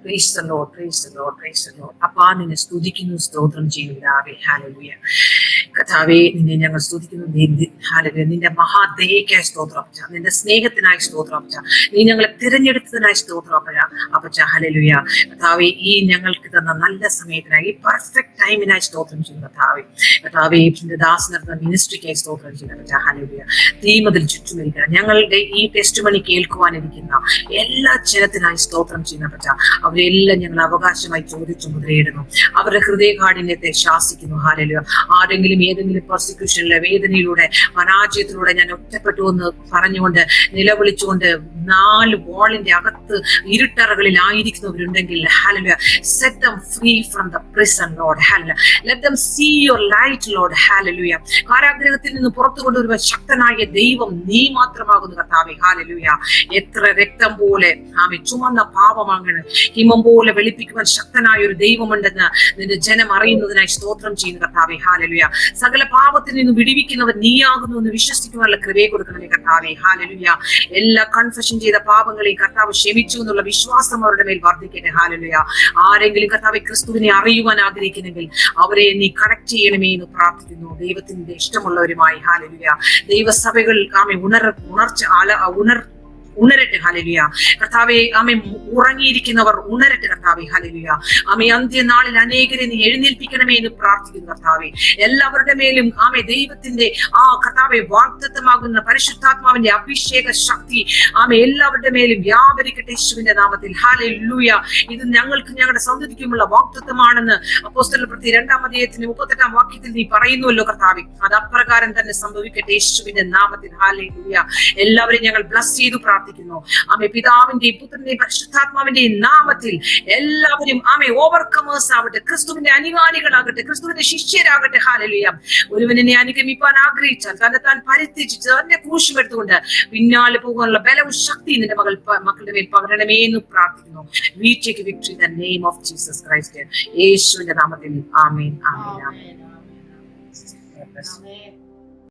Praise the Lord. Praise the Lord. Praise the Lord. അപ്പാ നിന്നെ സ്തുതിക്കുന്നു, സ്തോത്രം ചെയ്യുന്നു. Hallelujah. കർത്താവേ, നിന്നെ ഞങ്ങൾ സ്തുതിക്കുന്നു. ഹല്ലേലൂയ. നിന്റെ മഹാദയയ്ക്കായി സ്തോത്രം അപ്പച്ച, നിന്റെ സ്നേഹത്തിനായി സ്തോത്രം അപ്പച്ച, നീ ഞങ്ങളെ തിരഞ്ഞെടുത്തതിനായി സ്തോത്രം അപ്പച്ച. ഹല്ലേലൂയ. കർത്താവേ, ഈ ഞങ്ങൾക്ക് തന്ന നല്ല സമയത്തിനായി, ഈ പെർഫെക്റ്റ് ടൈമിനായി സ്തോത്രം ചെയ്യുന്നു കർത്താവേ. കർത്താവേ, നിന്റെ ദാസൻ നടത്തുന്ന മിനിസ്ട്രിക്കായി സ്തോത്രം ചെയ്യുന്നു അപ്പച്ച. ഹല്ലേലൂയ. തീമതിൽ ചുറ്റുമിരിക്കണം ഞങ്ങളുടെ ഈ ടെസ്റ്റ് മണി കേൾക്കുവാനിരിക്കുന്ന എല്ലാ ജനത്തിനായി സ്തോത്രം ചെയ്യുന്ന അപ്പച്ച. അവരെല്ലാം ഞങ്ങൾ അവകാശമായി ചോദിച്ചു മുദ്രയിടുന്നു. അവരുടെ ഹൃദയകാഠിന്യത്തെ ശാസിക്കുന്നു. ഹല്ലേലൂയ. ആരെങ്കിലും ഏതെങ്കിലും പെർസിക്യൂഷനിലെ വേദനയിലൂടെ പരാജയത്തിലൂടെ ഞാൻ ഒറ്റപ്പെട്ടു എന്ന് പറഞ്ഞുകൊണ്ട് നിലവിളിച്ചുകൊണ്ട് 4 വാളിന്റെ അകത്ത് ഇരുട്ടറകളിൽ ആയിരിക്കുന്നവരുണ്ടെങ്കിൽ, hallelujah, set them free from the prison, Lord. Hallelujah. Let them see your light, Lord. Hallelujah. കാരാഗ്രഹത്തിൽ നിന്ന് പുറത്തു കൊണ്ടുവരുവാൻ ശക്തനായ ദൈവം നീ മാത്രമാകുന്നു കർത്താവേ. ഹല്ലേലൂയ. എത്ര രക്തം പോലെ ചുമന്ന പാപമാണ് ഹിമം പോലെ വെളുപ്പിക്കുവാൻ ശക്തനായ ഒരു ദൈവമുണ്ടെന്ന് നിന്റെ ജനം അറിയുന്നതിനായി സ്തോത്രം ചെയ്യുന്ന കർത്താവേ. ഹല്ലേലൂയ. സകല പാപത്തിൽ നിന്ന് വിടുവിക്കുന്നവർ നീയാകുന്നു എന്ന് വിശ്വസിക്കുവാനുള്ള കൃപയെ കൊടുക്കണമേ കർത്താവേ. ഹല്ലേലൂയ. എല്ലാ കൺഫെഷൻ ചെയ്ത പാപങ്ങളെയും കർത്താവ് ക്ഷമിച്ചു എന്നുള്ള വിശ്വാസം അവരുടെ മേൽ വർദ്ധിക്കട്ടെ. ഹല്ലേലൂയ. ആരെങ്കിലും കർത്താവേ ക്രിസ്തുവിനെ അറിയുവാൻ ആഗ്രഹിക്കുന്നെങ്കിൽ അവരെ നീ കണക്ട് ചെയ്യണമേ എന്ന് പ്രാർത്ഥിക്കുന്നു. ദൈവത്തിന്റെ ഇഷ്ടമുള്ളവരുമായി. ഹല്ലേലൂയ. ദൈവസഭകൾ ഉണരട്ടെ. ഹല്ലേലൂയ. കർത്താവേ, ആമേ ഉറങ്ങിയിരിക്കുന്നവർ ഉണരട്ടെ കർത്താവേ. ഹല്ലേലൂയ. ആമേ അന്ത്യനാളിൽ അനേകരെ നീ എഴുന്നേൽപ്പിക്കണമേ എന്ന് പ്രാർത്ഥിക്കുന്നു കർത്താവേ. എല്ലാവരുടെ മേലും ആമേ ദൈവത്തിന്റെ കർത്താവെ വാഗ്ദത്തമാകുന്ന പരിശുദ്ധാത്മാവിന്റെ അഭിഷേക ശക്തി ആമേ എല്ലാവരുടെ മേലും വ്യാപരിക്കട്ടെ യേശുവിന്റെ നാമത്തിൽ. ഹല്ലേലൂയ. ഇത് ഞങ്ങൾക്ക് ഞങ്ങളുടെ സന്തതിക്കുമുള്ള വാഗ്ദത്തമാണെന്ന് അപ്പോസ്തലർ പ്രവൃത്തി 2-ാം അധ്യായത്തിന്റെ 38-ാം വാക്യത്തിൽ നീ പറയുന്നുവല്ലോ കർത്താവേ. അത് അപ്രകാരം തന്നെ സംഭവിക്കട്ടെ യേശുവിന്റെ നാമത്തിൽ. ഹല്ലേലൂയ. എല്ലാവരെയും ഞങ്ങൾ ബ്ലസ് ചെയ്തു പ്രാർത്ഥിക്കുന്നു. ആമേ പിതാവിന്റെയും പുത്രന്റെയും പരിശുദ്ധാത്മാവിന്റെയും നാമത്തിൽ എല്ലാവരും ആമേ ഓവർകമേഴ്സ് ആവട്ടെ, ക്രിസ്തുവിന്റെ അനുഗാമികളാകട്ടെ, ക്രിസ്തുവിന്റെ ശിഷ്യരാകട്ടെ. ഹല്ലേലൂയ. ഒരുവനെ അനുഗമിപ്പാൻ ആഗ്രഹിച്ചാൽ തന്നെ താൻ പരിത്യജിച്ച് തന്നെ ക്രൂശും എടുത്തുകൊണ്ട് പിന്നാലെ പോകാനുള്ള ബലവും ശക്തി നിന്റെ മക്കളുടെ മേൽ പകരണമേ എന്ന് പ്രാർത്ഥിക്കുന്നു. We take victory in the name of Jesus Christ. യേശുവിന്റെ നാമത്തിൽ ആമേൻ. ആമേൻ. ആമേൻ.